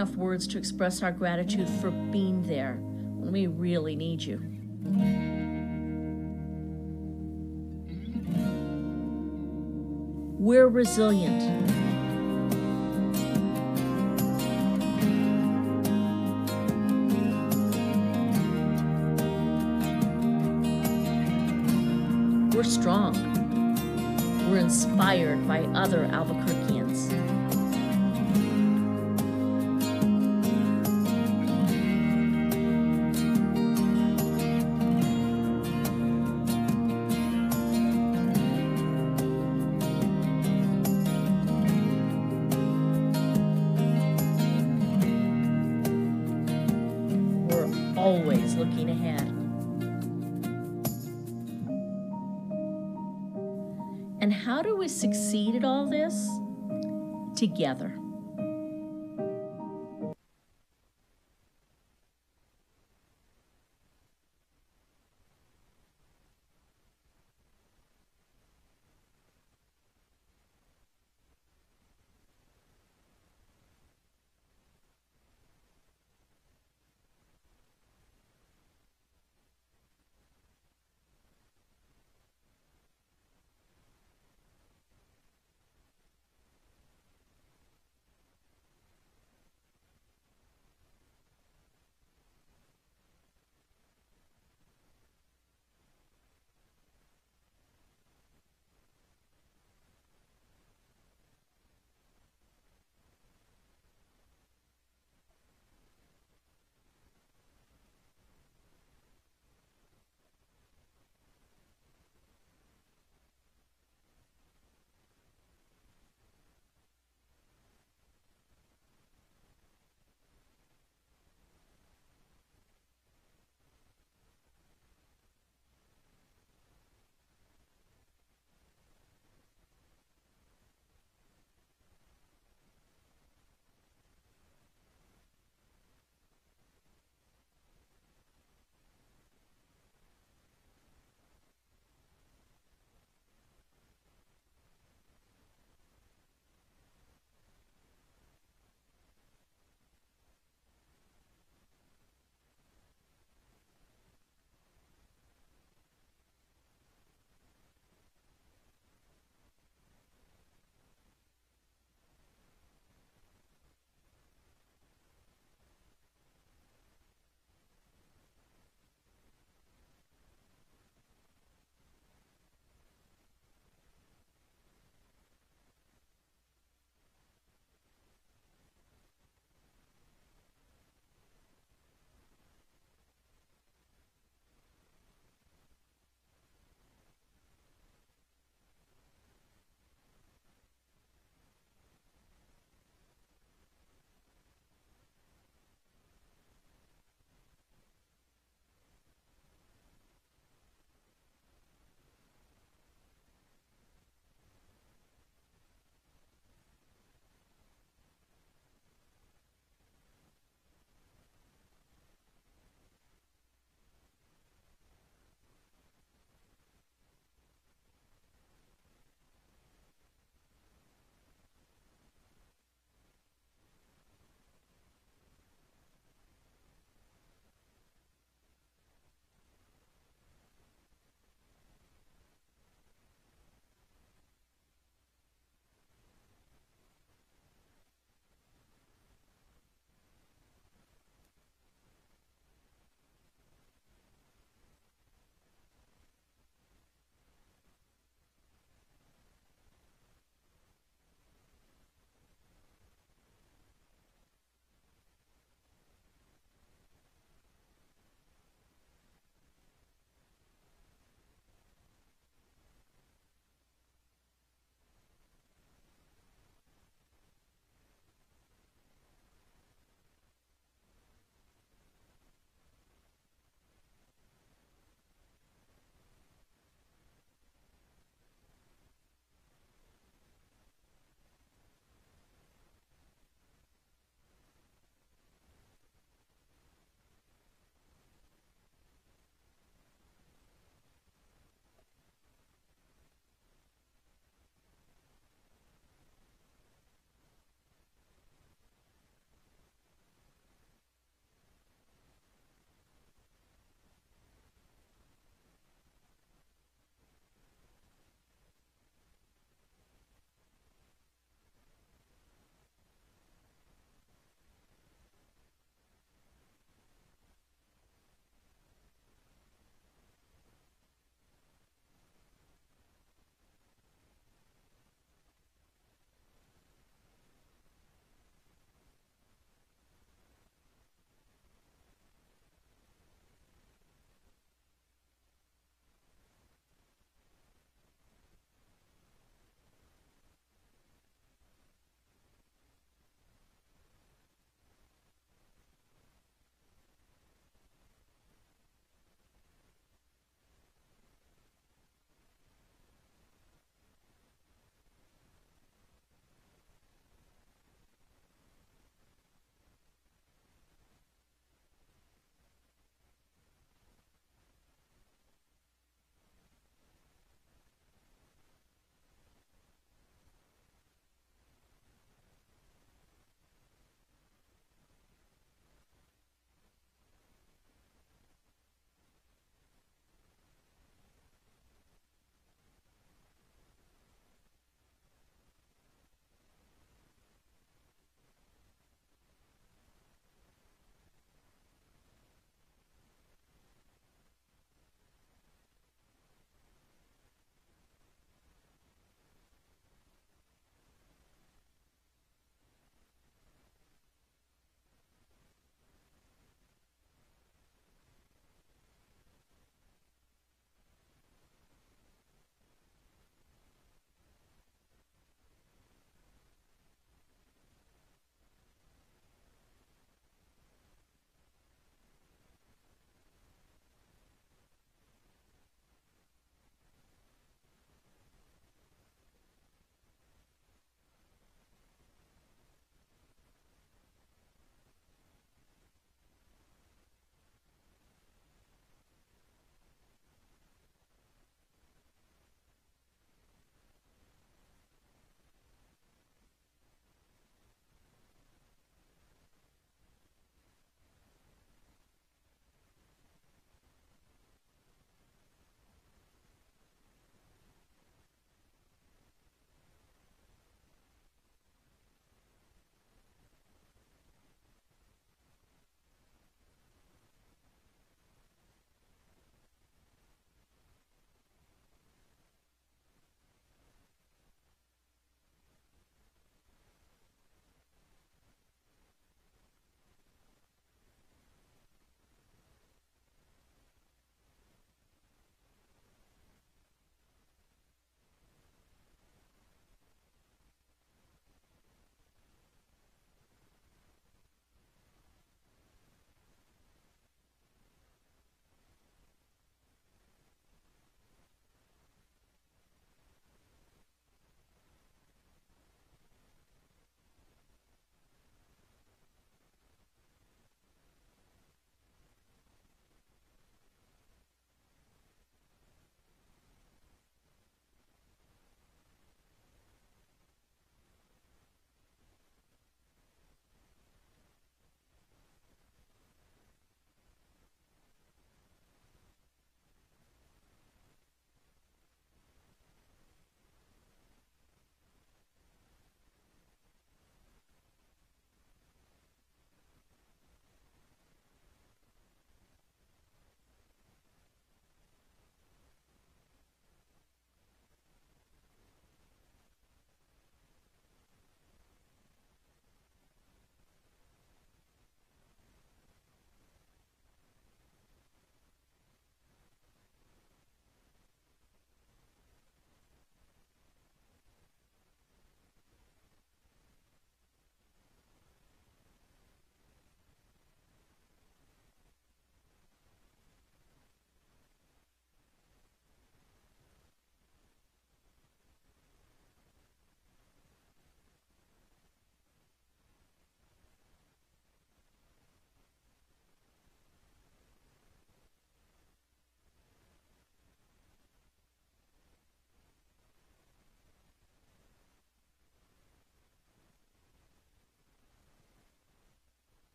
enough words to express our gratitude for being there when we really need you. We're resilient. We're strong. We're inspired by other Albuquerqueans. We're always looking ahead. And how do we succeed at all this? Together.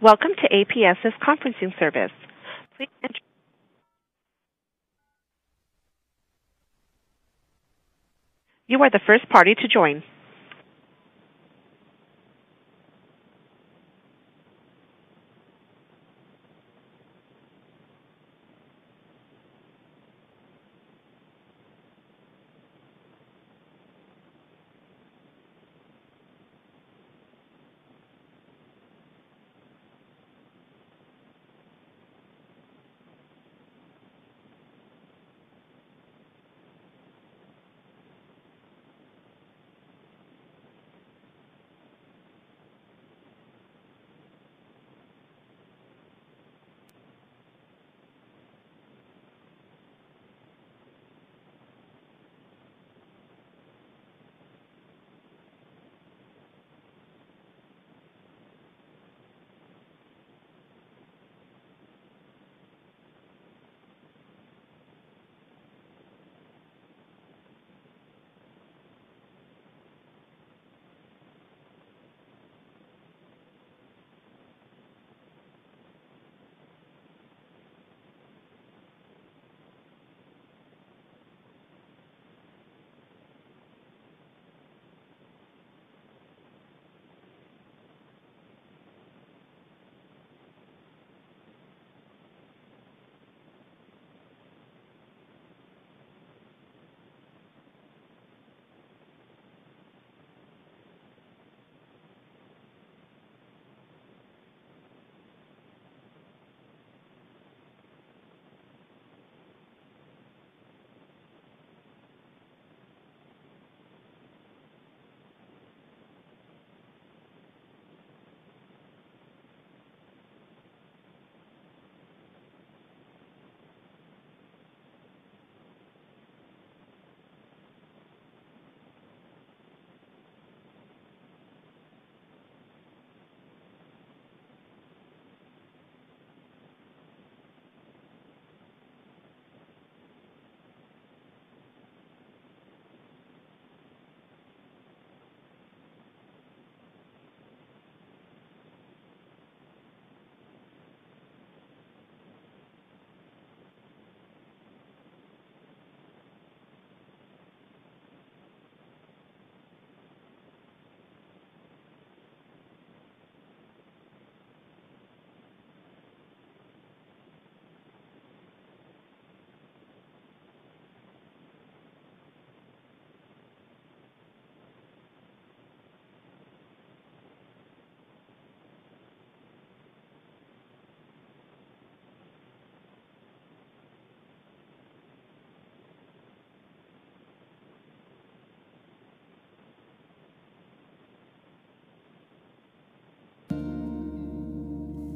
Welcome to APS's conferencing service. Please enter. You are the first party to join.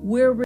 We're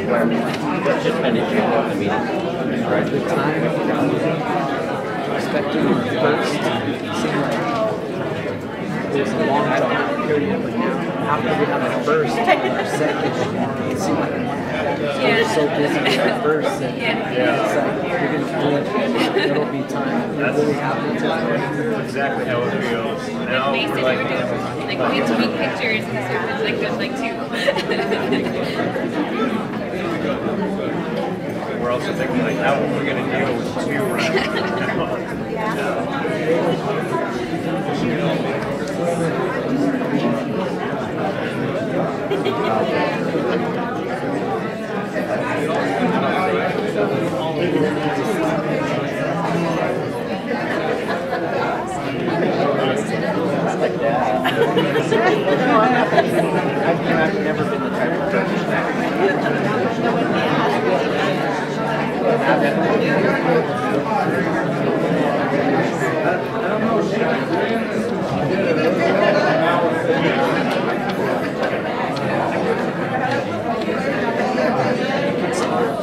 Just finishing up the meeting. Right. The time expecting first seemed like it was a long time period, but now after we have a first or second, it seemed like we're so busy with that first and it's like you're going to do it, it'll be time. It really happens. That's exactly how it feels. Now They said we're we were doing like way too big pictures, and so it's like there's like two. we're also thinking like how are we going to deal with two right I've never been the type of person that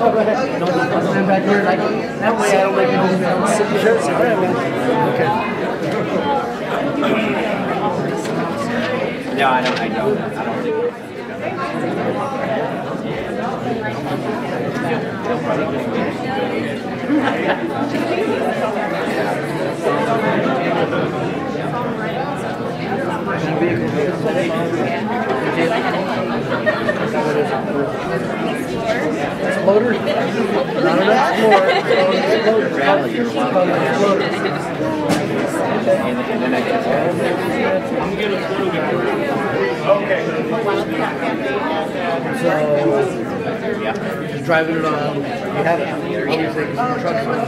Oh, go ahead. No, just stand back here. Like, that way I don't make any silly shirts. All right, man. Okay. no, I don't think he'll probably Exploder? Not an explorer. and then I guess So, just driving it on. You have it. Obviously, the truck's on.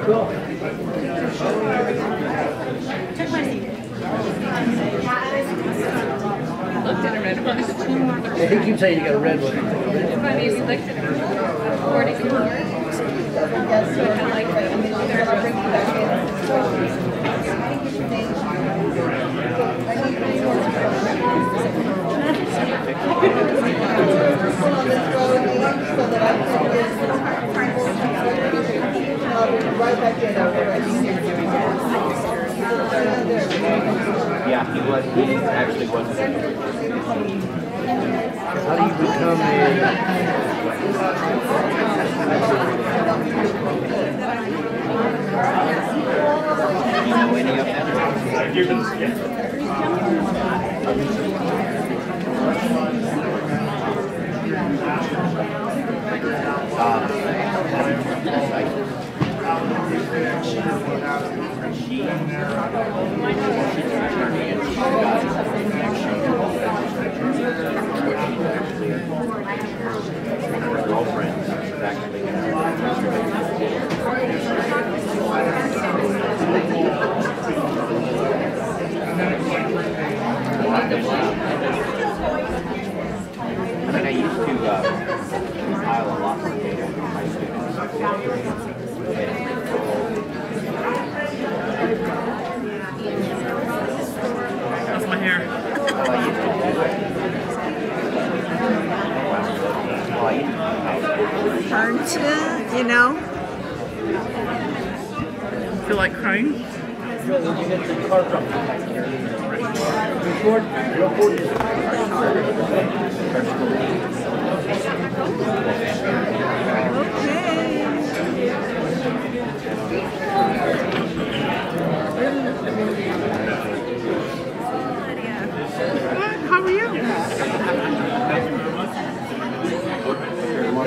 Cool. Looked at a red one. He keeps saying you got a red one. Funny, we looked at it. 44. So I kind of like yeah, he actually wasn't. How do you become Do you know any of them? I used to compile a lot more data for my students. That's my hair. Well, I used to do it. Well, I used to Aren't you know? Feel like crying? Did you get the car from? Record? Record. How are you?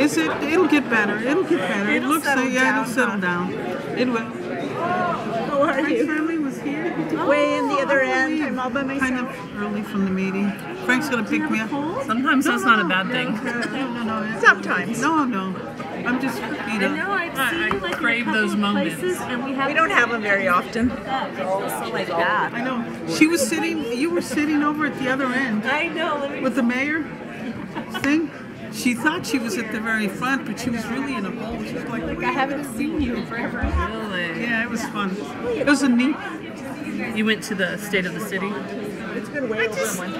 Is it? It'll get better. It'll get better. It looks like it'll settle down. It will. How are you? Shirley was here. Way in the other end. I'm all by myself. Kind of early from the meeting. Frank's gonna pick me up. Sometimes that's not a bad thing. No. Sometimes. No. I'm just, you know, I crave those moments. We don't have them very often. So like that. I know. She was sitting, you were sitting over at the other end. I know. With the mayor thing. She thought she was at the very front, but she was really in a hole. She was like I haven't seen you forever. Really? Yeah, it was fun. It was a neat. You went to the State of the City? It's been way over a month.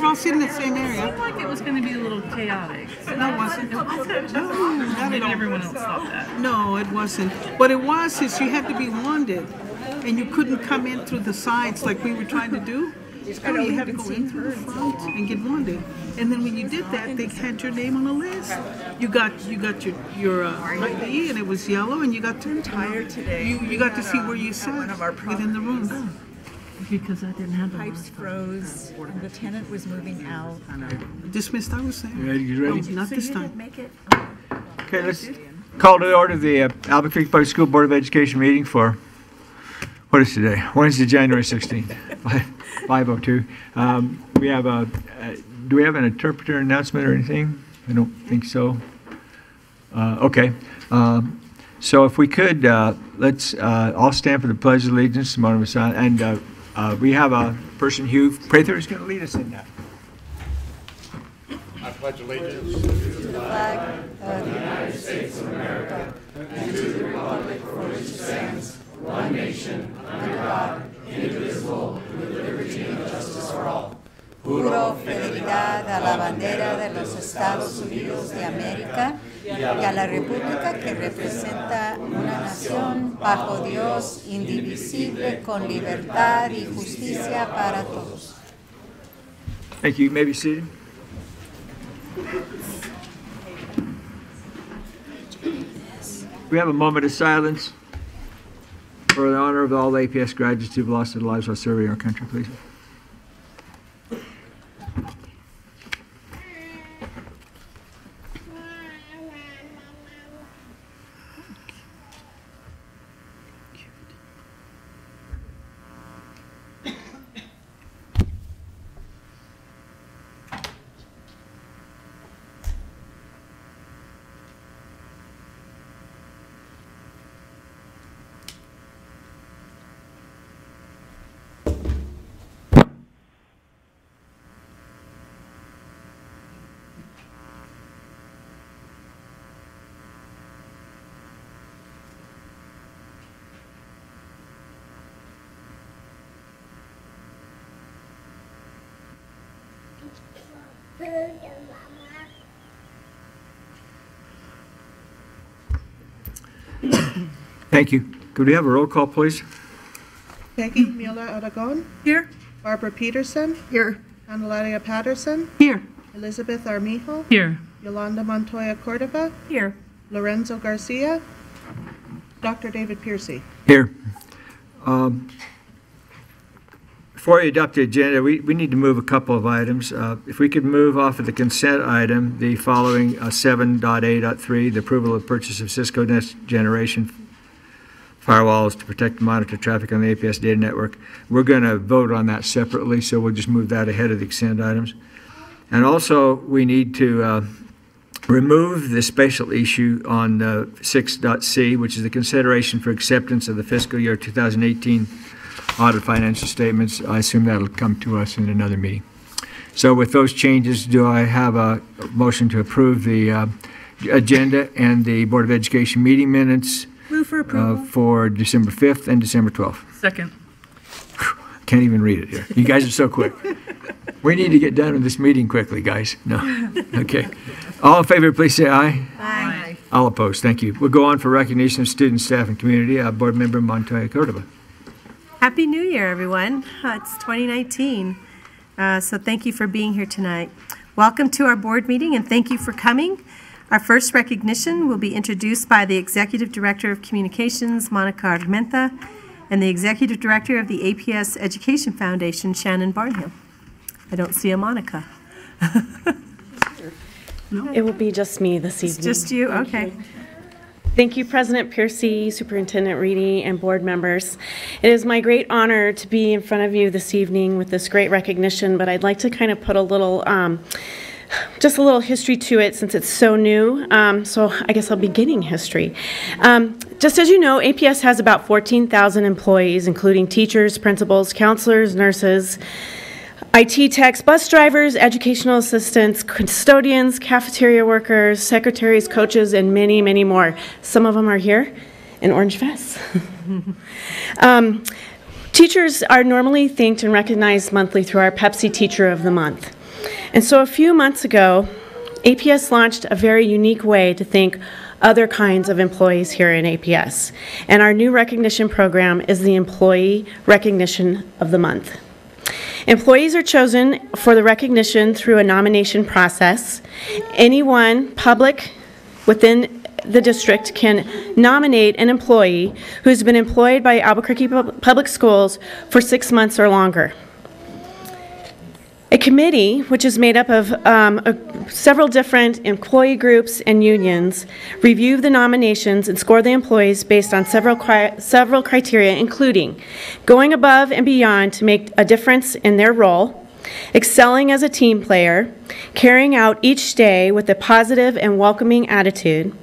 were all sitting in the same area. It seemed like it was going to be a little chaotic. No, it wasn't. No, not Maybe at all. everyone else thought that. No, it wasn't. What it was is you had to be wanded, and you couldn't come in through the sides like we were trying to do. So you had to go in through the front and get wanded. And then when you did that, they had your name on the list. You got your ID, and it was yellow, and you got to Tired today. you got to see where you sat within the room. Because I didn't have Pipes froze. The tenant was moving out. Dismissed, I was saying. You ready? No, not this time. Make it. Okay, let's call to order the Albuquerque Public School Board of Education meeting for, what is today? Wednesday, January 16th, 5:02. We have do we have an interpreter announcement or anything? I don't think so. Okay. So if we could, let's all stand for the Pledge of Allegiance, moment of silence, and we have a person, Hugh Prather, who's going to lead us in that. I pledge allegiance to the flag of the United States of America and to the republic for which it stands, one nation, under God, indivisible, with liberty and justice for all. Juro fidelidad a la bandera de los Estados Unidos de América y a la república que representa una nación bajo Dios, indivisible, con libertad y justicia para todos. Thank you. You may be seated. We have a moment of silence for the honor of all the APS graduates who've lost their lives while serving our country, please. Thank you. Could we have a roll call, please? Peggy Mueller Aragon. Here. Barbara Peterson. Here. Analaria Patterson. Here. Elizabeth Armijo. Here. Yolanda Montoya Cordova. Here. Lorenzo Garcia. Dr. David Piercy. Here. Before we adopt the agenda, we need to move a couple of items. If we could move off of the consent item, the following 7.A.3, the approval of purchase of Cisco Next Generation firewalls to protect and monitor traffic on the APS data network. We're going to vote on that separately, so we'll just move that ahead of the consent items. And also, we need to remove the special issue on 6.C, which is the consideration for acceptance of the fiscal year 2018 audit financial statements. I assume that'll come to us in another meeting. So with those changes, do I have a motion to approve the agenda and the Board of Education meeting minutes? Move for approval. For December 5th and December 12th. Second. Can't even read it here. You guys are so quick. We need to get done with this meeting quickly, guys. No. Okay. All in favor, please say aye. Aye. All opposed. Thank you. We'll go on for recognition of students, staff, and community. Board Member Montoya Cordova. Happy New Year, everyone. It's 2019. So thank you for being here tonight. Welcome to our board meeting, and thank you for coming. Our first recognition will be introduced by the Executive Director of Communications, Monica Armenta, and the Executive Director of the APS Education Foundation, Shannon Barnhill. I don't see a Monica. No. It will be just me this evening. It's just you? Okay. Thank you, President Piercy, Superintendent Reedy, and board members. It is my great honor to be in front of you this evening with this great recognition, but I'd like to kind of put a little just a little history to it since it's so new. So I guess I'll be getting history. Just as you know, APS has about 14,000 employees, including teachers, principals, counselors, nurses, IT techs, bus drivers, educational assistants, custodians, cafeteria workers, secretaries, coaches, and many, many more. Some of them are here in orange vests. Teachers are normally thanked and recognized monthly through our Pepsi Teacher of the Month. And so a few months ago, APS launched a very unique way to thank other kinds of employees here in APS. And our new recognition program is the Employee Recognition of the Month. Employees are chosen for the recognition through a nomination process. Anyone public within the district can nominate an employee who's been employed by Albuquerque Public Schools for 6 months or longer. A committee, which is made up of several different employee groups and unions, review the nominations and score the employees based on several criteria, including going above and beyond to make a difference in their role, excelling as a team player, carrying out each day with a positive and welcoming attitude,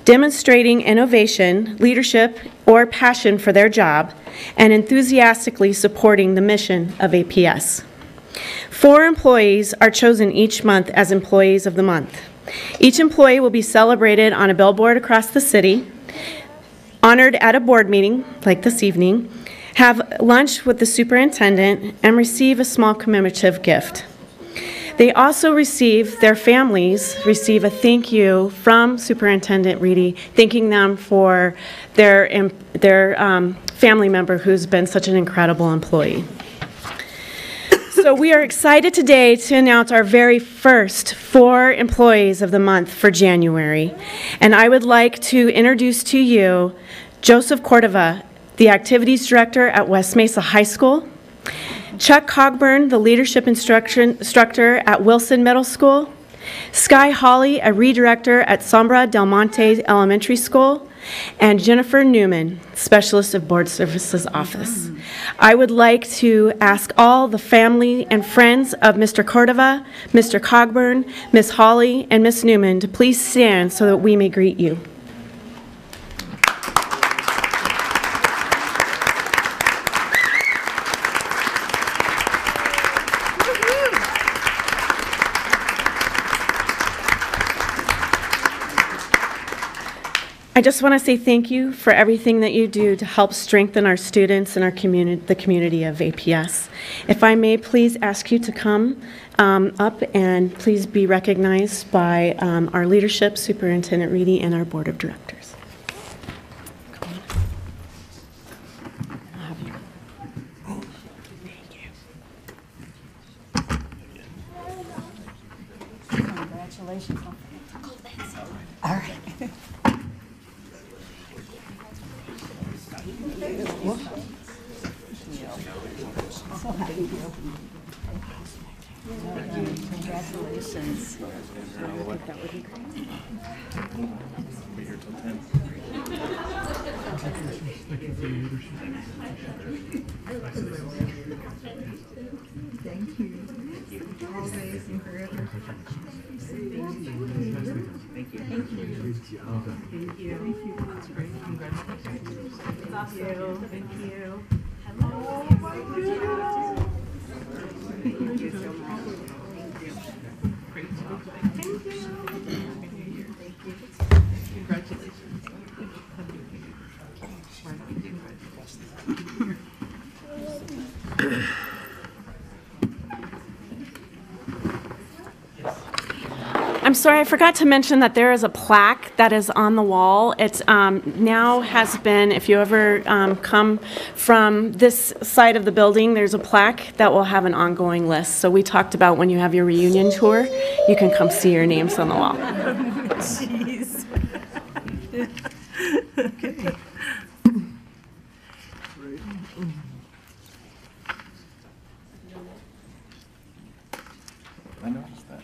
demonstrating innovation, leadership, or passion for their job, and enthusiastically supporting the mission of APS. 4 employees are chosen each month as Employees of the Month. Each employee will be celebrated on a billboard across the city, honored at a board meeting, like this evening, have lunch with the superintendent, and receive a small commemorative gift. They also their families receive a thank you from Superintendent Reedy, thanking them for their family member who's been such an incredible employee. So we are excited today to announce our very first 4 Employees of the Month for January. And I would like to introduce to you Joseph Cordova, the Activities Director at West Mesa High School, Chuck Cogburn, the Leadership Instructor at Wilson Middle School, Sky Hawley, a Redirector at Sombra Del Monte Elementary School, and Jennifer Newman, Specialist of Board Services Office. I would like to ask all the family and friends of Mr. Cordova, Mr. Cogburn, Ms. Hawley, and Ms. Newman to please stand so that we may greet you. I just want to say thank you for everything that you do to help strengthen our students and our the community of APS. If I may please ask you to come up and please be recognized by our leadership, Superintendent Reedy, and our Board of Directors. Congratulations. All right. So happy to Congratulations. I think that would be great. Be here till 10. Thank you. Always and forever. Thank you. Thank you. Thank you. That's great. Congratulations. Thank you. Thank you. Hello. Thank you so much. Thank you. Great job. Thank you. Thank you. Congratulations. I'm sorry, I forgot to mention that there is a plaque that is on the wall. It now has been, if you ever come from this side of the building, there's a plaque that will have an ongoing list. So we talked about when you have your reunion tour, you can come see your names on the wall. Jeez. Okay. I noticed that.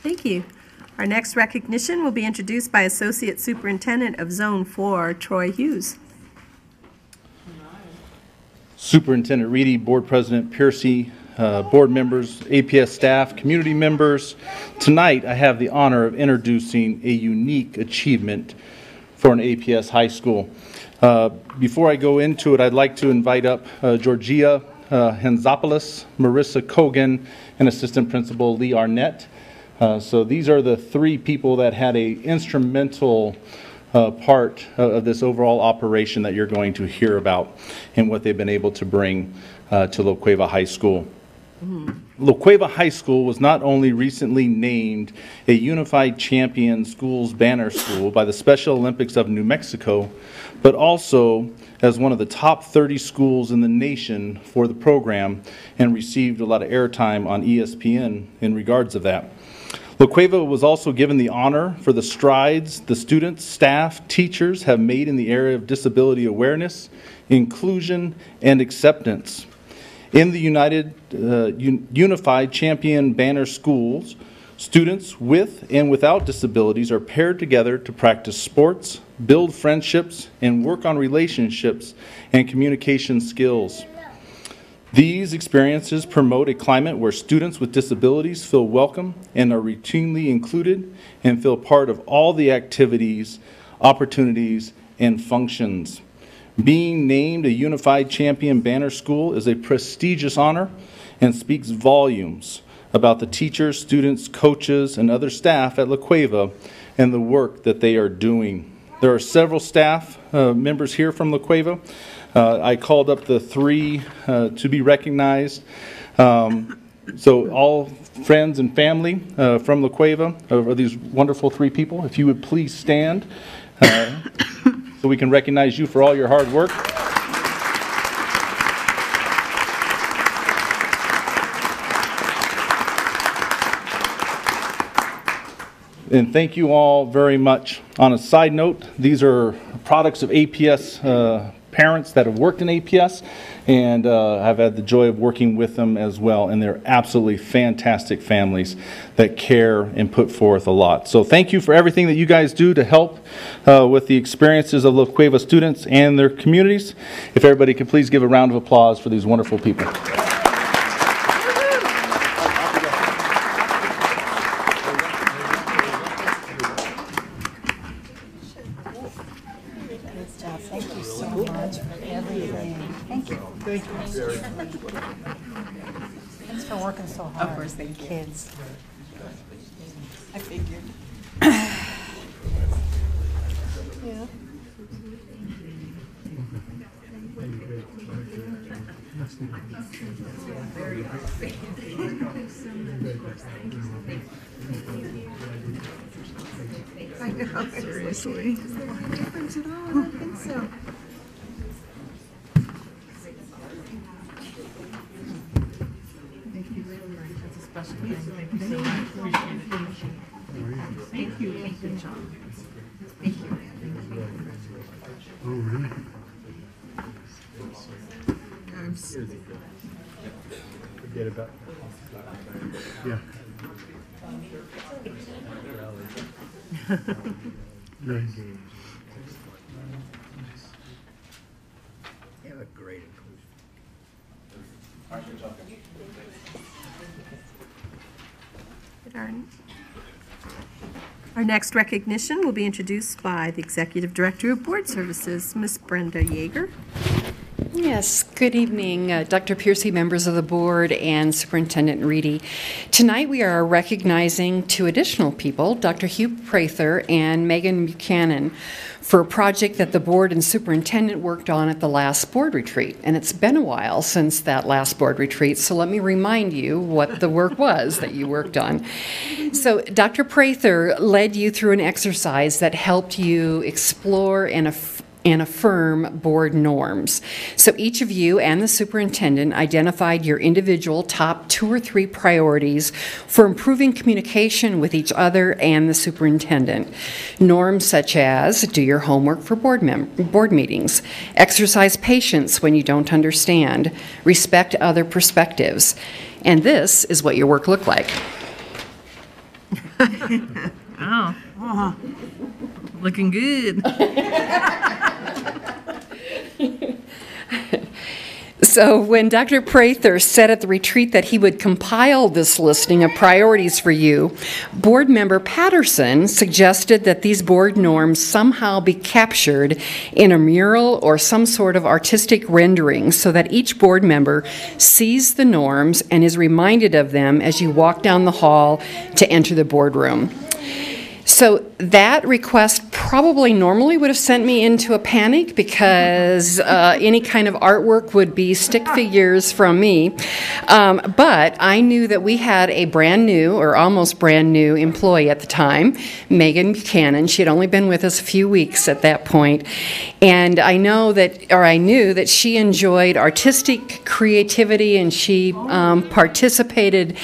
Thank you. Our next recognition will be introduced by Associate Superintendent of Zone 4, Troy Hughes. Superintendent Reedy, Board President Piercy, board members, APS staff, community members. Tonight, I have the honor of introducing a unique achievement for an APS high school. Before I go into it, I'd like to invite up Georgia Henzopoulos, Marissa Kogan, and Assistant Principal Lee Arnett. So these are the three people that had a instrumental part of this overall operation that you're going to hear about and what they've been able to bring to La Cueva High School. La Cueva High School was not only recently named a Unified Champion Schools Banner School by the Special Olympics of New Mexico, but also as one of the top 30 schools in the nation for the program, and received a lot of airtime on ESPN in regards of that. La Cueva was also given the honor for the strides the students, staff, teachers have made in the area of disability awareness, inclusion, and acceptance. In the Unified Champion Banner Schools, students with and without disabilities are paired together to practice sports, build friendships, and work on relationships and communication skills. These experiences promote a climate where students with disabilities feel welcome and are routinely included and feel part of all the activities, opportunities, and functions. Being named a Unified Champion Banner School is a prestigious honor and speaks volumes about the teachers, students, coaches, and other staff at La Cueva and the work that they are doing. There are several staff members here from La Cueva. I called up the three to be recognized. So all friends and family from La Cueva are these wonderful three people. If you would please stand so we can recognize you for all your hard work. And thank you all very much. On a side note, these are products of APS parents that have worked in APS, and I've had the joy of working with them as well, and they're absolutely fantastic families that care and put forth a lot. So thank you for everything that you guys do to help with the experiences of La Cueva students and their communities. If everybody could please give a round of applause for these wonderful people. Thank you so much for everything. Thank you. Thank you. Thanks for working so hard. Of course, thank you. Kids. I figured. Yeah. I know, seriously. What difference at all? I don't think so. Thank you so much. That's a special thing. Thank you so much. Thank you. Thank you, John. Thank you. Oh, really? Forget about it. Yeah. Nice. You have a great inclusion. Our next recognition will be introduced by the Executive Director of Board Services, Ms. Brenda Yeager. Yes, good evening, Dr. Piercy, members of the board, and Superintendent Reedy. Tonight we are recognizing two additional people, Dr. Hugh Prather and Megan Buchanan, for a project that the board and superintendent worked on at the last board retreat. And it's been a while since that last board retreat, so let me remind you what the work was that you worked on. So Dr. Prather led you through an exercise that helped you explore and affirm board norms. So each of you and the superintendent identified your individual top 2 or 3 priorities for improving communication with each other and the superintendent. Norms such as do your homework for board meetings, exercise patience when you don't understand, respect other perspectives. And this is what your work looked like. Oh, looking good. So when Dr. Prather said at the retreat that he would compile this listing of priorities for you, Board Member Patterson suggested that these board norms somehow be captured in a mural or some sort of artistic rendering so that each board member sees the norms and is reminded of them as you walk down the hall to enter the boardroom. So that request probably normally would have sent me into a panic because any kind of artwork would be stick figures from me. But I knew that we had a brand new or almost brand new employee at the time, Megan Buchanan. She had only been with us a few weeks at that point. And I knew that she enjoyed artistic creativity, and she participates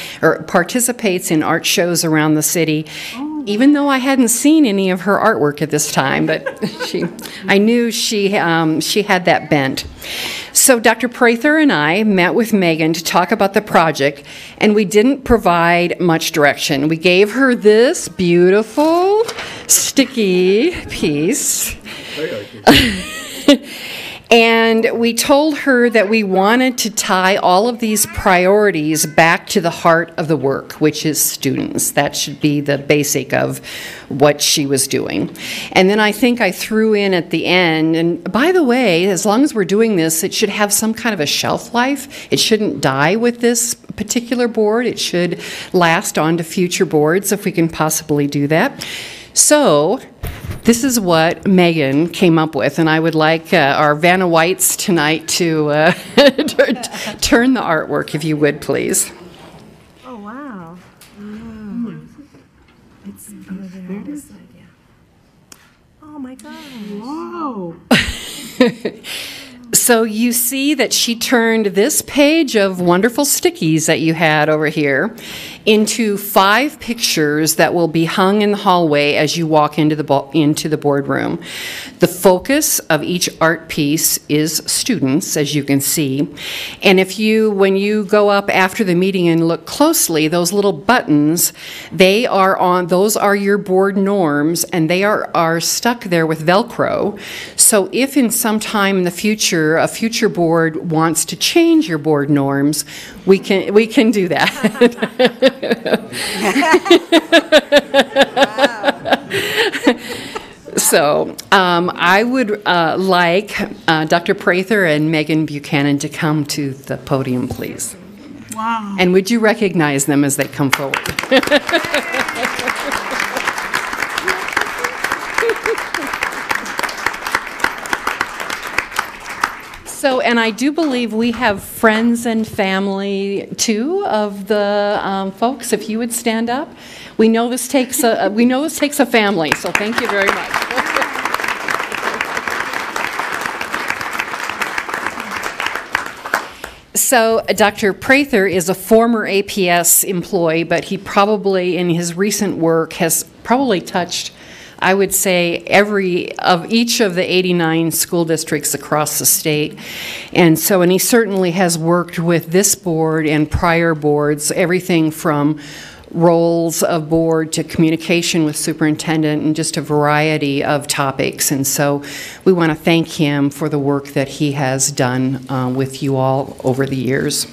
in art shows around the city. Even though I hadn't seen any of her artwork at this time, but I knew she had that bent. So Dr. Prather and I met with Megan to talk about the project, and we didn't provide much direction. We gave her this beautiful sticky piece. And we told her that we wanted to tie all of these priorities back to the heart of the work, which is students. That should be the basic of what she was doing. And then I think I threw in at the end, and by the way, as long as we're doing this, it should have some kind of a shelf life. It shouldn't die with this particular board. It should last on to future boards if we can possibly do that. So this is what Megan came up with, and I would like our Vanna Whites tonight to turn the artwork, if you would, please. Oh, wow. It's oh, my God. Whoa. So you see that she turned this page of wonderful stickies that you had over here into 5 pictures that will be hung in the hallway as you walk into the boardroom. The focus of each art piece is students, as you can see. And when you go up after the meeting and look closely, those little buttons, those are your board norms, and they are stuck there with Velcro. So if in some time in the future a future board wants to change your board norms, we can do that. So I would like Dr. Prather and Megan Buchanan to come to the podium, please. Wow. And would you recognize them as they come forward? So, and I do believe we have friends and family too of the folks. If you would stand up, we know this takes a family. So, thank you very much. So, Dr. Prather is a former APS employee, but he probably, in his recent work, has probably touched, I would say, each of the 89 school districts across the state. And he certainly has worked with this board and prior boards, everything from roles of board to communication with superintendent and just a variety of topics. And so we want to thank him for the work that he has done with you all over the years.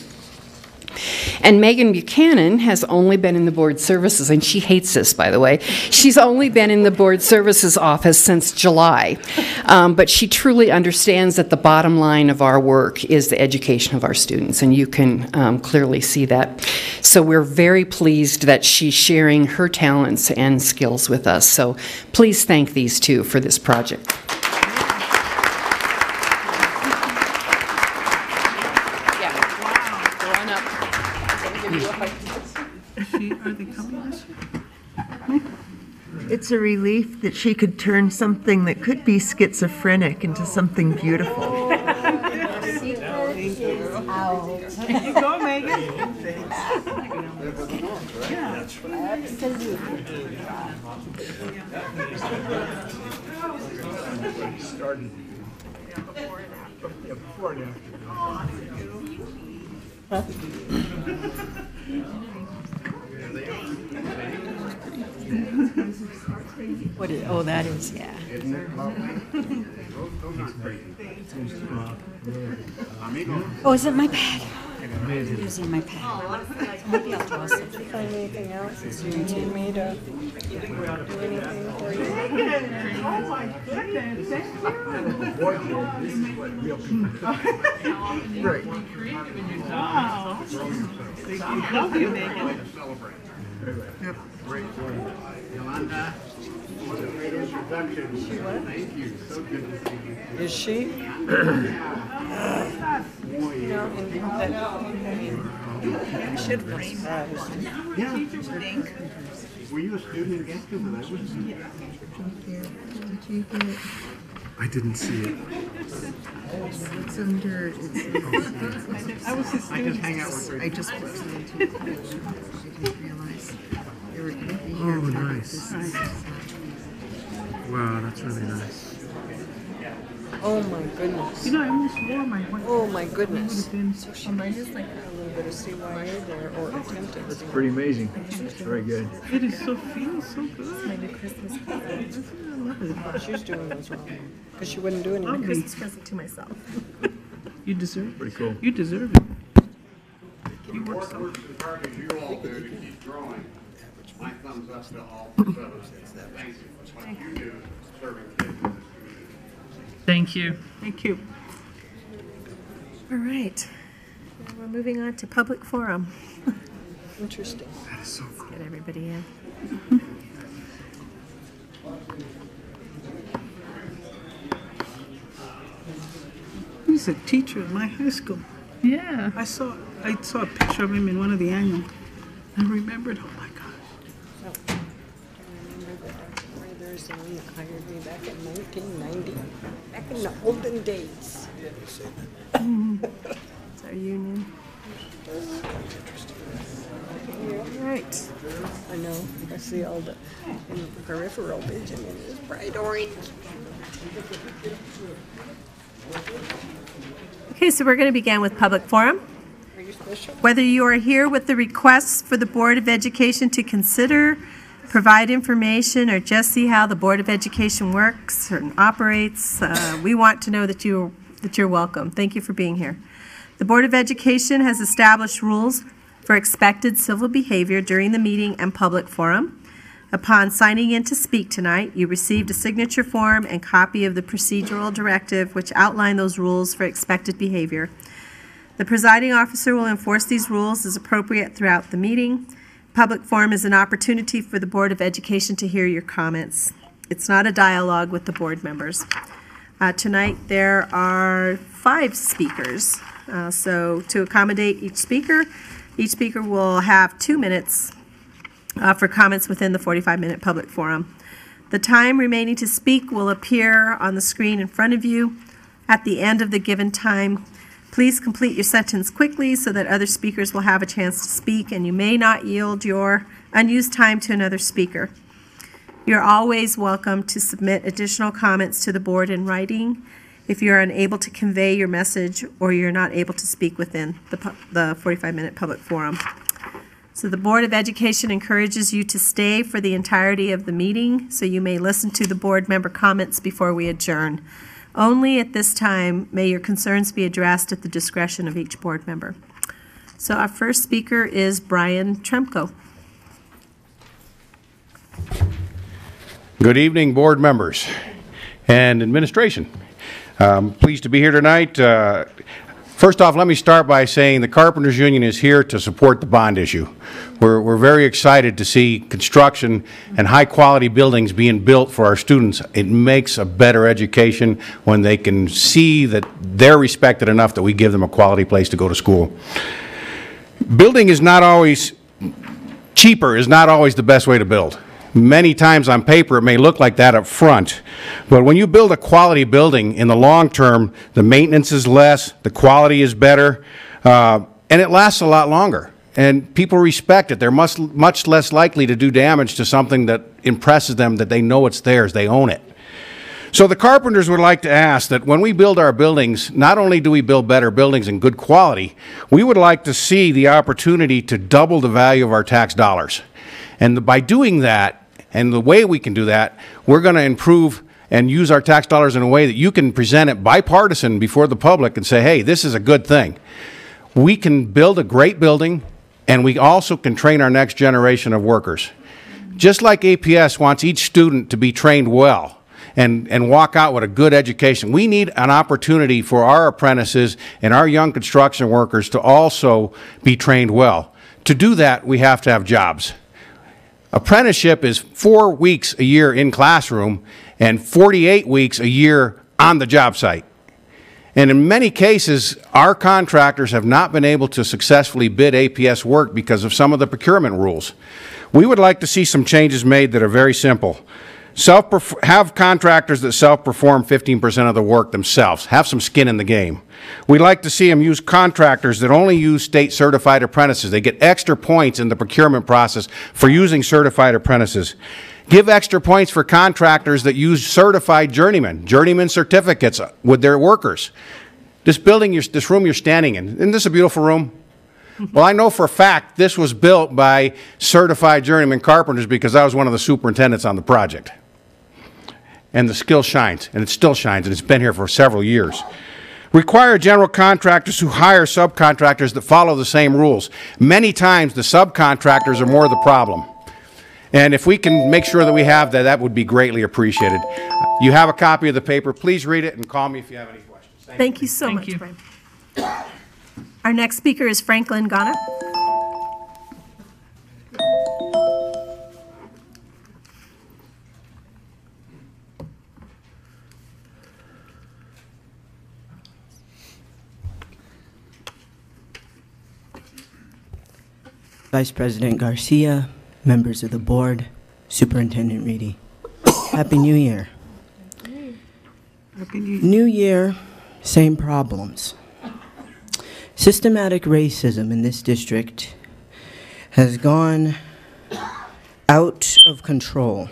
And Megan Buchanan has only been in the board services, and she hates this, by the way. She's only been in the board services office since July. But she truly understands that the bottom line of our work is the education of our students, and you can clearly see that. So we're very pleased that she's sharing her talents and skills with us. So please thank these two for this project. It's a relief that she could turn something that could be schizophrenic into something beautiful. Secret is out. There you go, Megan. Yeah. Absolutely. Started before and after. What is, oh, that is, yeah. Isn't it lovely? Those aren't crazy. Oh, is it my pad? I'm using my pad. Maybe I'll draw something. Find anything else that you need me to do anything for you? Oh my goodness, thank you. Great. Wow. Thank you. Love you, Megan. Yep. Great. Yolanda. What a great introduction. Thank you. So good to see you. Is she? You should frame that. Yeah. Teachers think. Were you a student against it? I was. Did you get? I didn't see it. It's under. I was a I just student. hang out with I just wasn't into it. I didn't realize they were going to be here. Oh, nice. Wow, that's really nice. Oh my goodness. You know, I almost wore my white. Oh my goodness. So she might just like A little bit of CYA there, or attempted. It's pretty amazing. It's very good. it is so feels so good. My new Christmas present. I love it. She's doing those wrong. Because she wouldn't do anything. Lovely. Christmas present to myself. You deserve it. Pretty cool. You deserve it. You work so works as hard as you all do to keep drawing. My thumbs up to all for Thank you for what you do serving kids in this community. Thank you. Thank you. All right. Now we're moving on to public forum. Interesting. That is so cool. Get everybody in. He's a teacher at my high school. Yeah. I saw a picture of him in one of the annual. I remembered, oh my gosh. I remember that there's the one that hired me back in 1990. Back in the olden days. It's our union. All right. I know. I see all the in the peripheral vision and it's bright orange. Okay, so we're going to begin with public forum. Are you special? Whether you are here with the requests for the Board of Education to consider, provide information, or just see how the Board of Education works and operates, we want to know that you're welcome. Thank you for being here. The Board of Education has established rules for expected civil behavior during the meeting and public forum. Upon signing in to speak tonight, you received a signature form and copy of the procedural directive which outline those rules for expected behavior. The presiding officer will enforce these rules as appropriate throughout the meeting. Public forum is an opportunity for the Board of Education to hear your comments. It's not a dialogue with the board members. Tonight there are 5 speakers. So to accommodate each speaker will have 2 minutes for comments within the 45-minute public forum. The time remaining to speak will appear on the screen in front of you. At the end of the given time, please complete your sentence quickly so that other speakers will have a chance to speak, and you may not yield your unused time to another speaker. You're always welcome to submit additional comments to the board in writing if you're unable to convey your message or you're not able to speak within the 45-minute public forum. So the Board of Education encourages you to stay for the entirety of the meeting so you may listen to the board member comments before we adjourn. Only at this time may your concerns be addressed at the discretion of each board member. So our first speaker is Brian Tremko. Good evening, board members and administration. Pleased to be here tonight. First off, let me start by saying the Carpenters Union is here to support the bond issue. We're very excited to see construction and high-quality buildings being built for our students. It makes a better education when they can see that they're respected enough that we give them a quality place to go to school. Building is not always, cheaper is not always the best way to build. Many times on paper it may look like that up front, but when you build a quality building in the long term, the maintenance is less, the quality is better, and it lasts a lot longer. And people respect it. They're much less likely to do damage to something that impresses them, that they know it's theirs, they own it. So the Carpenters would like to ask that when we build our buildings, not only do we build better buildings in good quality, we would like to see the opportunity to double the value of our tax dollars. And by doing that, And the way we can do that, we're going to improve and use our tax dollars in a way that you can present it bipartisan before the public and say, hey, this is a good thing. We can build a great building, and we also can train our next generation of workers. Just like APS wants each student to be trained well and walk out with a good education, we need an opportunity for our apprentices and our young construction workers to also be trained well. To do that, we have to have jobs. Apprenticeship is 4 weeks a year in classroom and 48 weeks a year on the job site. And in many cases, our contractors have not been able to successfully bid APS work because of some of the procurement rules. We would like to see some changes made that are very simple. Have contractors that self-perform 15% of the work themselves. Have some skin in the game. We'd like to see them use contractors that only use state-certified apprentices. They get extra points in the procurement process for using certified apprentices. Give extra points for contractors that use certified journeyman certificates with their workers. This building, this room you're standing in, isn't this a beautiful room? Well, I know for a fact this was built by certified journeyman carpenters because I was one of the superintendents on the project. And the skill shines, and it still shines, and it's been here for several years. Require general contractors who hire subcontractors that follow the same rules. Many times the subcontractors are more the problem. And if we can make sure that we have that, that would be greatly appreciated. You have a copy of the paper. Please read it and call me if you have any questions. Thank you so much, Brian. Our next speaker is Franklin Ghana. Vice President Garcia, members of the board, Superintendent Reedy. Happy New Year. Happy New Year. New Year, same problems. Systematic racism in this district has gone out of control.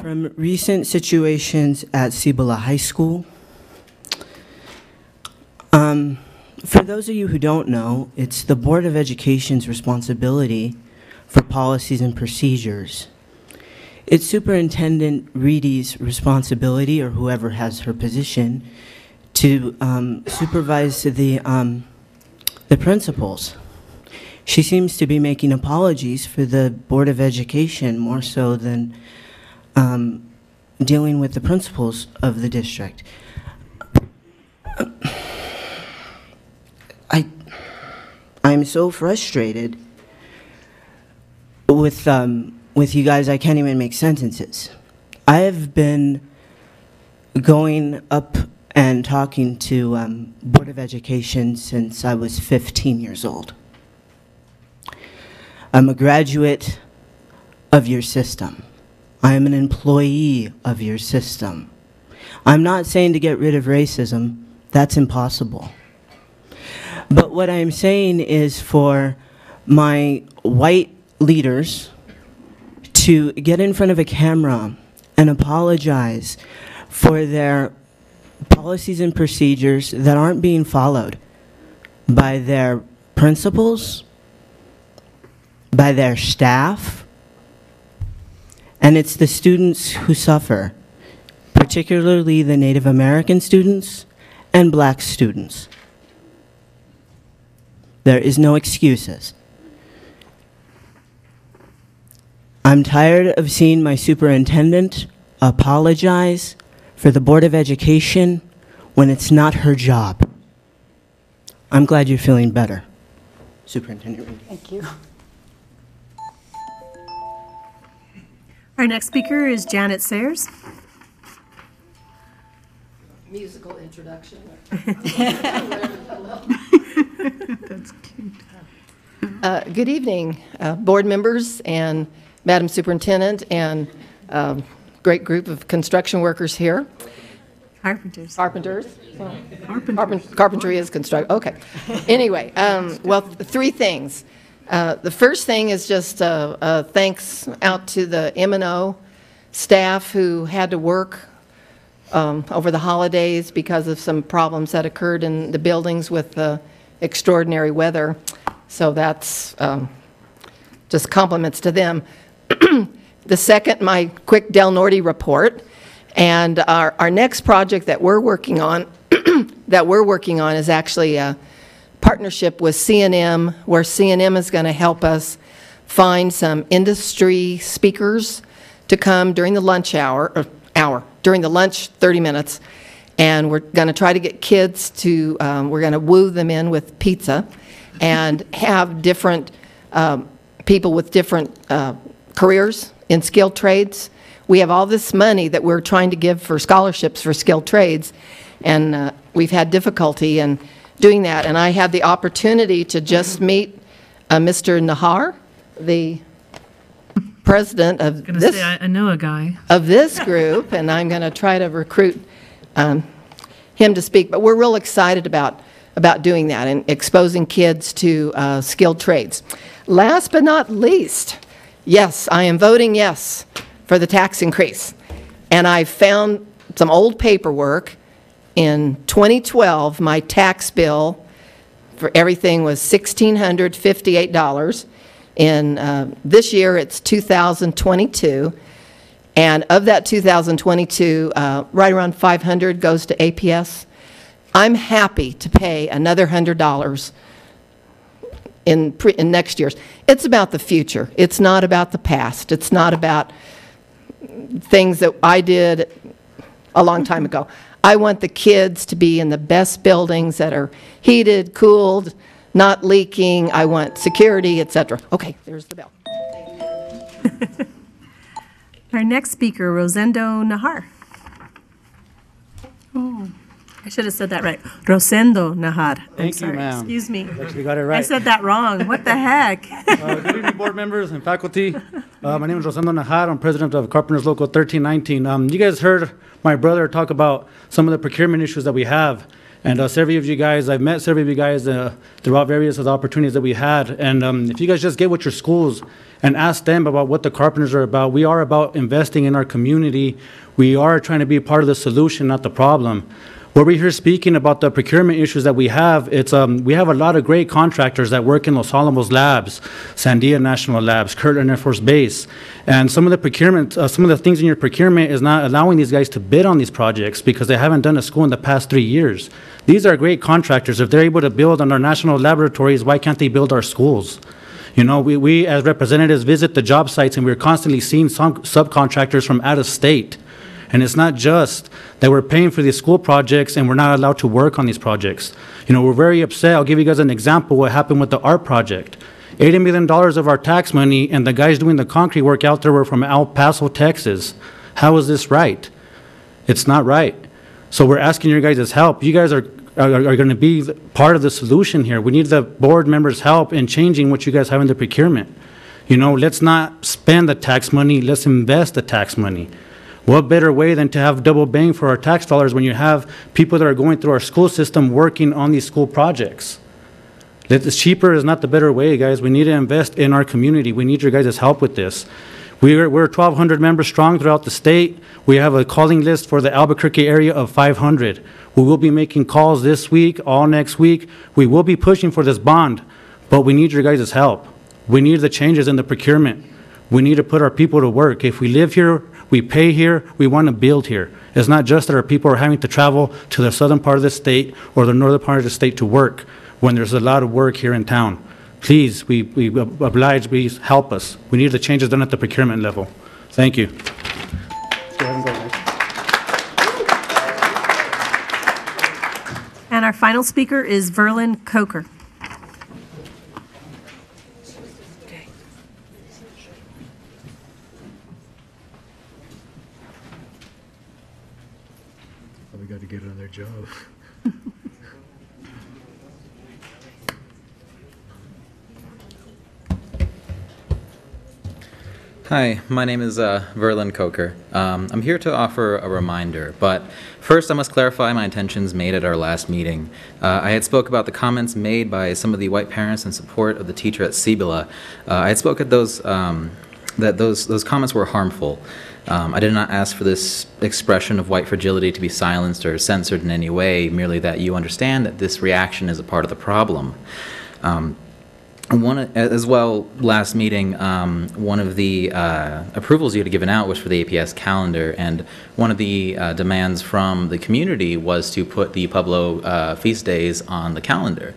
From recent situations at Cibola High School, for those of you who don't know, it's the Board of Education's responsibility for policies and procedures. It's Superintendent Reedy's responsibility, or whoever has her position, to supervise the principals. She seems to be making apologies for the Board of Education more so than dealing with the principals of the district. I'm so frustrated with you guys, I can't even make sentences. I have been going up and talking to Board of Education since I was 15 years old. I'm a graduate of your system. I am an employee of your system. I'm not saying to get rid of racism. That's impossible. But what I'm saying is for my white leaders to get in front of a camera and apologize for their policies and procedures that aren't being followed by their principals, by their staff, and it's the students who suffer, particularly the Native American students and black students. There is no excuses. I'm tired of seeing my superintendent apologize for the Board of Education when it's not her job. I'm glad you're feeling better, Superintendent Reedy. Thank you. Our next speaker is Janet Sayers. Musical introduction. That's cute. Good evening, board members and Madam Superintendent and great group of construction workers here. Carpenters. Carpenters. Well, carpentry is construction. Okay. Anyway, well, three things. The first thing is just thanks out to the M&O staff who had to work over the holidays because of some problems that occurred in the buildings with extraordinary weather. So that's just compliments to them. The second, my quick Del Norte report. And our next project that we're working on is actually a partnership with C&M, where C&M is going to help us find some industry speakers to come during the lunch during the lunch 30 minutes. And we're going to try to get kids to, we're going to woo them in with pizza and have different people with different careers in skilled trades. We have all this money that we're trying to give for scholarships for skilled trades, and we've had difficulty in doing that. And I had the opportunity to just meet Mr. Nahar, the president of this. I know a guy of this group, and I'm going to try to recruit him to speak. But we're real excited about doing that and exposing kids to skilled trades. Last but not least, yes, I am voting yes for the tax increase. And I found some old paperwork. In 2012, my tax bill for everything was $1,658. In this year, it's 2022. And of that 2022, right around $500 goes to APS. I'm happy to pay another $100 in next year's. It's about the future. It's not about the past. It's not about things that I did a long time ago. I want the kids to be in the best buildings that are heated, cooled, not leaking. I want security, etc. Okay, there's the bell. Our next speaker, Rosendo Nahar. Oh, I should have said that right. Rosendo Nahar. Thank you, ma'am. Excuse me. Actually got it right. I said that wrong. What the heck? Good evening, board members and faculty. My name is Rosendo Nahar. I'm president of Carpenters Local 1319. You guys heard my brother talk about some of the procurement issues that we have. And several of you guys, I've met several of you guys throughout various of the opportunities that we had. And if you guys just get with your schools and ask them about what the Carpenters are about, we are about investing in our community. We are trying to be part of the solution, not the problem. What we're here speaking about the procurement issues that we have, it's we have a lot of great contractors that work in Los Alamos Labs, Sandia National Labs, Kirtland Air Force Base, and some of the procurement, some of the things in your procurement is not allowing these guys to bid on these projects because they haven't done a school in the past 3 years. These are great contractors. If they're able to build on our national laboratories, why can't they build our schools? You know, we as representatives visit the job sites and we're constantly seeing some subcontractors from out of state. And it's not just that we're paying for these school projects and we're not allowed to work on these projects. You know, we're very upset. I'll give you guys an example what happened with the art project. $80 million of our tax money, and the guys doing the concrete work out there were from El Paso, Texas. How is this right? It's not right. So we're asking your guys' help. You guys are going to be part of the solution here. We need the board members' help in changing what you guys have in the procurement. You know, let's not spend the tax money. Let's invest the tax money. What better way than to have double bang for our tax dollars when you have people that are going through our school system working on these school projects? It's cheaper is not the better way, guys. We need to invest in our community. We need your guys' help with this. We're 1,200 members strong throughout the state. We have a calling list for the Albuquerque area of 500. We will be making calls this week, all next week. We will be pushing for this bond, but we need your guys' help. We need the changes in the procurement. We need to put our people to work. If we live here, we pay here, we want to build here. It's not just that our people are having to travel to the southern part of the state or the northern part of the state to work when there's a lot of work here in town. Please, we oblige, please help us. We need the changes done at the procurement level. Thank you. And our final speaker is Verlin Coker. We got to get on their job. Hi, my name is Verlin Coker. I'm here to offer a reminder, but first I must clarify my intentions made at our last meeting. I had spoke about the comments made by some of the white parents in support of the teacher at Cibola. I had spoke at those that those comments were harmful. I did not ask for this expression of white fragility to be silenced or censored in any way, merely that you understand that this reaction is a part of the problem. As well, last meeting, one of the approvals you had given out was for the APS calendar, and one of the demands from the community was to put the Pueblo feast days on the calendar.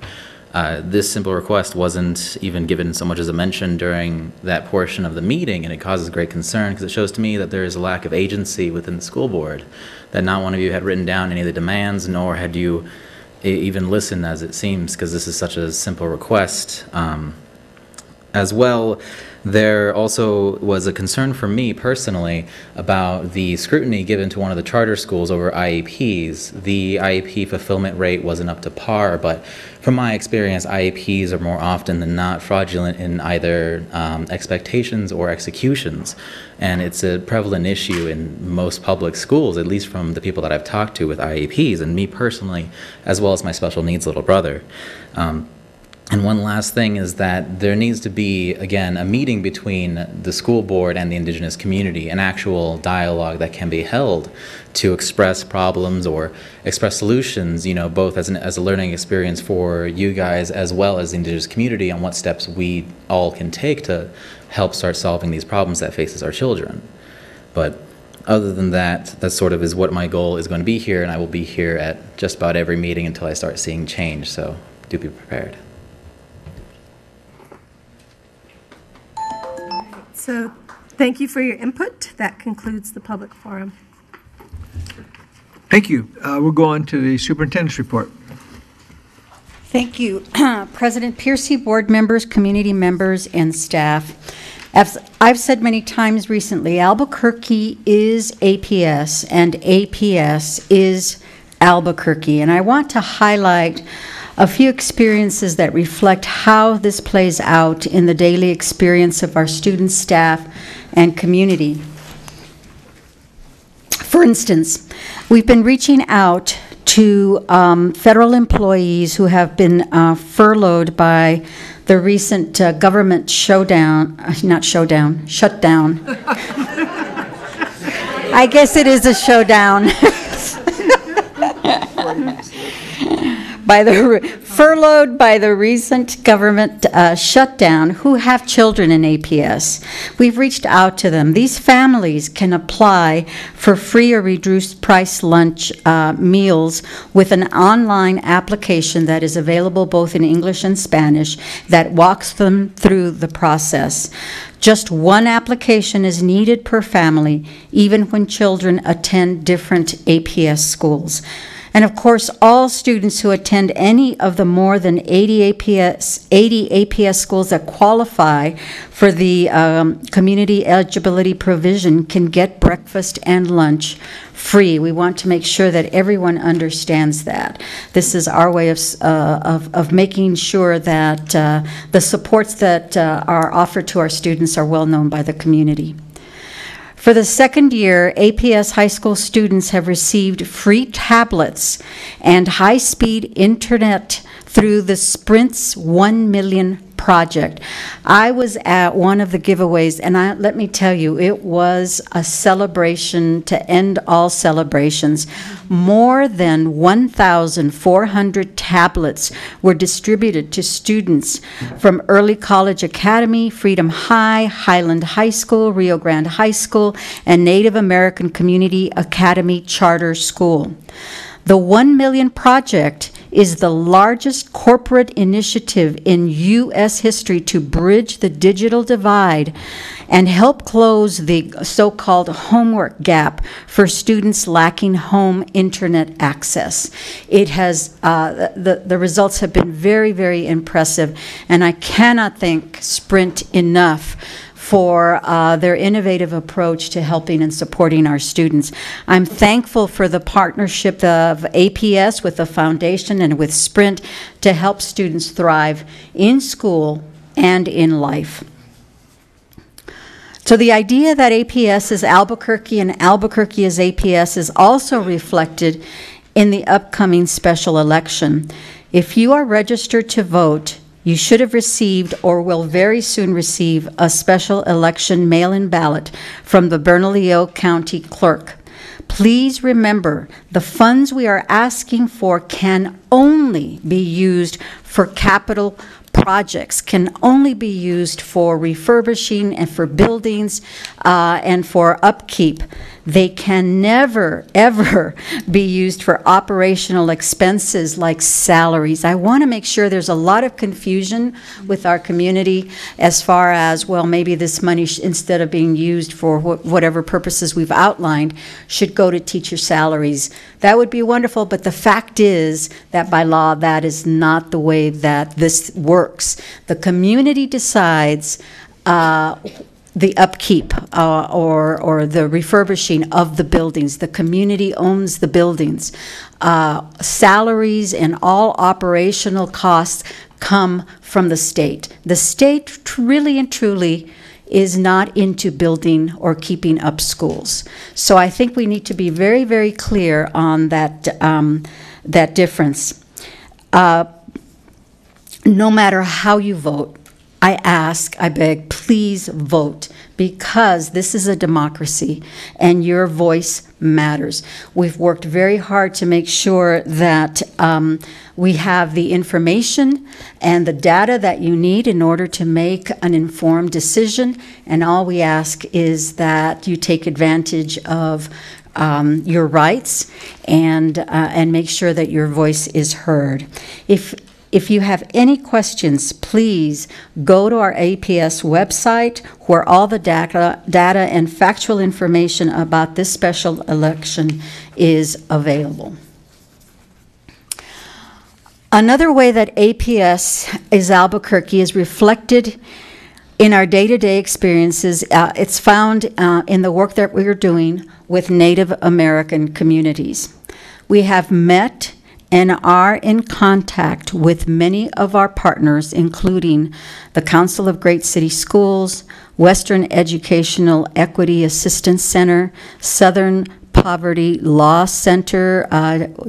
This simple request wasn't even given so much as a mention during that portion of the meeting, and it causes great concern because it shows to me that there is a lack of agency within the school board, that not one of you had written down any of the demands, nor had you even listened, as it seems, because this is such a simple request. As well, there also was a concern for me personally about the scrutiny given to one of the charter schools over IEPs. The IEP fulfillment rate wasn't up to par, but from my experience, IEPs are more often than not fraudulent in either expectations or executions. And it's a prevalent issue in most public schools, at least from the people that I've talked to with IEPs, and me personally, as well as my special needs little brother. And one last thing is that there needs to be, again, a meeting between the school board and the indigenous community, an actual dialogue that can be held to express problems or express solutions, you know, both as a learning experience for you guys as well as the indigenous community on what steps we all can take to help start solving these problems that faces our children. But other than that, that sort of is what my goal is going to be here, and I will be here at just about every meeting until I start seeing change, so do be prepared. So thank you for your input. That concludes the public forum. Thank you. We'll go on to the superintendent's report. Thank you, President Piercy, board members, community members, and staff. As I've said many times recently, Albuquerque is APS, and APS is Albuquerque. And I want to highlight a few experiences that reflect how this plays out in the daily experience of our students, staff, and community. For instance, we've been reaching out to federal employees who have been furloughed by the recent government shutdown. I guess it is a showdown. Furloughed by the recent government shutdown, who have children in APS. We've reached out to them. These families can apply for free or reduced price lunch meals with an online application that is available both in English and Spanish that walks them through the process. Just one application is needed per family, even when children attend different APS schools. And of course, all students who attend any of the more than 80 APS schools that qualify for the community eligibility provision can get breakfast and lunch free. We want to make sure that everyone understands that. This is our way of making sure that the supports that are offered to our students are well known by the community. For the second year, APS high school students have received free tablets and high-speed internet through the Sprint's 1 Million project. I was at one of the giveaways, and let me tell you, it was a celebration to end all celebrations. More than 1,400 tablets were distributed to students from Early College Academy, Freedom High, Highland High School, Rio Grande High School, and Native American Community Academy Charter School. The 1 Million Project is the largest corporate initiative in U.S. history to bridge the digital divide and help close the so-called homework gap for students lacking home internet access. It has, the results have been very, very impressive, and I cannot thank Sprint enough for their innovative approach to helping and supporting our students. I'm thankful for the partnership of APS with the foundation and with Sprint to help students thrive in school and in life. So the idea that APS is Albuquerque and Albuquerque is APS is also reflected in the upcoming special election. If you are registered to vote, you should have received or will very soon receive a special election mail-in ballot from the Bernalillo County Clerk. Please remember, the funds we are asking for can only be used for capital projects can only be used for refurbishing and for buildings and for upkeep. They can never, ever be used for operational expenses like salaries. I want to make sure there's a lot of confusion with our community as far as, well, maybe this money, instead of being used for whatever purposes we've outlined, should go to teacher salaries. That would be wonderful, but the fact is that by law, that is not the way that this works. The community decides the upkeep or the refurbishing of the buildings. The community owns the buildings. Salaries and all operational costs come from the state. The state really and truly is not into building or keeping up schools. So I think we need to be very, very clear on that, that difference. No matter how you vote, I ask, I beg, please vote, because this is a democracy and your voice matters. We've worked very hard to make sure that we have the information and the data that you need in order to make an informed decision, and all we ask is that you take advantage of your rights and make sure that your voice is heard. If you have any questions, please go to our APS website where all the data and factual information about this special election is available. Another way that APS is Albuquerque is reflected in our day-to-day experiences. It's found in the work that we are doing with Native American communities. We have met and are in contact with many of our partners, including the Council of Great City Schools, Western Educational Equity Assistance Center, Southern Poverty Law Center,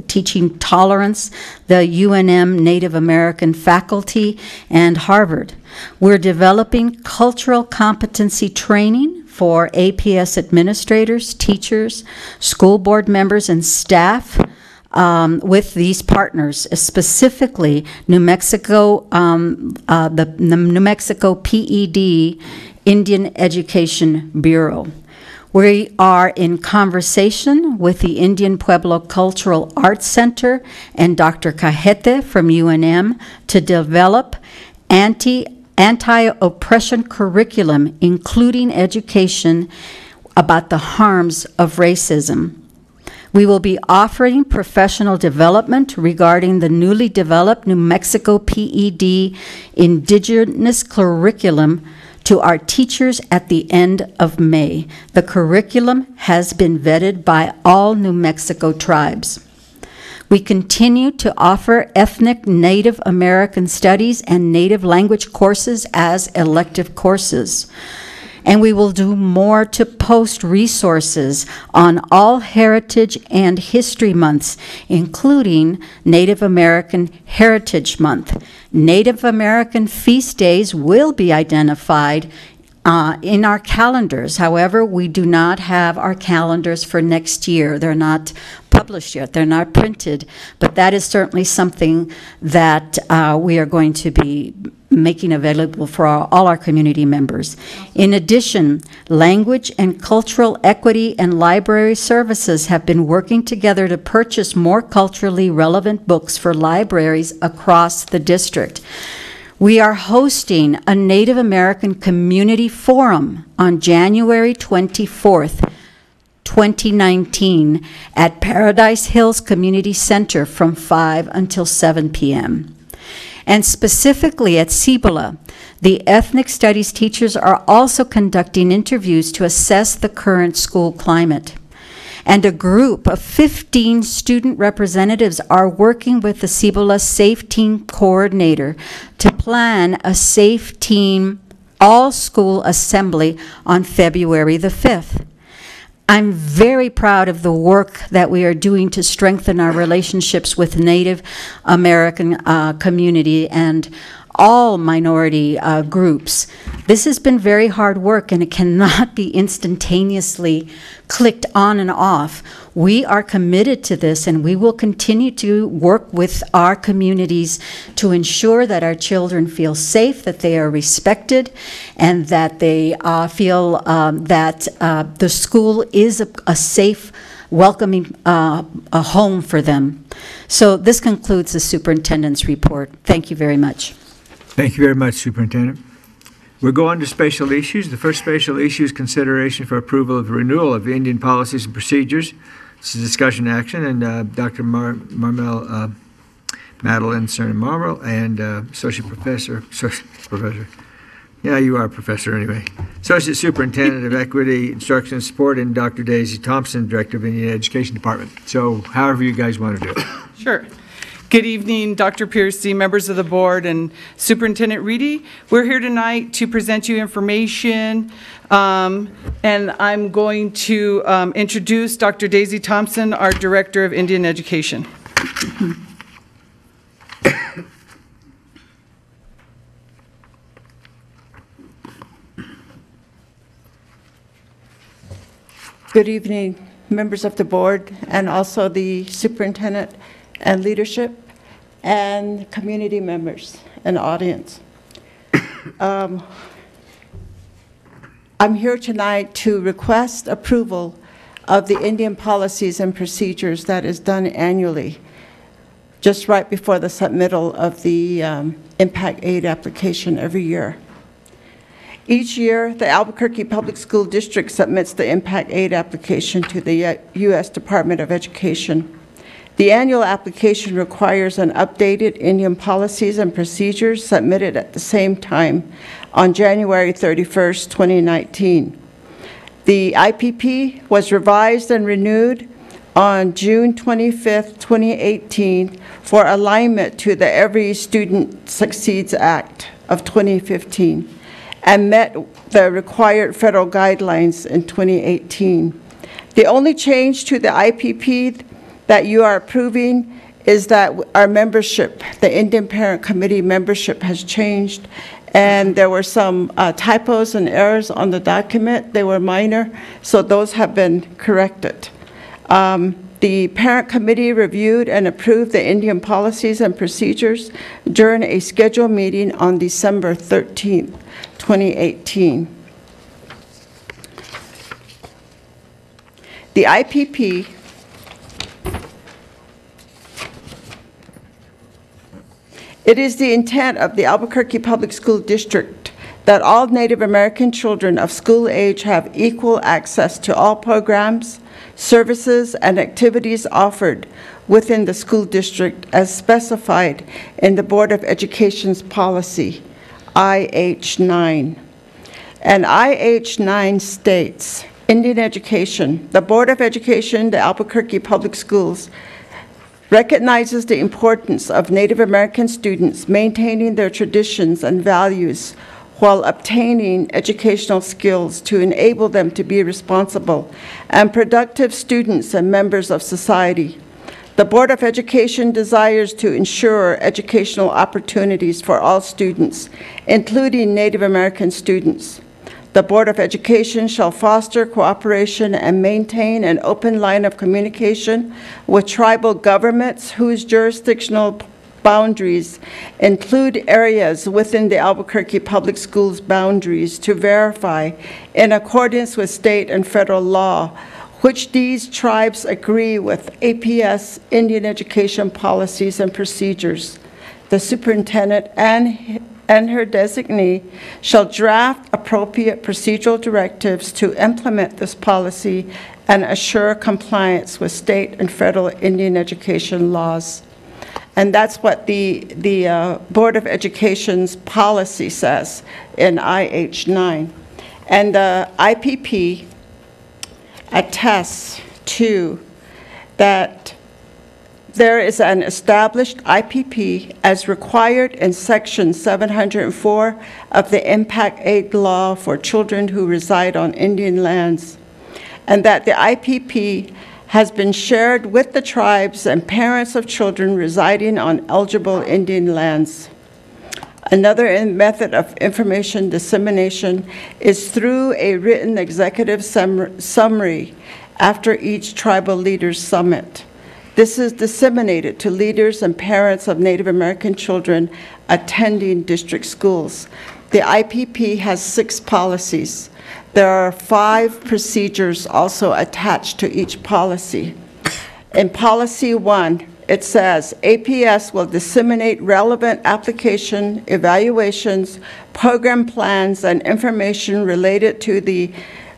Teaching Tolerance, the UNM Native American faculty, and Harvard. We're developing cultural competency training for APS administrators, teachers, school board members, and staff with these partners, specifically New Mexico, the New Mexico PED Indian Education Bureau. We are in conversation with the Indian Pueblo Cultural Arts Center and Dr. Cajete from UNM to develop anti-oppression curriculum, including education about the harms of racism. We will be offering professional development regarding the newly developed New Mexico PED Indigenous curriculum to our teachers at the end of May. The curriculum has been vetted by all New Mexico tribes. We continue to offer ethnic Native American studies and Native language courses as elective courses. And we will do more to post resources on all Heritage and History Months, including Native American Heritage Month. Native American feast days will be identified in our calendars. However, we do not have our calendars for next year. They're not published yet. They're not printed. But that is certainly something that we are going to be making available for all our community members. In addition, language and cultural equity and library services have been working together to purchase more culturally relevant books for libraries across the district. We are hosting a Native American Community Forum on January 24th, 2019 at Paradise Hills Community Center from 5 until 7 p.m. And specifically at Cibola, the ethnic studies teachers are also conducting interviews to assess the current school climate. And a group of 15 student representatives are working with the Cibola Safe Team Coordinator to plan a Safe Team all-school assembly on February the 5th. I'm very proud of the work that we are doing to strengthen our relationships with Native American community, and all minority groups. This has been very hard work, and it cannot be instantaneously clicked on and off. We are committed to this, and we will continue to work with our communities to ensure that our children feel safe, that they are respected, and that they feel that the school is a safe, welcoming a home for them. So this concludes the superintendent's report. Thank you very much. Thank you very much, Superintendent. We'll go on to special issues. The first special issue is consideration for approval of renewal of Indian policies and procedures. This is discussion action, and Dr. Madeline Cernan Marmel and Associate Professor, yeah, you are a professor anyway, Associate Superintendent of Equity, Instruction and Support, and Dr. Daisy Thompson, Director of Indian Education Department. So however you guys want to do it. Sure. Good evening, Dr. Piercy, members of the board, and Superintendent Reedy. We're here tonight to present you information, and I'm going to introduce Dr. Daisy Thompson, our Director of Indian Education. Good evening, members of the board, and also the superintendent and leadership, and community members and audience. I'm here tonight to request approval of the Indian policies and procedures that is done annually, just right before the submittal of the impact aid application every year. Each year, the Albuquerque Public School District submits the impact aid application to the U.S. Department of Education. The annual application requires an updated Indian policies and procedures submitted at the same time on January 31st, 2019. The IPP was revised and renewed on June 25th, 2018 for alignment to the Every Student Succeeds Act of 2015 and met the required federal guidelines in 2018. The only change to the IPP that you are approving is that our membership, the Indian Parent Committee membership, has changed, and there were some typos and errors on the document. They were minor, so those have been corrected. The Parent Committee reviewed and approved the Indian policies and procedures during a scheduled meeting on December 13th, 2018. The IPP It is the intent of the Albuquerque Public School District that all Native American children of school age have equal access to all programs, services, and activities offered within the school district as specified in the Board of Education's policy, IH9. And IH9 states, Indian education, the Board of Education, the Albuquerque Public Schools, recognizes the importance of Native American students maintaining their traditions and values while obtaining educational skills to enable them to be responsible and productive students and members of society. The Board of Education desires to ensure educational opportunities for all students, including Native American students. The Board of Education shall foster cooperation and maintain an open line of communication with tribal governments whose jurisdictional boundaries include areas within the Albuquerque Public Schools boundaries to verify, in accordance with state and federal law, which these tribes agree with APS Indian education policies and procedures. The superintendent and her designee shall draft appropriate procedural directives to implement this policy and assure compliance with state and federal Indian education laws. And that's what the Board of Education's policy says in IH9. And the IPP attests to that there is an established IPP as required in Section 704 of the Impact Aid Law for children who reside on Indian lands, and that the IPP has been shared with the tribes and parents of children residing on eligible Indian lands. Another method of information dissemination is through a written executive summary after each tribal leaders summit. This is disseminated to leaders and parents of Native American children attending district schools. The IPP has 6 policies. There are 5 procedures also attached to each policy. In Policy 1, it says, APS will disseminate relevant application, evaluations, program plans, and information related to the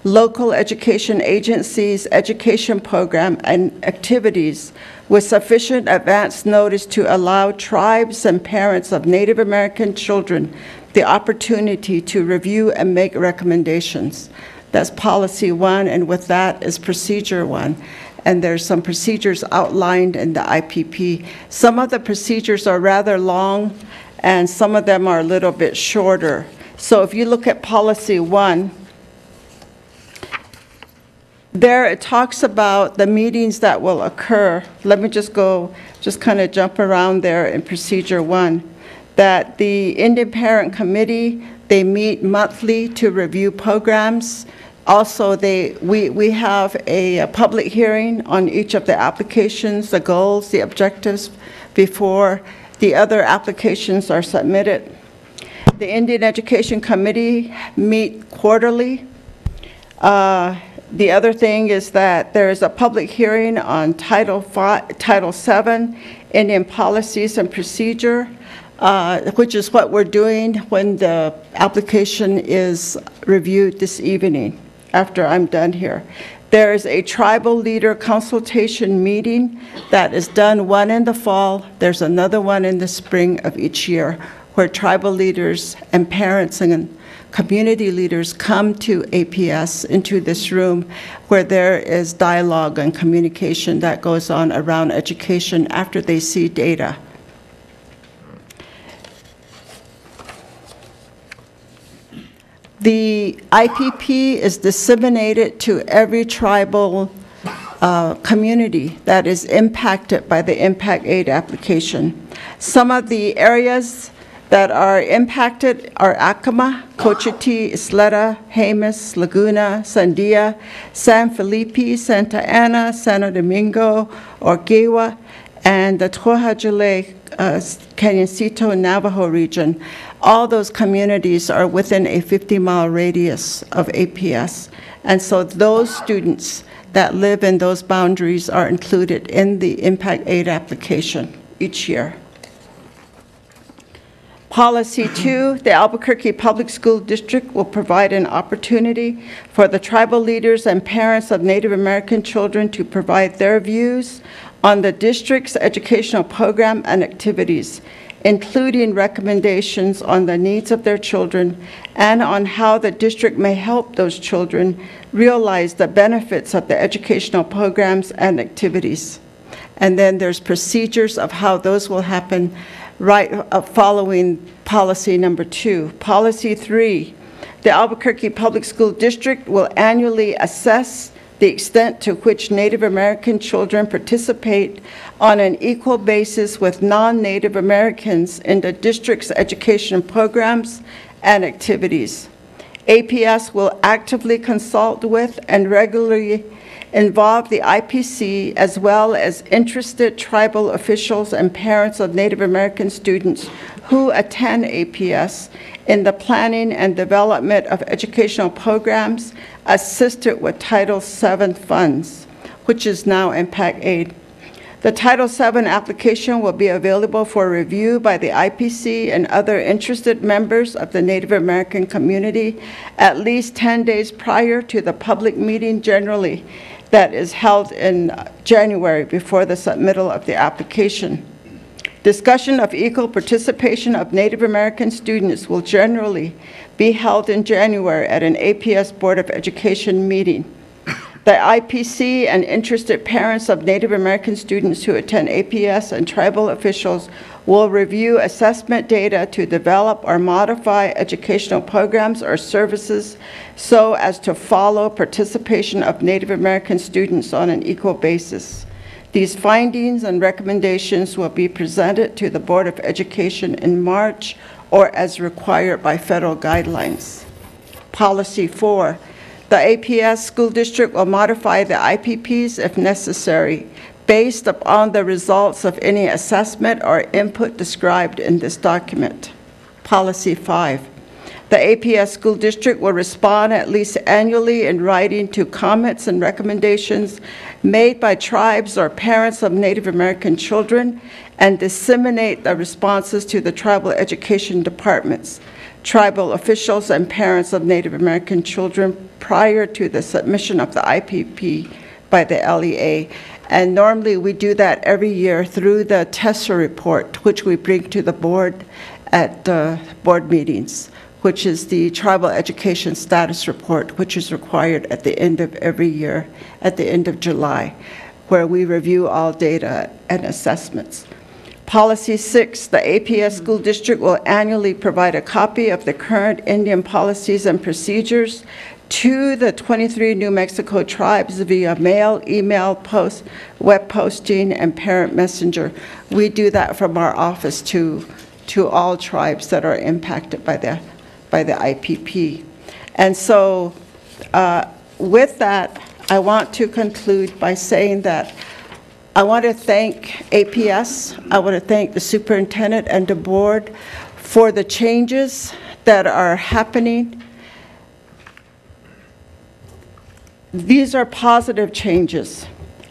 local education agencies' education program and activities with sufficient advance notice to allow tribes and parents of Native American children the opportunity to review and make recommendations. That's Policy 1, and with that is Procedure 1. And there's some procedures outlined in the IPP. Some of the procedures are rather long, and some of them are a little bit shorter. So if you look at Policy 1, there it talks about the meetings that will occur. Let me just kind of jump around there in Procedure 1. That the Indian Parent Committee, they meet monthly to review programs. Also, we have a public hearing on each of the applications, the goals, the objectives, before the other applications are submitted. The Indian Education Committee meet quarterly. The other thing is that there is a public hearing on Title 7, Indian Policies and Procedure, which is what we're doing when the application is reviewed this evening, after I'm done here. There is a tribal leader consultation meeting that is done, one in the fall. There's another one in the spring of each year, where tribal leaders and parents and community leaders come to APS, into this room, where there is dialogue and communication that goes on around education after they see data. The IPP is disseminated to every tribal community that is impacted by the Impact Aid application. Some of the areas that are impacted are Acoma, Cochiti, Isleta, Jemez, Laguna, Sandia, San Felipe, Santa Ana, Santo Domingo, Orgewa, and the Tohajale, Canyoncito, Navajo region. All those communities are within a 50-mile radius of APS. And so those students that live in those boundaries are included in the Impact Aid application each year. Policy 2, the Albuquerque Public School District will provide an opportunity for the tribal leaders and parents of Native American children to provide their views on the district's educational program and activities, including recommendations on the needs of their children and on how the district may help those children realize the benefits of the educational programs and activities. And then there's procedures of how those will happen following policy number 2. Policy 3, the Albuquerque Public School District will annually assess the extent to which Native American children participate on an equal basis with non-Native Americans in the district's education programs and activities. APS will actively consult with and regularly involve the IPC as well as interested tribal officials and parents of Native American students who attend APS in the planning and development of educational programs assisted with Title VII funds, which is now Impact Aid. The Title VII application will be available for review by the IPC and other interested members of the Native American community at least 10 days prior to the public meeting generally that is held in January before the submittal of the application. Discussion of equal participation of Native American students will generally be held in January at an APS Board of Education meeting. The IPC and interested parents of Native American students who attend APS and tribal officials will review assessment data to develop or modify educational programs or services so as to follow participation of Native American students on an equal basis. These findings and recommendations will be presented to the Board of Education in March or as required by federal guidelines. Policy 4, the APS school district will modify the IPPs if necessary, based upon the results of any assessment or input described in this document. Policy 5, the APS school district will respond at least annually in writing to comments and recommendations made by tribes or parents of Native American children and disseminate the responses to the tribal education departments, tribal officials, and parents of Native American children prior to the submission of the IPP by the LEA. And normally we do that every year through the TESA report, which we bring to the board at the board meetings, which is the Tribal Education Status Report, which is required at the end of every year, at the end of July, where we review all data and assessments. Policy 6, the APS school district will annually provide a copy of the current Indian policies and procedures to the 23 New Mexico tribes via mail, email, post, web posting, and parent messenger. We do that from our office to all tribes that are impacted by the IPP. And so with that, I want to conclude by saying that I want to thank APS, I want to thank the superintendent and the board for the changes that are happening. These are positive changes.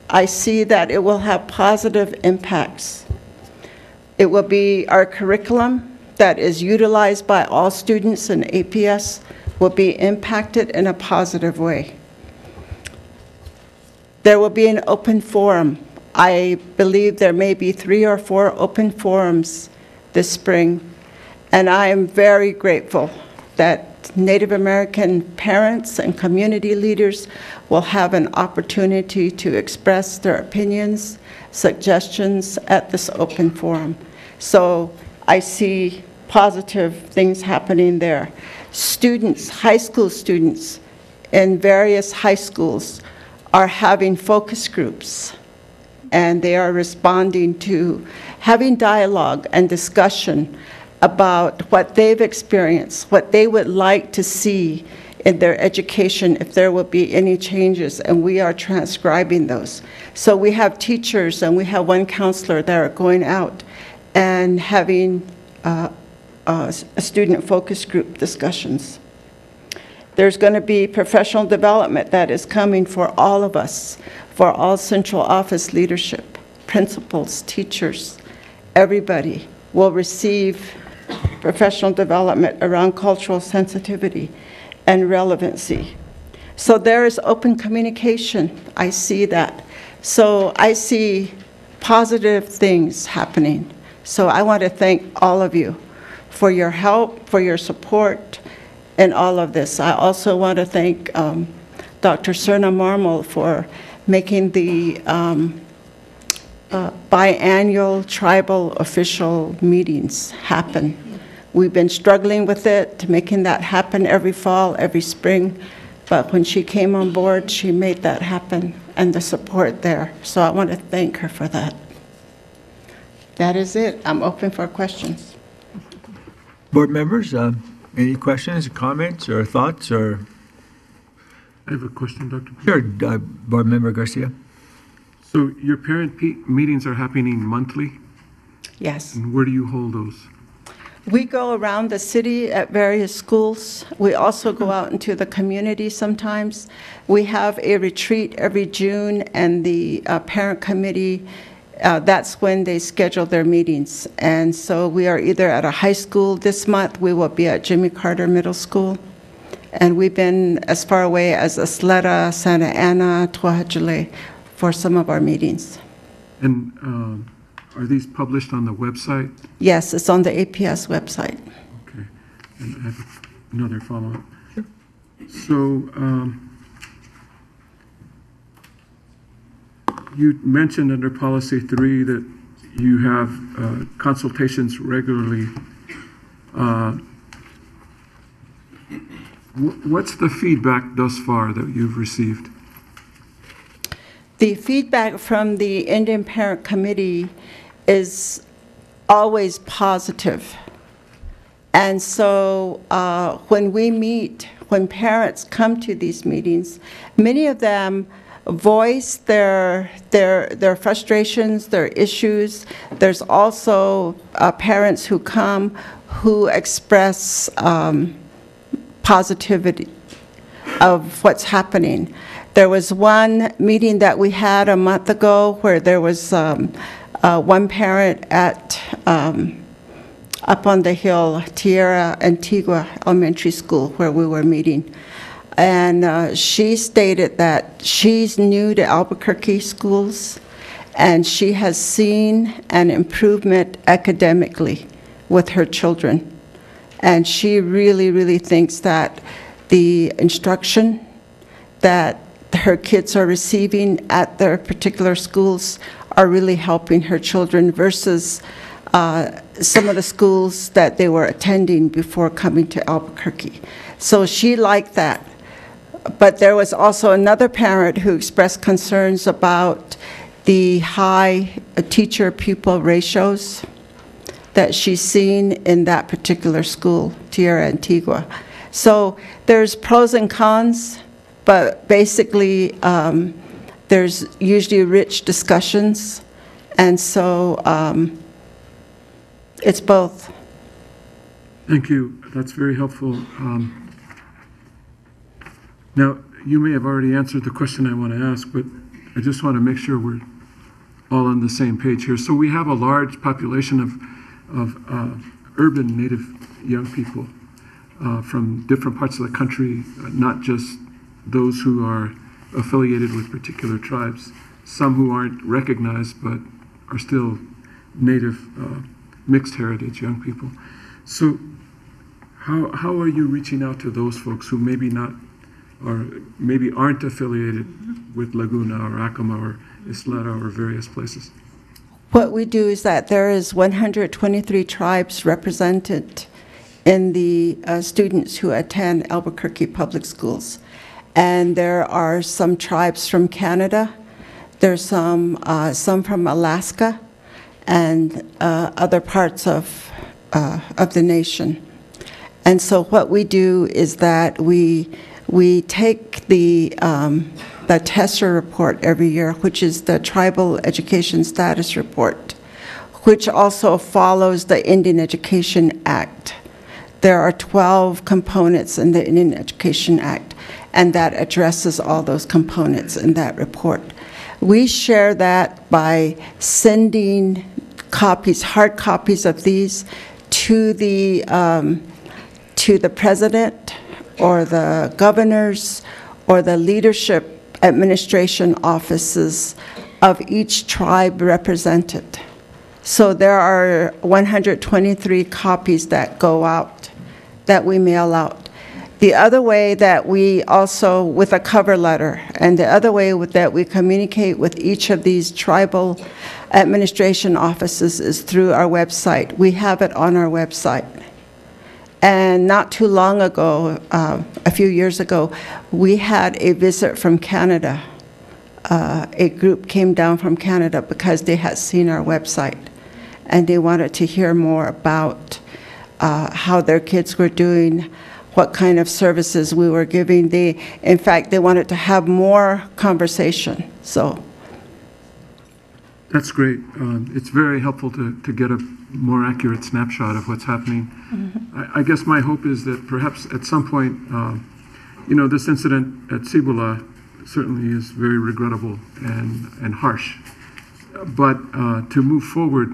I see that it will have positive impacts. It will be our curriculum that is utilized by all students in APS will be impacted in a positive way. There will be an open forum. I believe there may be 3 or 4 open forums this spring, and I am very grateful that Native American parents and community leaders will have an opportunity to express their opinions, suggestions at this open forum. So I see positive things happening there. Students, high school students in various high schools are having focus groups, and they are responding to having dialogue and discussion about what they've experienced, what they would like to see in their education if there will be any changes, and we are transcribing those. So we have teachers and we have one counselor that are going out and having a student focus group discussions. There's going to be professional development that is coming for all of us, for all central office leadership, principals, teachers, everybody will receive professional development around cultural sensitivity and relevancy. So there is open communication. I see that. So I see positive things happening. So I want to thank all of you for your help, for your support in all of this. I also want to thank Dr. Serna Marmol for making the biannual tribal official meetings happen. We've been struggling with it, making that happen every fall, every spring, but when she came on board, she made that happen, and the support there. So I want to thank her for that. That is it. I'm open for questions. Board members, any questions, comments, or thoughts, or? I have a question, Dr. Sure, Board Member Garcia. So your parent meetings are happening monthly? Yes. And where do you hold those? We go around the city at various schools. We also go out into the community sometimes. We have a retreat every June, and the parent committee, that's when they schedule their meetings. And so we are either at a high school this month, we will be at Jimmy Carter Middle School, and we've been as far away as Isleta, Santa Ana, Tuajale for some of our meetings. And are these published on the website? Yes, it's on the APS website. Okay. And I have another follow-up. Sure. So you mentioned under Policy 3 that you have consultations regularly. What's the feedback thus far that you've received? The feedback from the Indian Parent Committee is always positive. And so when we meet, when parents come to these meetings, many of them voice their frustrations, their issues. There's also parents who come who express positivity of what's happening. There was one meeting that we had a month ago where there was one parent at up on the hill, Tierra Antigua Elementary School, where we were meeting. And she stated that she's new to Albuquerque schools, and she has seen an improvement academically with her children. And she really, really thinks that the instruction that her kids are receiving at their particular schools are really helping her children versus some of the schools that they were attending before coming to Albuquerque. So she liked that. But there was also another parent who expressed concerns about the high teacher-pupil ratios that she's seen in that particular school, Tierra Antigua. So there's pros and cons, but basically there's usually rich discussions, and so it's both. Thank you. That's very helpful. Now, you may have already answered the question I want to ask, but I just want to make sure we're all on the same page here. So we have a large population of urban Native young people from different parts of the country, not just those who are affiliated with particular tribes, some who aren't recognized but are still Native mixed heritage young people. So how are you reaching out to those folks who maybe not, or maybe aren't affiliated with Laguna or Acoma or Isleta or various places? What we do is that there is 123 tribes represented in the students who attend Albuquerque Public Schools. And there are some tribes from Canada, there's some from Alaska, and other parts of the nation. And so what we do is that we take the TESRA report every year, which is the Tribal Education Status Report, which also follows the Indian Education Act. There are 12 components in the Indian Education Act, and that addresses all those components in that report. We share that by sending copies, hard copies of these to the president or the governors or the leadership administration offices of each tribe represented. So there are 123 copies that go out, that we mail out. The other way that we also, with a cover letter, and the other way that we communicate with each of these tribal administration offices is through our website. We have it on our website. And not too long ago, a few years ago, we had a visit from Canada. A group came down from Canada because they had seen our website, and they wanted to hear more about how their kids were doing, what kind of services we were giving. In fact, they wanted to have more conversation. So that's great. It's very helpful to get a more accurate snapshot of what's happening. Mm-hmm. I guess my hope is that perhaps at some point, this incident at Cibola certainly is very regrettable and harsh. But to move forward,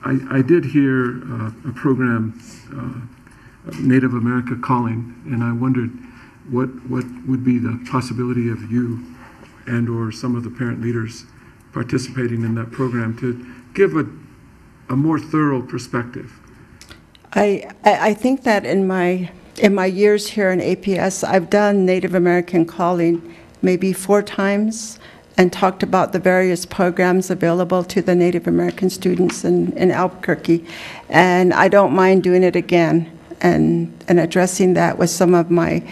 I did hear a program, Native America Calling, and I wondered what would be the possibility of you and or some of the parent leaders participating in that program to give a more thorough perspective. I think that in my years here in APS, I've done Native American Calling maybe 4 times and talked about the various programs available to the Native American students in Albuquerque. And I don't mind doing it again and addressing that with some of my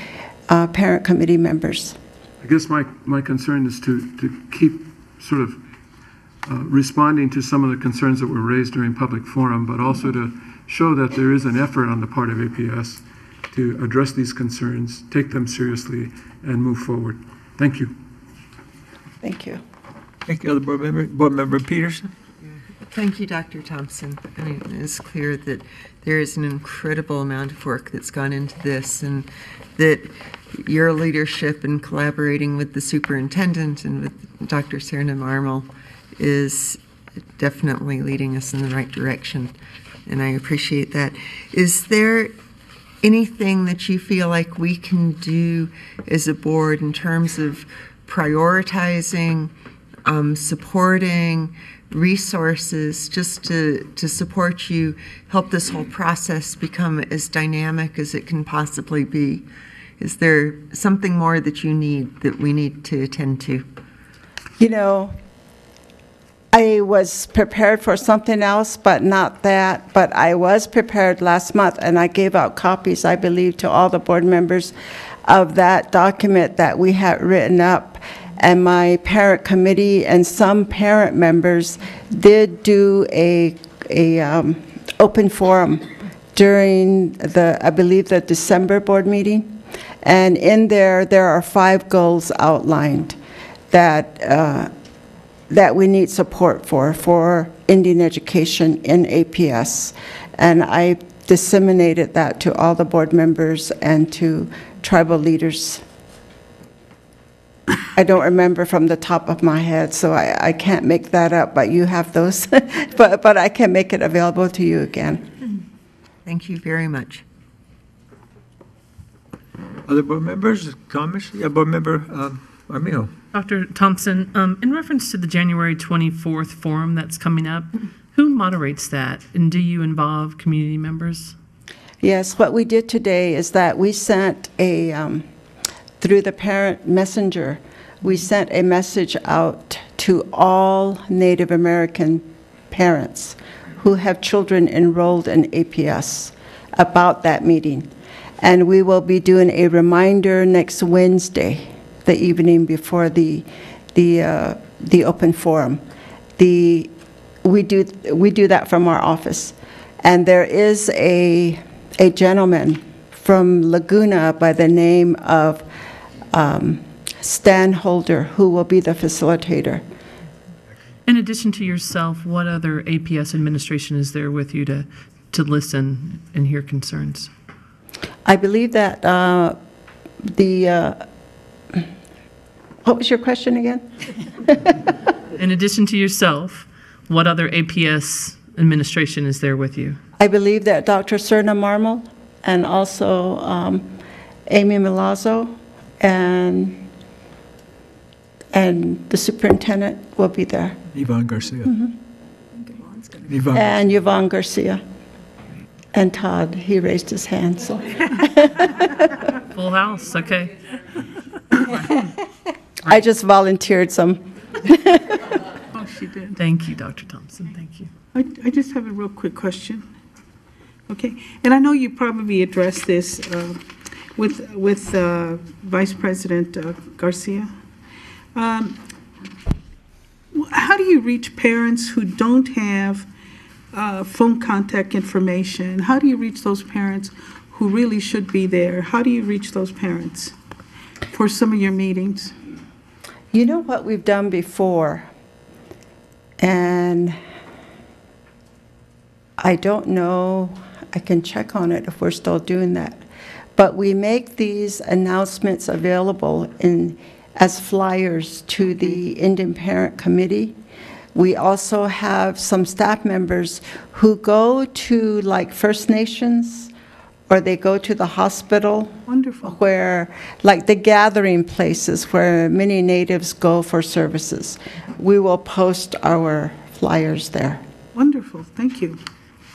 parent committee members. I guess my concern is to keep sort of responding to some of the concerns that were raised during public forum, but also to show that there is an effort on the part of APS to address these concerns, take them seriously, and move forward. Thank you. Thank you. Thank you, other board member. Board Member Peterson. Thank you, Dr. Thompson. I mean, it's clear that there is an incredible amount of work that's gone into this, and that your leadership in collaborating with the superintendent and with Dr. Serna Marmel is definitely leading us in the right direction, and I appreciate that. Is there anything that you feel like we can do as a board in terms of prioritizing, supporting resources just to support you, help this whole process become as dynamic as it can possibly be? Is there something more that you need, that we need to attend to? You know, I was prepared for something else, but not that. But I was prepared last month, and I gave out copies, I believe, to all the board members of that document that we had written up. And my parent committee and some parent members did do a open forum during the, I believe, the December board meeting. And in there are 5 goals outlined that that we need support for Indian education in APS. And I disseminated that to all the board members and to tribal leaders. I don't remember from the top of my head, so I can't make that up, but you have those. but I can make it available to you again. Thank you very much. Other board members, comments? Yeah, Board Member Armijo. Dr. Thompson, in reference to the January 24th forum that's coming up, who moderates that, and do you involve community members? Yes, what we did today is that we sent a, through the parent messenger, we sent a message out to all Native American parents who have children enrolled in APS about that meeting. And we will be doing a reminder next Wednesday, the evening before the open forum. We do that from our office. And there is a gentleman from Laguna by the name of Stan Holder, who will be the facilitator. In addition to yourself, what other APS administration is there with you to listen and hear concerns? I believe that what was your question again? In addition to yourself, what other APS administration is there with you? I believe that Dr. Serna Marmel and also Amy Milazzo and the superintendent will be there. Yvonne Garcia. Mm-hmm. And Yvonne Garcia. And Todd, he raised his hand, so. Full house, okay. I just volunteered some. Oh, she did. Thank you, Dr. Thompson, thank you. I just have a real quick question. Okay, and I know you probably addressed this with Vice President Garcia. How do you reach parents who don't have phone contact information? How do you reach those parents who really should be there? How do you reach those parents for some of your meetings? You know what we've done before, and I don't know, I can check on it if we're still doing that, but we make these announcements available as flyers to the Indian Parent Committee. We also have some staff members who go to like First Nations, or they go to the hospital. Wonderful. Where, like the gathering places where many natives go for services. We will post our flyers there. Wonderful, thank you.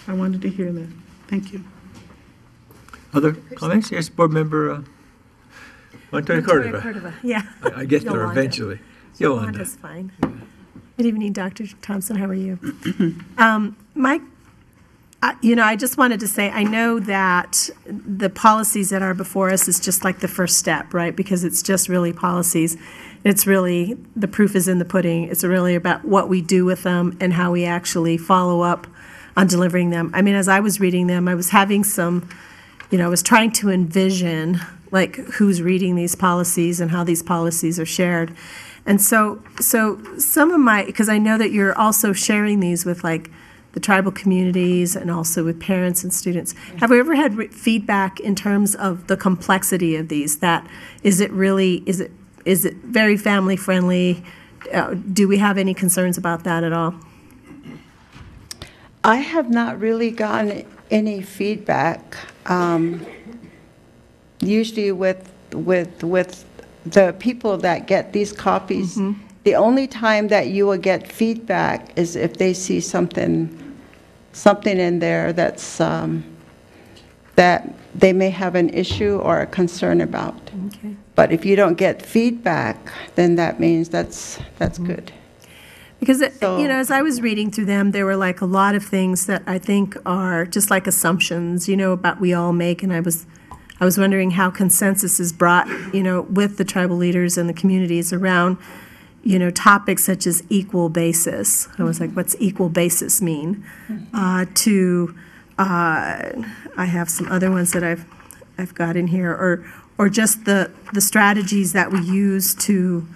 I wanted to hear that. Thank you. Other comments? Yes, Board Member Montoya Cordova. Yeah. I get there eventually. Yolanda. Yolanda's fine. Good evening, Dr. Thompson. How are you? I just wanted to say, I know that the policies that are before us is just like the first step, right? Because it's just really policies. It's really, the proof is in the pudding. It's really about what we do with them and how we actually follow up on delivering them. I mean, as I was reading them, I was having some, I was trying to envision like who's reading these policies and how these policies are shared. And so some of my, because I know that you're also sharing these with like the tribal communities and also with parents and students. Have we ever had feedback in terms of the complexity of these? That is it very family friendly? Do we have any concerns about that at all? I have not really gotten any feedback. Usually with the people that get these copies, the only time that you will get feedback is if they see something in there that's that they may have an issue or a concern about. Okay. But if you don't get feedback, then that means that's good. Because, as I was reading through them, there were like a lot of things that I think are just like assumptions, about we all make. And I was wondering how consensus is brought, with the tribal leaders and the communities around, topics such as equal basis. I was like, what's equal basis mean? I have some other ones that I've got in here, or just the strategies that we use to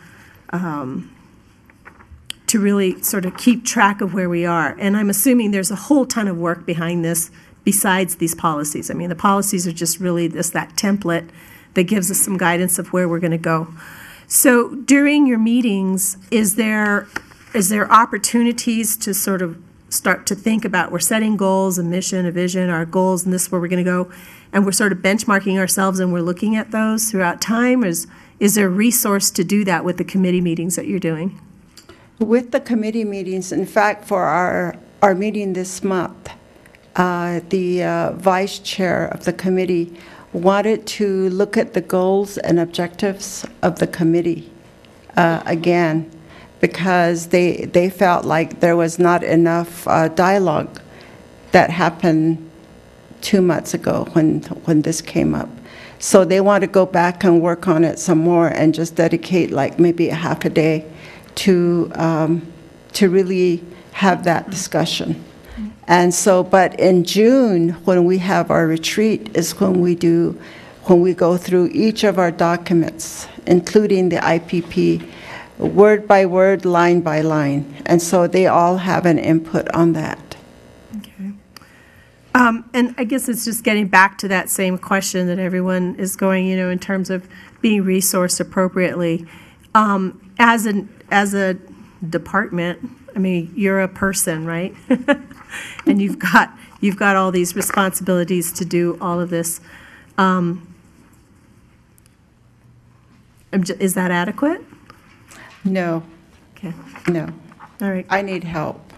really sort of keep track of where we are. And I'm assuming there's a whole ton of work behind this besides these policies. I mean, the policies are just really that template that gives us some guidance of where we're going to go. So during your meetings, is there opportunities to sort of start to think about, we're setting goals, a mission, a vision, our goals, and this is where we're going to go, and we're sort of benchmarking ourselves and we're looking at those throughout time? Is there a resource to do that with the committee meetings that you're doing? With the committee meetings, in fact, for our meeting this month, the vice chair of the committee wanted to look at the goals and objectives of the committee again, because they felt like there was not enough dialogue that happened 2 months ago when this came up. So they want to go back and work on it some more and just dedicate like maybe a half a day to really have that discussion. And so, but in June, when we have our retreat, is when we go through each of our documents, including the IPP, word by word, line by line. And so they all have an input on that. Okay. And I guess it's just getting back to that same question that everyone is going, in terms of being resourced appropriately. As a department, I mean, you're a person, right? And you've got all these responsibilities to do all of this. Is that adequate? No. Okay. No. All right. I need help.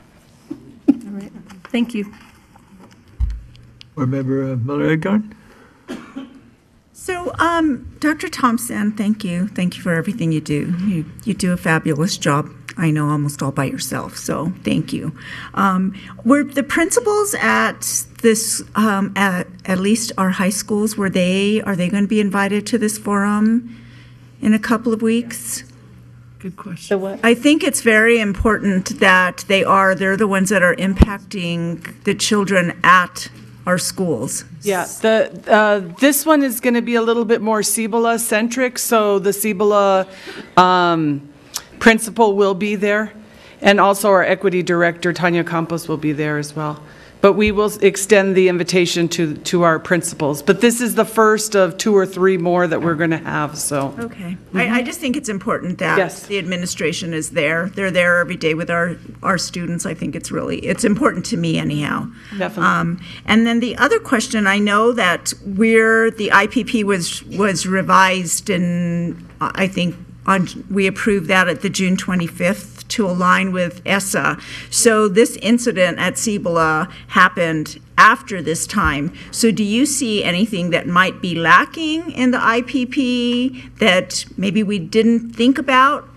All right. Thank you. Board Member Miller-Edgard? So, Dr. Thompson, thank you. Thank you for everything you do. You do a fabulous job. I know almost all by yourself, so thank you. Were the principals at this, at least our high schools, are they going to be invited to this forum in a couple of weeks? Good question. I think it's very important that they're the ones that are impacting the children at our schools. Yeah, this one is going to be a little bit more Cibola-centric, so the Cibola principal will be there, and also our equity director, Tanya Campos, will be there as well. But we will extend the invitation to our principals. But this is the first of 2 or 3 more that we're going to have, so. Okay. I just think it's important that the administration is there. They're there every day with our students. I think it's important to me anyhow. Definitely. And then the other question, I know that the IPP was revised, and I think we approved that at the June 25th to align with ESSA. So this incident at Cibola happened after this time. So do you see anything that might be lacking in the IPP that maybe we didn't think about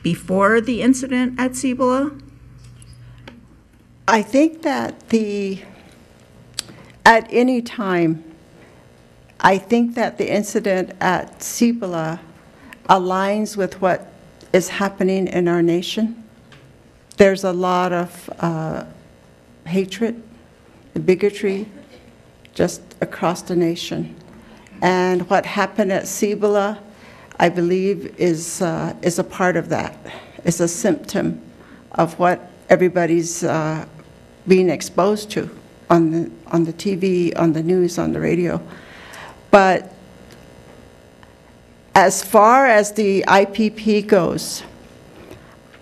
before the incident at Cibola? I think that at any time, I think that the incident at Cibola aligns with what is happening in our nation. There's a lot of hatred the bigotry just across the nation. And what happened at Cibola, I believe, is a part of that. It's a symptom of what everybody's being exposed to on the TV, on the news, on the radio. But as far as the IPP goes,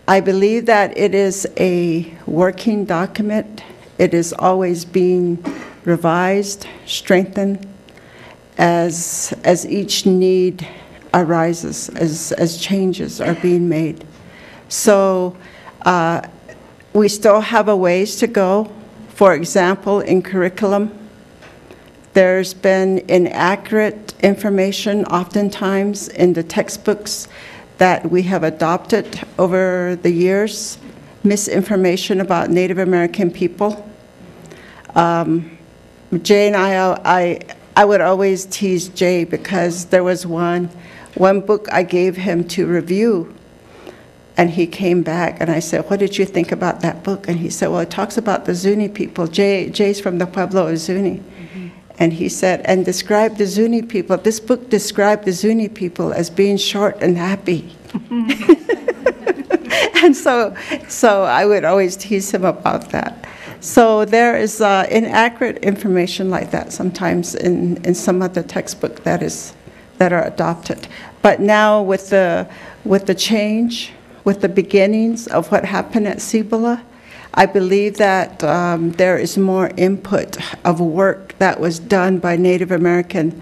I believe that it is a working document. It is always being revised, strengthened, as each need arises, as changes are being made. So we still have a ways to go. For example, in curriculum, there's been inaccurate information oftentimes in the textbooks that we have adopted over the years, misinformation about Native American people. Jay and I would always tease Jay because there was one book I gave him to review, and he came back and I said, what did you think about that book? And he said, well, it talks about the Zuni people. Jay's from the Pueblo of Zuni. And he said, and describe the Zuni people. This book described the Zuni people as being short and happy. And so I would always tease him about that. So there is inaccurate information like that sometimes in some of the textbook that are adopted. But now with the change, with the beginnings of what happened at Cibola, I believe that there is more input of work that was done by Native American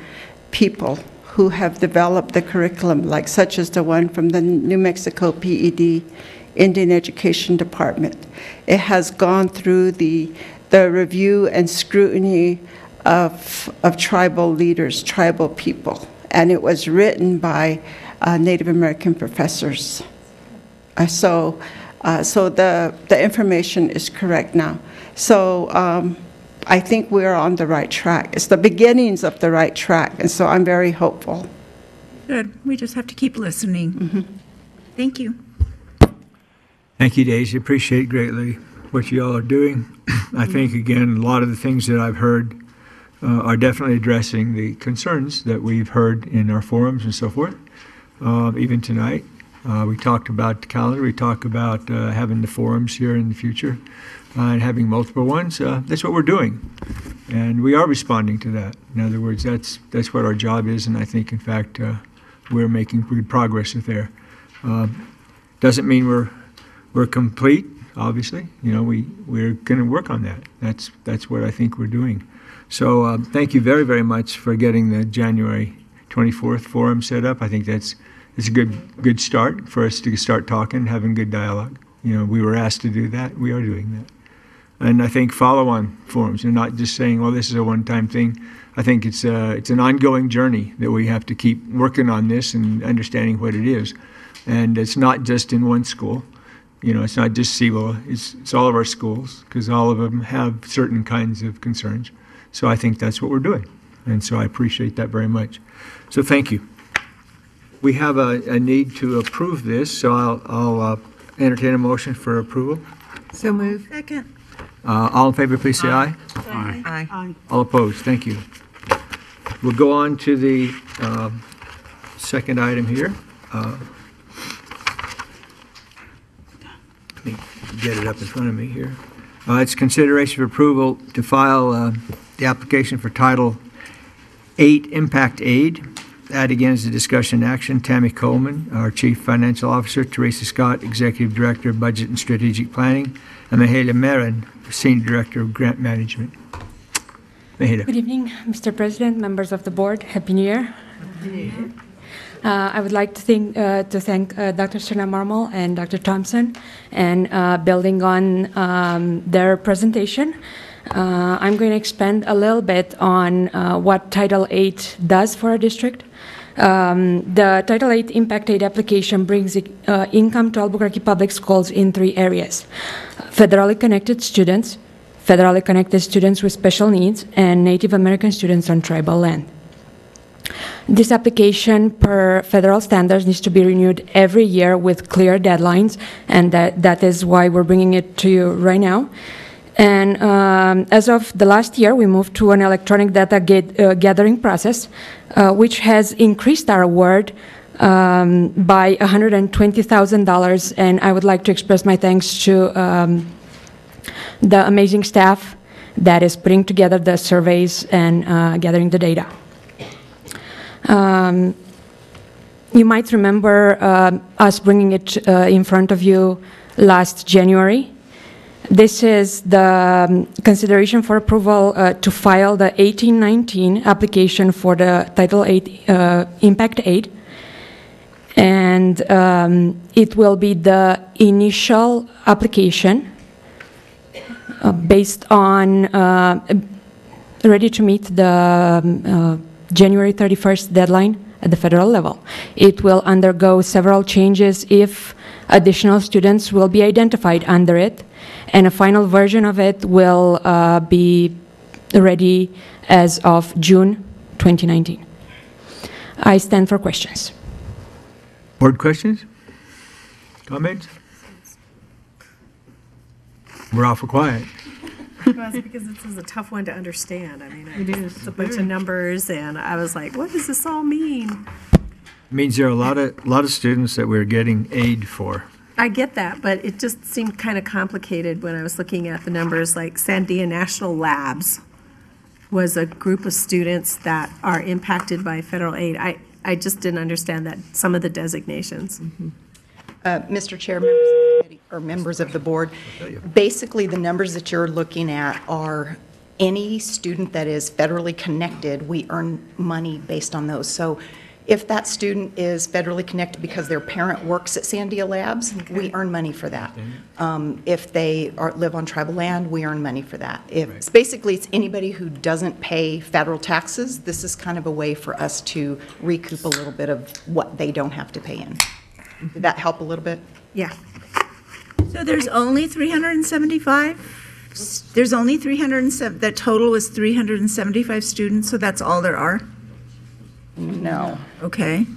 people who have developed the curriculum, like such as the one from the New Mexico PED, Indian Education Department. It has gone through the review and scrutiny of tribal leaders, tribal people, and it was written by Native American professors. So the information is correct now. So I think we're on the right track. It's the beginnings of the right track, and so I'm very hopeful. Good. We just have to keep listening. Mm-hmm. Thank you. Thank you, Daisy. Appreciate greatly what you all are doing. I think, again, a lot of the things that I've heard are definitely addressing the concerns that we've heard in our forums and so forth, even tonight. We talked about the calendar. We talked about having the forums here in the future and having multiple ones. That's what we're doing, and we are responding to that. In other words, that's what our job is, and I think, in fact, we're making good progress with there. Doesn't mean we're complete, obviously. You know, we're going to work on that. That's what I think we're doing. So thank you very, very much for getting the January 24th forum set up. I think it's a good start for us to start talking, having good dialogue. You know, we were asked to do that. We are doing that. And I think follow-on forums, and not just saying, well, this is a one-time thing. I think it's an ongoing journey that we have to keep working on this and understanding what it is. And it's not just in one school. You know, it's not just Cibola. It's all of our schools, because all of them have certain kinds of concerns. So I think that's what we're doing. And so I appreciate that very much. So thank you. We have a need to approve this, so I'll entertain a motion for approval. So move. Second. All in favor, please say aye. Aye. Aye. All opposed, thank you. We'll go on to the second item here. Let me get it up in front of me here. It's consideration of approval to file the application for Title 8 Impact Aid. That again is a discussion and action. Tammy Coleman, our Chief Financial Officer, Teresa Scott, Executive Director of Budget and Strategic Planning, and Mahela Marin, Senior Director of Grant Management. Mahela. Good evening, Mr. President, members of the board. Happy New Year. Happy New Year. I would like to thank Dr. Serna Marmol and Dr. Thompson, and building on their presentation. I'm going to expand a little bit on what Title 8 does for our district. The Title 8 Impact Aid application brings income to Albuquerque Public Schools in 3 areas: federally connected students, federally connected students with special needs, and Native American students on tribal land. This application, per federal standards, needs to be renewed every year with clear deadlines, and that is why we're bringing it to you right now. And as of the last year, we moved to an electronic data gathering process, which has increased our award by $120,000. And I would like to express my thanks to the amazing staff that is putting together the surveys and gathering the data. You might remember us bringing it in front of you last January. This is the consideration for approval to file the 1819 application for the Title 8 Impact Aid. And it will be the initial application based on ready to meet the January 31st deadline at the federal level. It will undergo several changes if additional students will be identified under it, and a final version of it will be ready as of June 2019. I stand for questions. Board questions? Comments? We're awful quiet. Well, it's because this is a tough one to understand. I mean, it's a bunch of numbers, and I was like, what does this all mean? It means there are a lot of students that we're getting aid for. I get that, but it just seemed kind of complicated when I was looking at the numbers. Like Sandia National Labs was a group of students that are impacted by federal aid. I just didn't understand that, some of the designations. Mm-hmm. Mr. Chair, members of the committee, or members of the board, basically the numbers that you're looking at are any student that is federally connected, we earn money based on those. So if that student is federally connected because their parent works at Sandia Labs, we earn money for that. If they live on tribal land, we earn money for that. If basically it's anybody who doesn't pay federal taxes, this is kind of a way for us to recoup a little bit of what they don't have to pay in. Did that help a little bit? Yeah. So there's only 375? There's only 307, the total is 375 students, so that's all there are? No. Okay.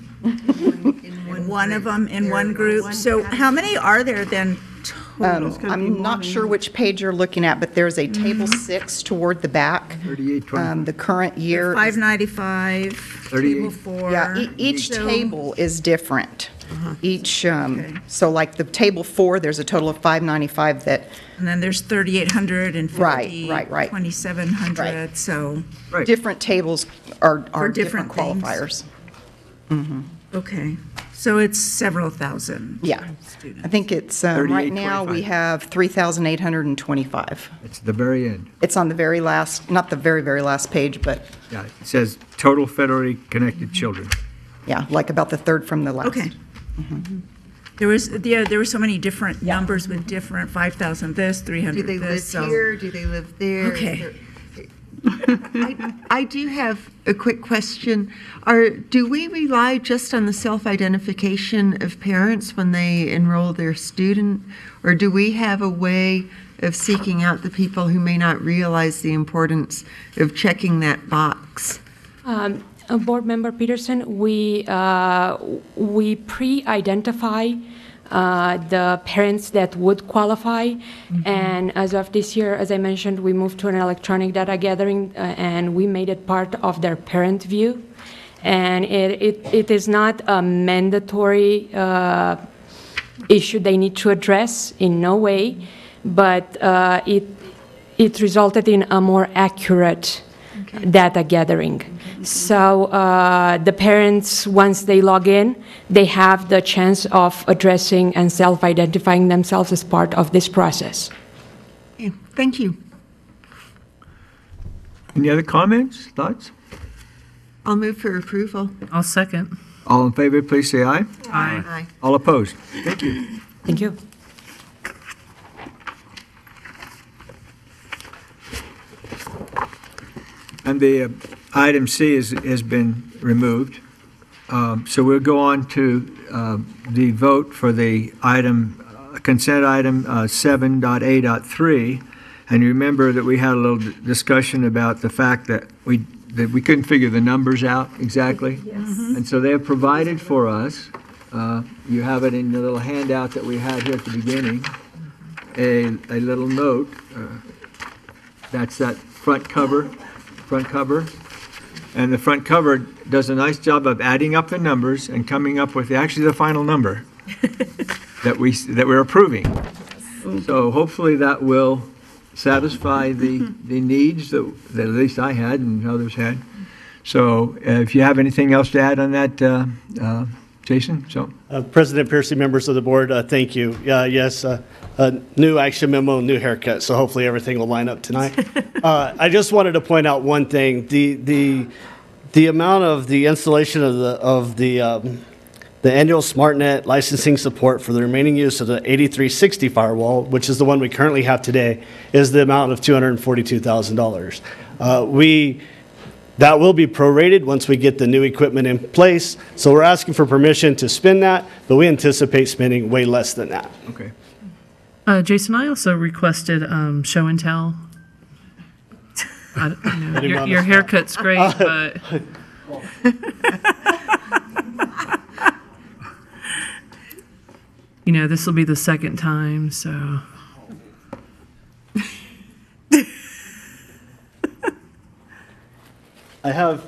One of them in one group. So how many are there then total? I'm not sure which page you're looking at, but there's a table 6 toward the back. 3820. The current year. 595, table 4. Yeah, each table is different. Each, so like the table 4, there's a total of 595 that. And then there's 3,800 and 50, right. 2,700, so. Different tables are For different different qualifiers. Okay, so it's several thousand. Yeah. I think it's, right now, we have 3,825. It's the very end. It's on the very last, not the very, very last page, but. Yeah, it says total federally connected children. Yeah, like about the third from the last. Okay. There were so many different numbers with different 5,000 this, 300 Do they this. live here? Do they live there? Okay. I do have a quick question. Do we rely just on the self-identification of parents when they enroll their student? Or do we have a way of seeking out the people who may not realize the importance of checking that box? Board Member Peterson, we pre-identify the parents that would qualify, and as of this year, as I mentioned, we moved to an electronic data gathering, and we made it part of their parent view, and it is not a mandatory issue they need to address in no way, but it resulted in a more accurate data gathering. So the parents, once they log in, they have the chance of addressing and self-identifying themselves as part of this process. Okay, thank you. Any other comments, thoughts? I'll move for approval. I'll second. All in favor, please say aye. Aye. Aye. All opposed? Thank you. Thank you. And the item C has been removed. So we'll go on to the vote for the item, consent item 7.A.3. And you remember that we had a little discussion about the fact that we couldn't figure the numbers out exactly. Yes. And so they have provided for us, you have it in the little handout that we had here at the beginning, a little note That's that front cover. And the front cover does a nice job of adding up the numbers and coming up with actually the final number that we're approving. So hopefully that will satisfy the needs that at least I had and others had. So if you have anything else to add on that, Jason? So President Piercy, members of the board, thank you. Yes, a new action memo, new haircut, so hopefully everything will line up tonight. I just wanted to point out one thing. The amount of the installation of the annual SmartNet licensing support for the remaining use of the 8360 firewall, which is the one we currently have today, is the amount of $242,000. That will be prorated once we get the new equipment in place. So we're asking for permission to spend that, but we anticipate spending way less than that. Okay. Jason, I also requested show and tell. Your haircut's great, but this will be the second time, so. I have,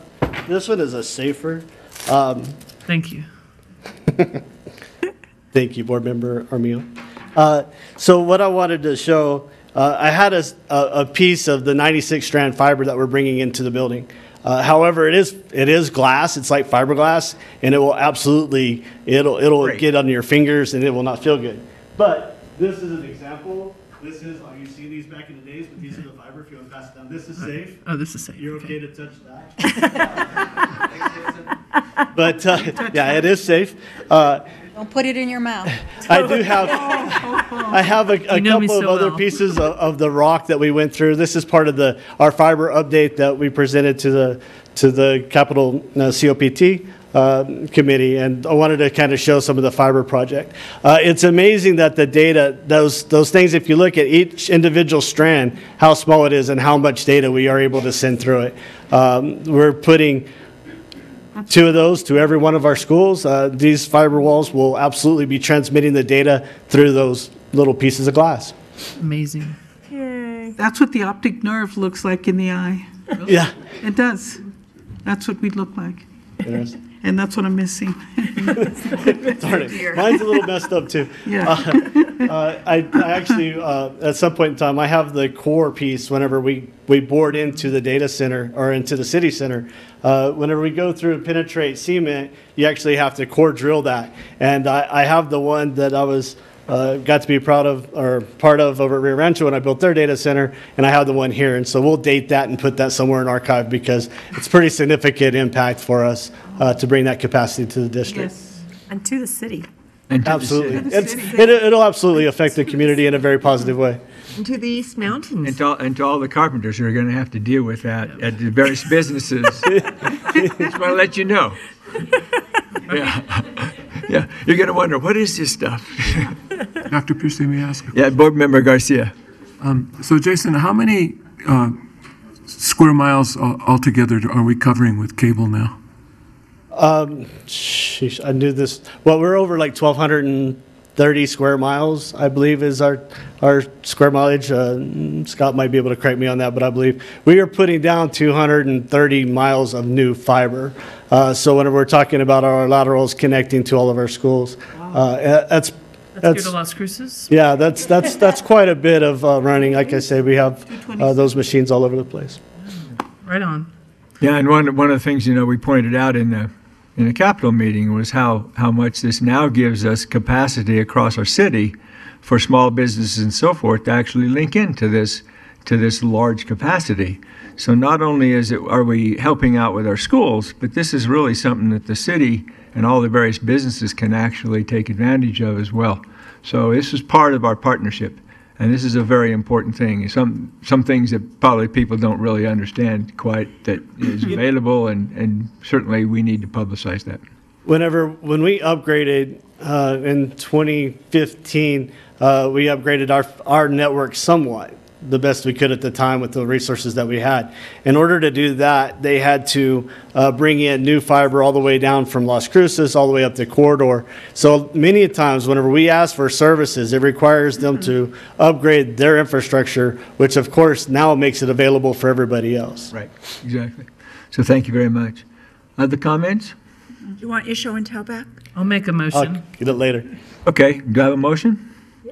this one is a safer. Thank you. Thank you, Board Member Armijo. So what I wanted to show, I had a piece of the 96 strand fiber that we're bringing into the building. However, it is glass. It's like fiberglass, and it will absolutely, it'll get under your fingers, and it will not feel good. But this is an example. This is, you've seen these back in the days, but these are the fiber. If you want to pass it down, this is safe. Oh, this is safe. You're okay to touch that. But yeah, it is safe. Don't put it in your mouth. I do have, I have a couple of other pieces of the rock that we went through. This is part of our fiber update that we presented to the Capital COPT committee, and I wanted to kind of show some of the fiber project. It's amazing that the data, those things, if you look at each individual strand, how small it is and how much data we are able to send through it. We're putting 2 of those to every one of our schools. These fiber walls will absolutely be transmitting the data through those little pieces of glass. Amazing. Yay. That's what the optic nerve looks like in the eye. Yeah. It does. That's what we look like. And that's what I'm missing. Darn it. Mine's a little messed up too. Yeah. I actually, at some point in time, I have the core piece whenever we board into the data center or into the city center. Whenever we go through and penetrate cement, you actually have to core drill that. And I have the one that I was got to be proud of or part of over at Rio Rancho when I built their data center, and I have the one here. And so we'll date that and put that somewhere in archive because it's pretty significant impact for us to bring that capacity to the district. Yes, and to the city. Absolutely. It'll absolutely affect the community in a very positive way. And to the East Mountains. And to all the carpenters who are going to have to deal with that at the various businesses. Just want to let you know. Yeah, you're going to wonder, what is this stuff? Dr. Piercy, may I ask? Yeah, Board Member Garcia. So Jason, how many square miles altogether are we covering with cable now? Sheesh, I knew this. Well, we're over like 1,230 square miles, I believe, is our square mileage. Scott might be able to correct me on that, but I believe we are putting down 230 miles of new fiber. So whenever we're talking about our laterals connecting to all of our schools, that's good to Las Cruces. Yeah, that's quite a bit of running. Like I say, we have those machines all over the place. Right on. Yeah, and one of the things we pointed out in the Capitol meeting was how much this now gives us capacity across our city for small businesses and so forth to actually link into this large capacity. So not only are we helping out with our schools, but this is really something that the city and all the various businesses can actually take advantage of as well. So this is part of our partnership, and this is a very important thing. Some things that probably people don't really understand quite that is available, and certainly we need to publicize that. When we upgraded in 2015, we upgraded our network somewhat. the best we could at the time with the resources that we had. In order to do that, they had to bring in new fiber all the way down from Las Cruces all the way up the corridor. So many times whenever we ask for services, it requires them to upgrade their infrastructure, which of course now makes it available for everybody else. Right, exactly. So thank you very much. Other comments? Do you want your show and tell back? I'll make a motion. I'll get it later. Okay, do I have a motion?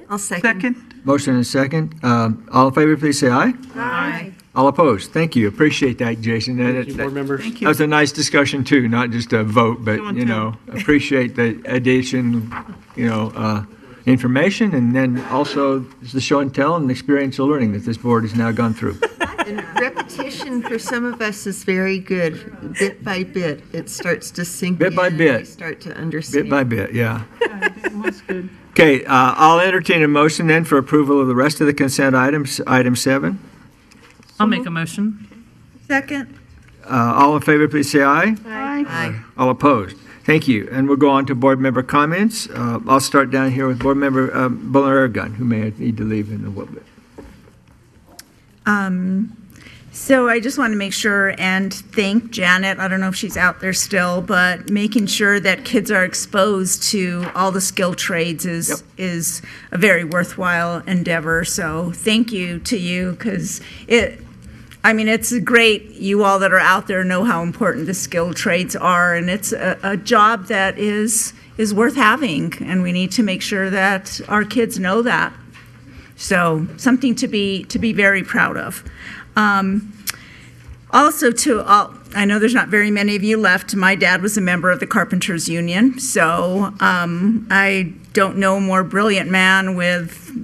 I'll second. Motion and a second. All in favor, please say aye. Aye. All opposed? Thank you. Appreciate that, Jason. Thank you, board members. That was a nice discussion too, not just a vote, but, you know, appreciate the addition, you know, information, and then also the show and tell and experiential learning that this board has now gone through. And repetition for some of us is very good. Bit by bit, it starts to sink Bit by in, bit. you start to understand. Bit by bit, yeah. Okay, I'll entertain a motion then for approval of the rest of the consent items, item 7. I'll make a motion. Second. All in favor, please say aye. Aye. All opposed? Thank you. And we'll go on to board member comments. I'll start down here with board member Bullner-Aragon, who may need to leave in a little bit. So I just want to make sure and thank Janet, I don't know if she's out there still, but making sure that kids are exposed to all the skilled trades is a very worthwhile endeavor. So thank you to you, because it's great, you all that are out there know how important the skilled trades are, and it's a job that is worth having, and we need to make sure that our kids know that. So something to be very proud of. Also, I know there's not very many of you left. My dad was a member of the Carpenters Union, so I don't know a more brilliant man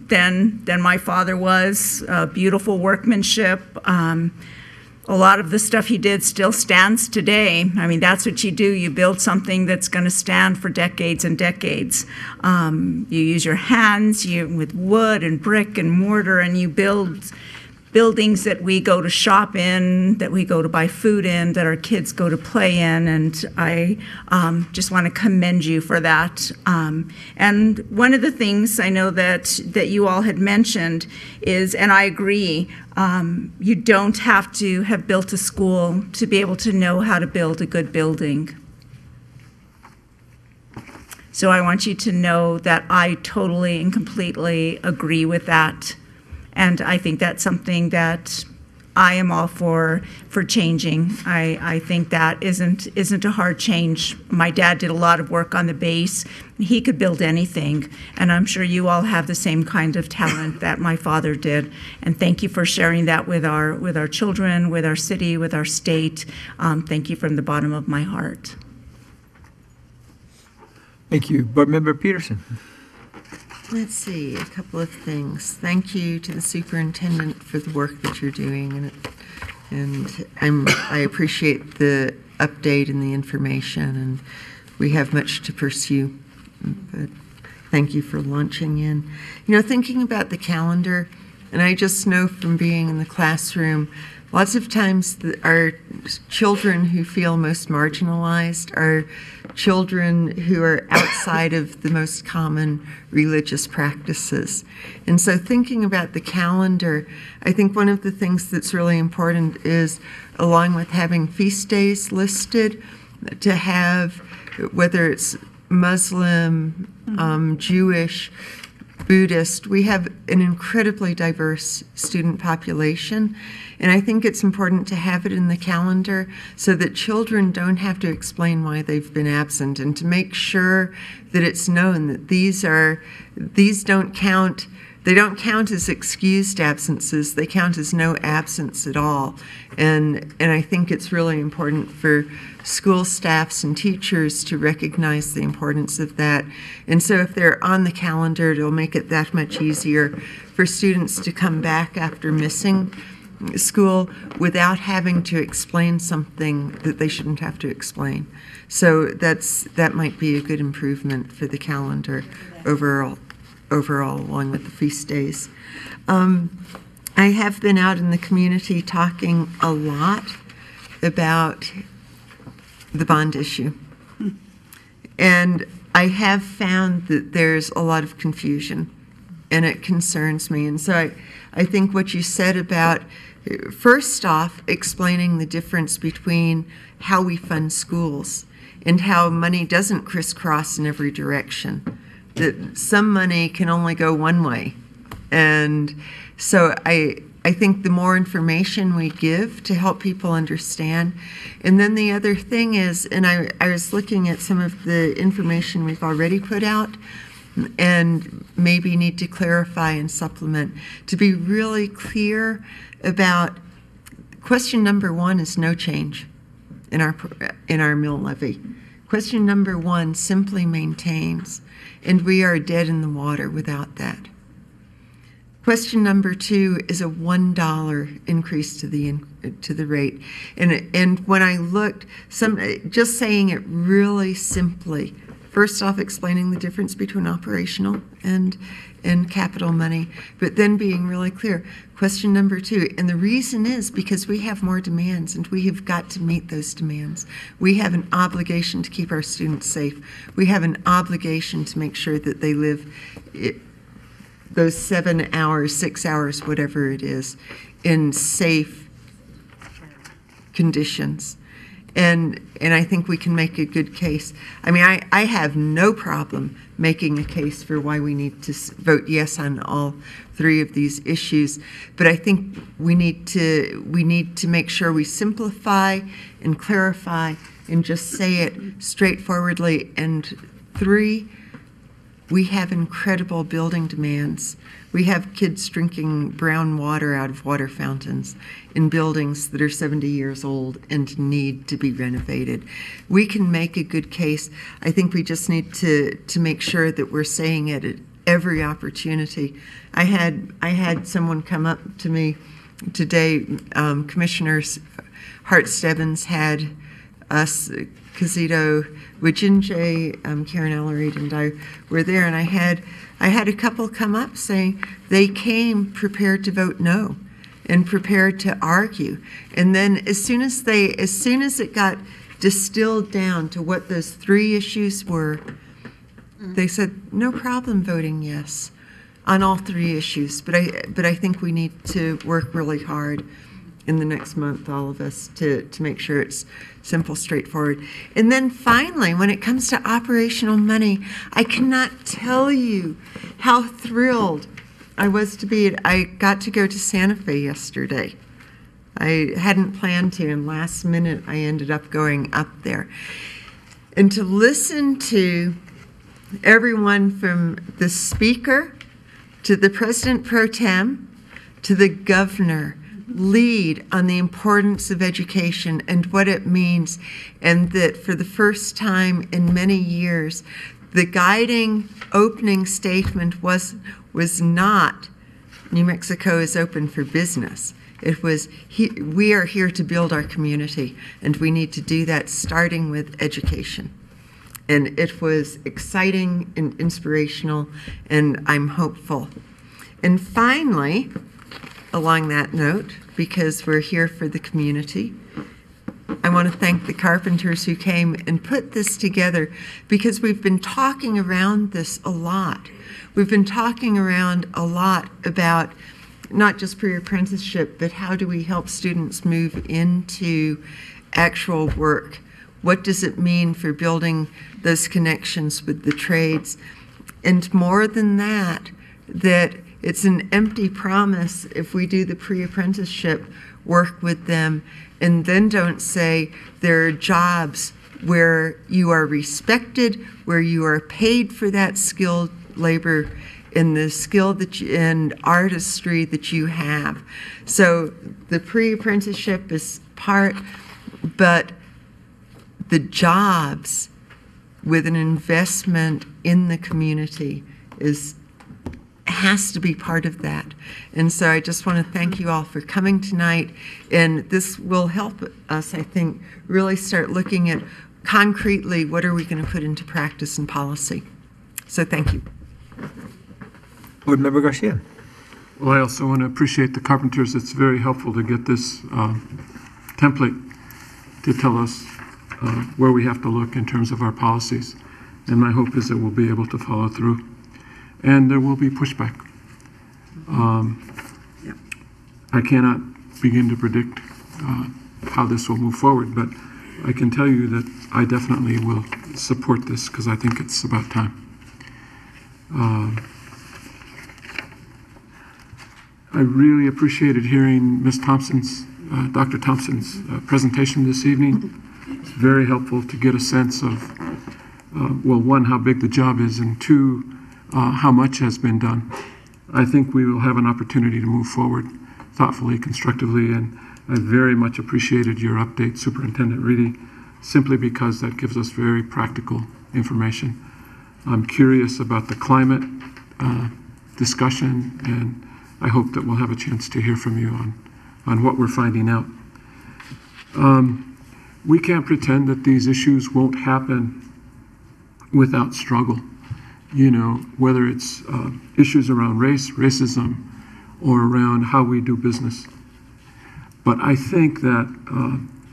than my father was. Beautiful workmanship. A lot of the stuff he did still stands today. I mean, that's what you do. You build something that's going to stand for decades and decades. You use your hands with wood and brick and mortar, and you build buildings that we go to shop in, that we go to buy food in, that our kids go to play in, and I just want to commend you for that. And one of the things I know that you all had mentioned is, and I agree, you don't have to have built a school to be able to know how to build a good building. So I want you to know that I totally and completely agree with that. And I think that's something that I am all for changing. I think that isn't a hard change. My dad did a lot of work on the base. He could build anything, and I'm sure you all have the same kind of talent that my father did. And thank you for sharing that with our children, with our city, with our state. Thank you from the bottom of my heart. Thank you. Board Member Peterson. Let's see, a couple of things. Thank you to the superintendent for the work that you're doing, and I appreciate the update and the information, and we have much to pursue, but thank you for launching in. You know, thinking about the calendar, and I just know from being in the classroom, lots of times our children who feel most marginalized are children who are outside of the most common religious practices. And so thinking about the calendar, I think one of the things that's really important is, along with having feast days listed, to have, whether it's Muslim, Jewish, Buddhist, we have an incredibly diverse student population, and I think it's important to have it in the calendar so that children don't have to explain why they've been absent, and to make sure that it's known that these don't count. They don't count as excused absences. They count as no absence at all. And I think it's really important for school staffs and teachers to recognize the importance of that. And so if they're on the calendar, it'll make it that much easier for students to come back after missing school without having to explain something that they shouldn't have to explain. So that might be a good improvement for the calendar overall, along with the feast days. I have been out in the community talking a lot about the bond issue. And I have found that there's a lot of confusion and it concerns me. And so I think what you said about, first off, explaining the difference between how we fund schools and how money doesn't crisscross in every direction, that some money can only go one way. And so I think the more information we give to help people understand. And then the other thing is, and I was looking at some of the information we've already put out and maybe need to clarify and supplement to be really clear about question number 1 is no change in our mill levy. Question number 1 simply maintains, and we are dead in the water without that. Question number 2 is a $1 increase to the rate, and when I looked, just saying it really simply. First off, explaining the difference between operational and capital money, but then being really clear. Question number 2, and the reason is because we have more demands, and we have got to meet those demands. We have an obligation to keep our students safe. We have an obligation to make sure that they live those 7 hours, 6 hours, whatever it is, in safe conditions. And I think we can make a good case. I mean, I have no problem making a case for why we need to vote yes on all 3 of these issues, but I think we need to make sure we simplify and clarify and just say it straightforwardly. And 3, we have incredible building demands. We have kids drinking brown water out of water fountains in buildings that are 70 years old and need to be renovated. We can make a good case. I think we just need to make sure that we're saying it at every opportunity. I had someone come up to me today, Commissioners Hart Stebbins had us, Casito, Wajinje, Karen Ellery, and I were there, and I had a couple come up saying they came prepared to vote no and prepared to argue. And then as soon as it got distilled down to what those 3 issues were, they said, no problem voting yes on all 3 issues. But I think we need to work really hard in the next month, all of us, to make sure it's simple, straightforward. And then finally, when it comes to operational money, I cannot tell you how thrilled I was to be. I got to go to Santa Fe yesterday. I hadn't planned to, and last minute I ended up going up there. And to listen to everyone from the speaker to the president pro tem to the governor lead on the importance of education and what it means, and that for the first time in many years, the guiding opening statement was not New Mexico is open for business. It was we are here to build our community, and we need to do that starting with education. And it was exciting and inspirational, and I'm hopeful. And finally, along that note, because we're here for the community, I want to thank the carpenters who came and put this together, because we've been talking around this a lot. We've been talking around a lot about not just pre-apprenticeship, but how do we help students move into actual work? What does it mean for building those connections with the trades? And more than that, that it's an empty promise if we do the pre-apprenticeship work with them and then don't say there are jobs where you are respected, where you are paid for that skilled labor and the skill and artistry that you have. So the pre-apprenticeship is part, but the jobs with an investment in the community has to be part of that. And so I just want to thank you all for coming tonight, and this will help us, I think, really start looking at concretely what are we going to put into practice and policy. So thank you. Board Member Garcia. Well, I also want to appreciate the carpenters. It's very helpful to get this template to tell us where we have to look in terms of our policies. And my hope is that we'll be able to follow through. And there will be pushback. I cannot begin to predict how this will move forward, but I can tell you that I definitely will support this because I think it's about time. I really appreciated hearing Ms. Thompson's, Dr. Thompson's presentation this evening. It's very helpful to get a sense of, well, one, how big the job is, and two, how much has been done. I think we will have an opportunity to move forward thoughtfully, constructively, and I very much appreciated your update, Superintendent Reedy, simply because that gives us very practical information. I'm curious about the climate discussion, and I hope that we'll have a chance to hear from you on what we're finding out. We can't pretend that these issues won't happen without struggle. You know, whether it's issues around race, racism, or around how we do business. But I think that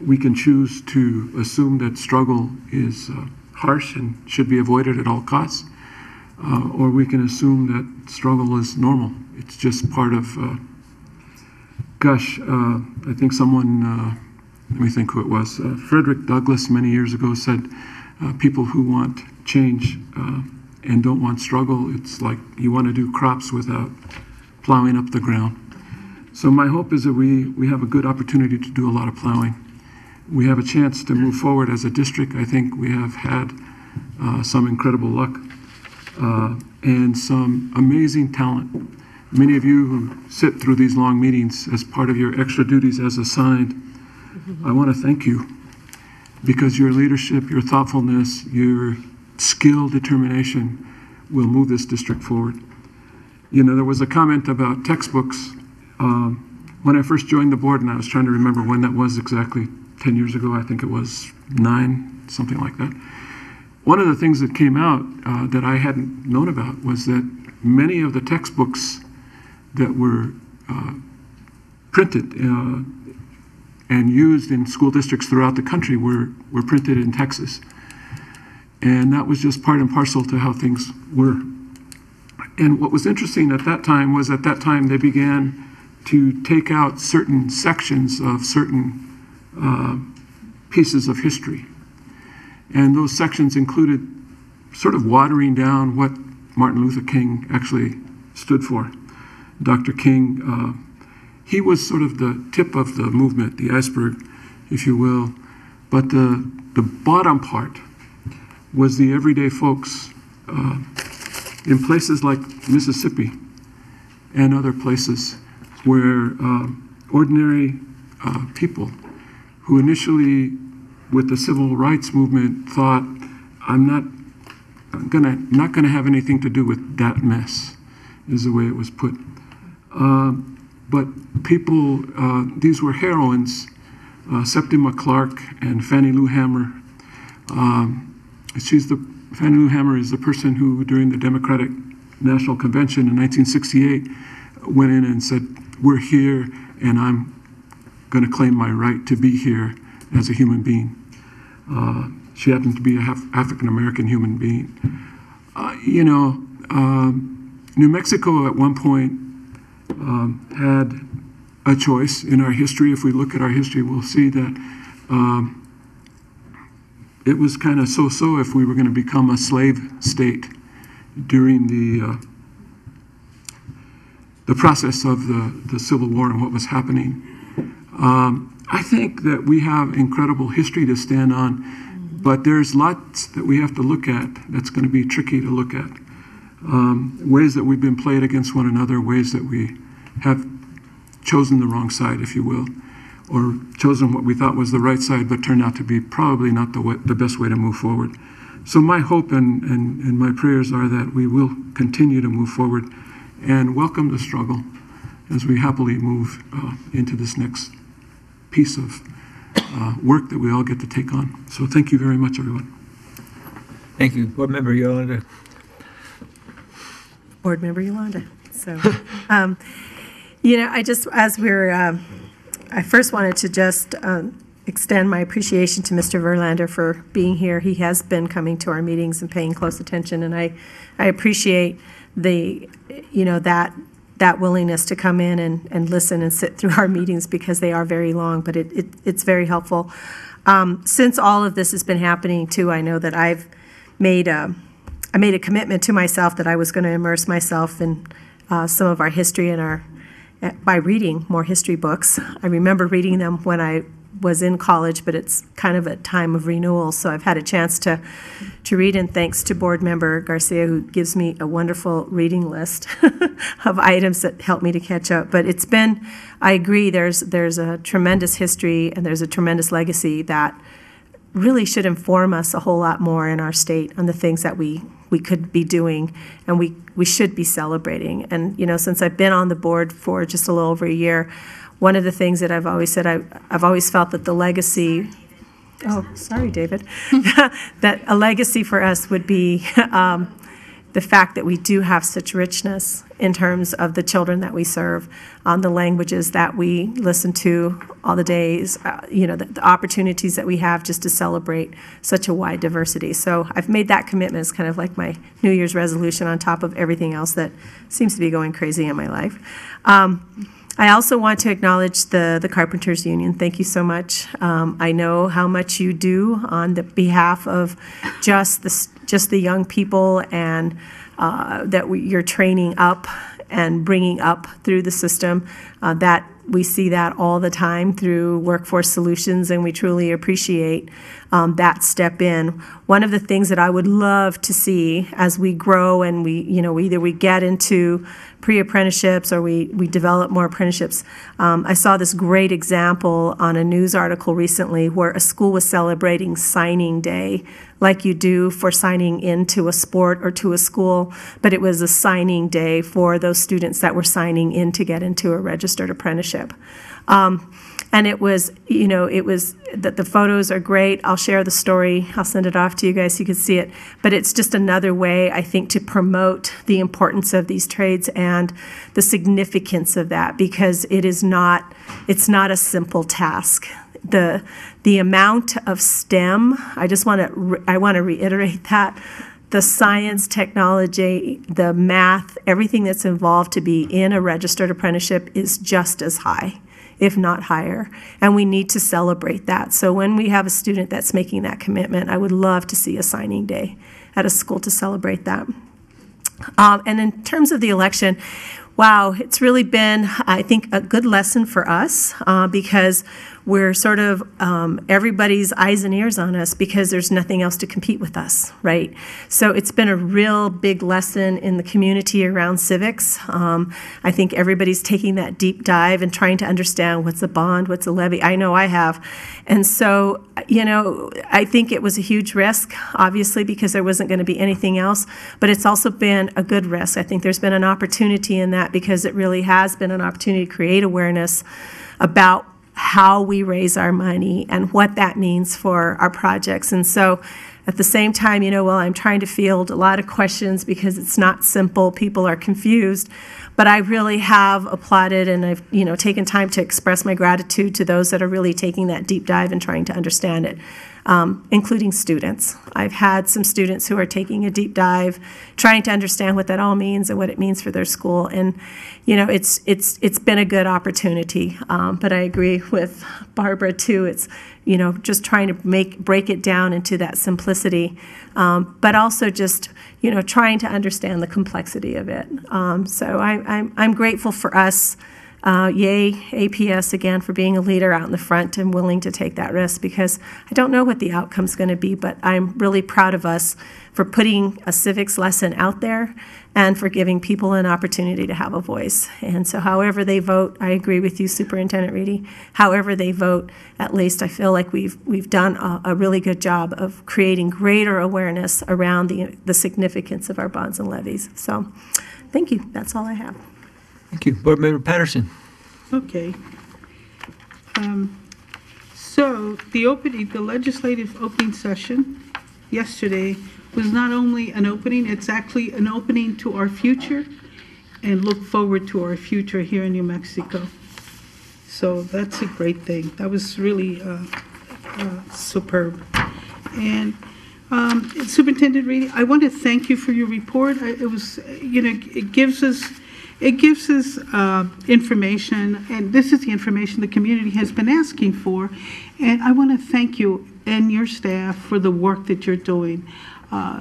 we can choose to assume that struggle is harsh and should be avoided at all costs, or we can assume that struggle is normal. It's just part of, I think someone, let me think who it was, Frederick Douglass many years ago said, people who want change and don't want struggle, it's like you want to do crops without plowing up the ground. So my hope is that we have a good opportunity to do a lot of plowing. We have a chance to move forward as a district. I think we have had some incredible luck and some amazing talent. Many of you who sit through these long meetings as part of your extra duties as assigned, I want to thank you because your leadership, your thoughtfulness, your skill, determination will move this district forward. You know, there was a comment about textbooks. When I first joined the board, and I was trying to remember when that was exactly, 10 years ago, I think it was 9, something like that. One of the things that came out that I hadn't known about was that many of the textbooks that were printed and used in school districts throughout the country were printed in Texas. And that was just part and parcel to how things were. And what was interesting at that time was at that time they began to take out certain sections of certain pieces of history. And those sections included sort of watering down what Martin Luther King actually stood for. Dr. King, he was sort of the tip of the movement, the iceberg, if you will. But the bottom part was the everyday folks in places like Mississippi and other places where ordinary people who initially with the civil rights movement thought, I'm not gonna have anything to do with that mess, is the way it was put. But people, these were heroines, Septima Clark and Fannie Lou Hamer. Fannie Lou Hamer is the person who, during the Democratic National Convention in 1968, went in and said, we're here and I'm going to claim my right to be here as a human being. She happened to be an African-American human being. New Mexico at one point had a choice in our history. If we look at our history, we'll see that it was kind of so-so if we were going to become a slave state during the process of the Civil War and what was happening. I think that we have incredible history to stand on, but there's lots that we have to look at that's going to be tricky to look at. Ways that we've been played against one another, ways that we have chosen the wrong side, if you will, or chosen what we thought was the right side, but turned out to be probably not the best way to move forward. So my hope and my prayers are that we will continue to move forward and welcome the struggle as we happily move into this next piece of work that we all get to take on. So thank you very much, everyone. Thank you. Board Member Yolanda. Board Member Yolanda. So, I first wanted to just extend my appreciation to Mr. Verlander for being here. He has been coming to our meetings and paying close attention, and I appreciate that that willingness to come in and listen and sit through our meetings, because they are very long, but it's very helpful. Since all of this has been happening too, I know that I made a commitment to myself that I was going to immerse myself in some of our history by reading more history books. I remember reading them when I was in college, but it's kind of a time of renewal, so I've had a chance to read, and thanks to Board Member Garcia, who gives me a wonderful reading list of items that help me to catch up. But it's been, I agree, there's a tremendous history and there's a tremendous legacy that really should inform us a whole lot more in our state on the things that we could be doing and we should be celebrating. And, you know, since I've been on the board for just a little over a year, one of the things that I've always said, I've always felt that the legacy, oh, sorry, David, that a legacy for us would be the fact that we do have such richness in terms of the children that we serve, the languages that we listen to all the days, you know, the opportunities that we have just to celebrate such a wide diversity. So I've made that commitment as kind of like my New Year's resolution on top of everything else that seems to be going crazy in my life. I also want to acknowledge the Carpenters Union. Thank you so much. I know how much you do on the behalf of just the young people and that you're training up and bringing up through the system. That we see that all the time through Workforce Solutions, and we truly appreciate that step in. One of the things that I would love to see as we grow and either we get into pre-apprenticeships or we develop more apprenticeships. I saw this great example on a news article recently where a school was celebrating signing day like you do for signing into a sport or to a school, but it was a signing day for those students that were signing in to get into a registered apprenticeship. And it was, that the photos are great. I'll share the story. I'll send it off to you guys so you can see it. But it's just another way, I think, to promote the importance of these trades and the significance of that, because it's not a simple task. The amount of STEM, I want to reiterate that. The science, technology, the math, everything that's involved to be in a registered apprenticeship is just as high, if not higher, and we need to celebrate that. So when we have a student that's making that commitment, I would love to see a signing day at a school to celebrate that. And in terms of the election, wow, it's really been, I think, a good lesson for us because we're sort of everybody's eyes and ears on us because there's nothing else to compete with us, right? So it's been a real big lesson in the community around civics. I think everybody's taking that deep dive and trying to understand what's a bond, what's a levy. I know I have. And so, I think it was a huge risk, obviously, because there wasn't going to be anything else, but it's also been a good risk. I think there's been an opportunity in that because it really has been an opportunity to create awareness about how we raise our money and what that means for our projects. And so at the same time, I'm trying to field a lot of questions because it's not simple. People are confused. But I really have applauded and I've, taken time to express my gratitude to those that are really taking that deep dive and trying to understand it, including students. I've had some students who are taking a deep dive, trying to understand what that all means and what it means for their school. And, it's been a good opportunity. But I agree with Barbara, too. It's, just trying to break it down into that simplicity, but also just, trying to understand the complexity of it. So I'm grateful for us. Yay, APS, again, for being a leader out in the front and willing to take that risk, because I don't know what the outcome's going to be, but I'm really proud of us for putting a civics lesson out there and for giving people an opportunity to have a voice. And so however they vote, I agree with you, Superintendent Reedy, however they vote, at least I feel like we've done a really good job of creating greater awareness around the significance of our bonds and levies. So thank you. That's all I have. Thank you. Board Member Patterson. Okay. So the legislative opening session yesterday was not only an opening, it's actually an opening to our future and look forward to our future here in New Mexico. So that's a great thing. That was really superb. And Superintendent Reedy, I want to thank you for your report. It was, it gives us It gives us information, and this is the information the community has been asking for. And I want to thank you and your staff for the work that you're doing,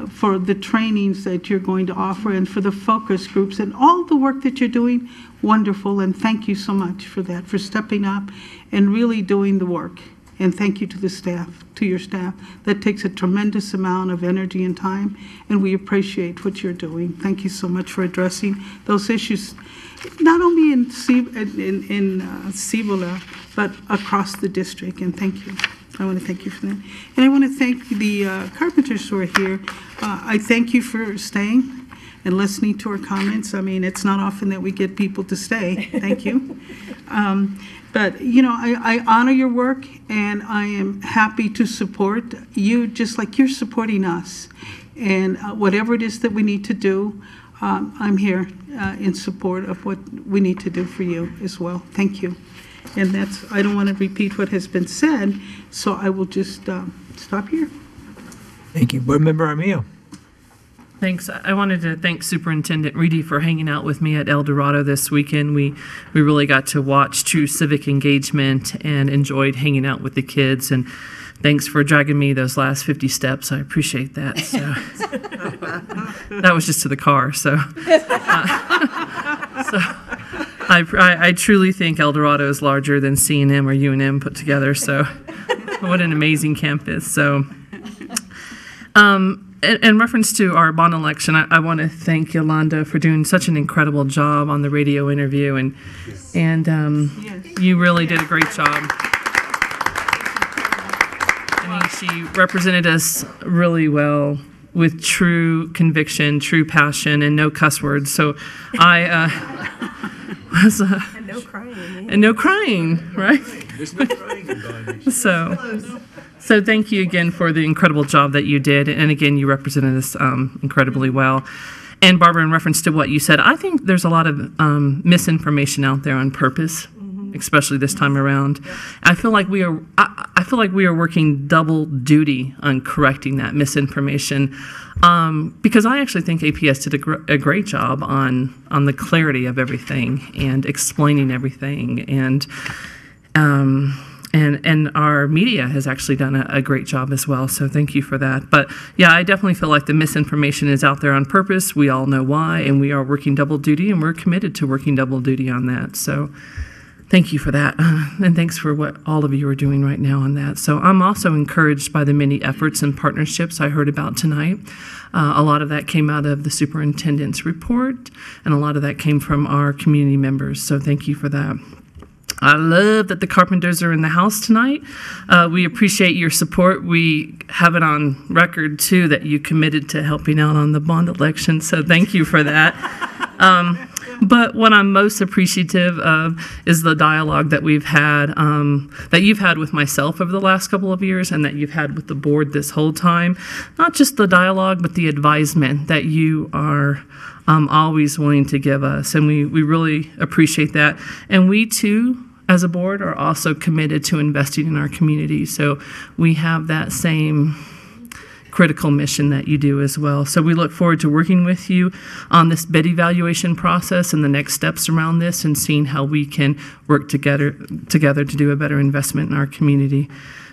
for the trainings that you're going to offer, and for the focus groups, and all the work that you're doing. Wonderful, and thank you so much for that, for stepping up and really doing the work. And thank you to the staff, to your staff. That takes a tremendous amount of energy and time, and we appreciate what you're doing. Thank you so much for addressing those issues, not only in Cibola, but across the district, and thank you. I want to thank you for that. And I want to thank the carpenters who are here. I thank you for staying and listening to our comments. I mean, it's not often that we get people to stay. Thank you. But, you know, I honor your work, and I am happy to support you just like you're supporting us. And whatever it is that we need to do, I'm here in support of what we need to do for you as well. Thank you. And that's, I don't want to repeat what has been said, so I will just stop here. Thank you. Board Member Armijo. Thanks. I wanted to thank Superintendent Reedy for hanging out with me at El Dorado this weekend. We really got to watch true civic engagement and enjoyed hanging out with the kids. And thanks for dragging me those last 50 steps. I appreciate that. So that was just to the car. So, I truly think El Dorado is larger than C&M or UNM put together. So what an amazing campus. So. In reference to our bond election, I want to thank Yolanda for doing such an incredible job on the radio interview, and you really did a great job. I mean, she represented us really well with true conviction, true passion, and no cuss words. So I was and no crying. And no crying, right? There's no crying in bondage. So thank you again for the incredible job that you did. And again, you represented us incredibly well. And Barbara, in reference to what you said, I think there's a lot of misinformation out there on purpose, especially this time around. I feel like we are working double duty on correcting that misinformation, because I actually think APS did a great job on the clarity of everything and explaining everything, and our media has actually done a great job as well, so thank you for that. But yeah, I definitely feel like the misinformation is out there on purpose. We all know why, and we are working double duty, and we're committed to working double duty on that. So thank you for that, and thanks for what all of you are doing right now on that. So I'm also encouraged by the many efforts and partnerships I heard about tonight. A lot of that came out of the superintendent's report, and a lot of that came from our community members, so thank you for that. I love that the Carpenters are in the house tonight. We appreciate your support. We have it on record, too, that you committed to helping out on the bond election, so thank you for that. But what I'm most appreciative of is the dialogue that we've had, that you've had with myself over the last couple of years, and that you've had with the board this whole time. Not just the dialogue, but the advisement that you are always willing to give us, and we really appreciate that. And we, too, as a board, are also committed to investing in our community, so we have that same critical mission that you do as well. So we look forward to working with you on this bid evaluation process and the next steps around this, and seeing how we can work together to do a better investment in our community.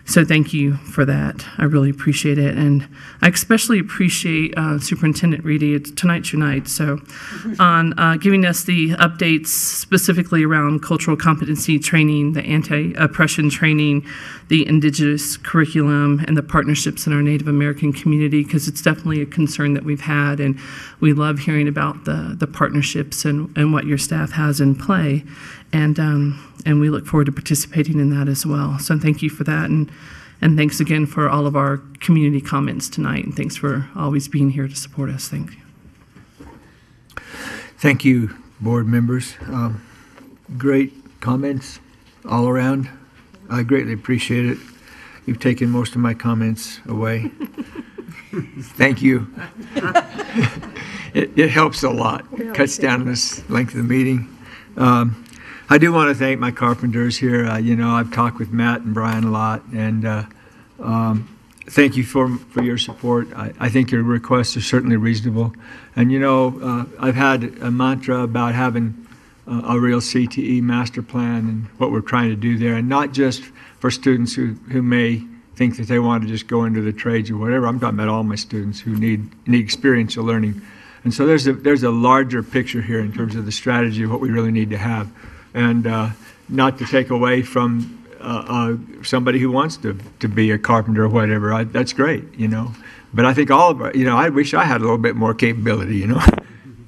So thank you for that. I really appreciate it. And I especially appreciate Superintendent Reedy. Tonight's your night. So on giving us the updates specifically around cultural competency training, the anti-oppression training, the indigenous curriculum, and the partnerships in our Native American community, because it's definitely a concern that we've had. And we love hearing about the partnerships and what your staff has in play. And we look forward to participating in that as well. So thank you for that, and thanks again for all of our community comments tonight, and thanks for always being here to support us. Thank you. Thank you, board members. Great comments all around. I greatly appreciate it. You've taken most of my comments away. Thank you. It helps a lot. It cuts down this length of the meeting. I do want to thank my carpenters here. I've talked with Matt and Brian a lot, and thank you for your support. I think your requests are certainly reasonable. And, I've had a mantra about having a real CTE master plan and what we're trying to do there, and not just for students who may think that they want to just go into the trades or whatever. I'm talking about all my students who need experiential learning. And so there's a larger picture here in terms of the strategy of what we really need to have. And not to take away from somebody who wants to be a carpenter or whatever. That's great, you know. But I think all of our, you know, I wish I had a little bit more capability, you know.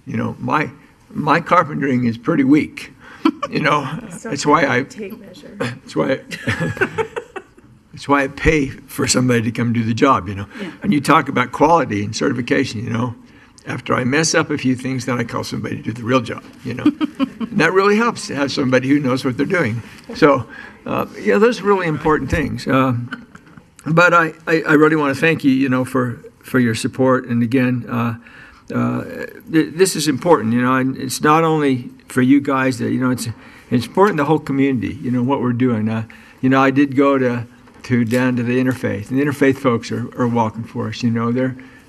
You know, my carpentering is pretty weak, you know. That's why I tape measure. That's why I pay for somebody to come do the job, you know. Yeah. And you talk about quality and certification, you know. After I mess up a few things, then I call somebody to do the real job, you know. And that really helps to have somebody who knows what they're doing. So, yeah, those are really important things. But I really want to thank you, you know, for your support. And again, this is important, you know, and it's not only for you guys that, you know, it's important the whole community, you know, what we're doing. You know, I did go down to the interfaith, and the interfaith folks are welcome for us, you know.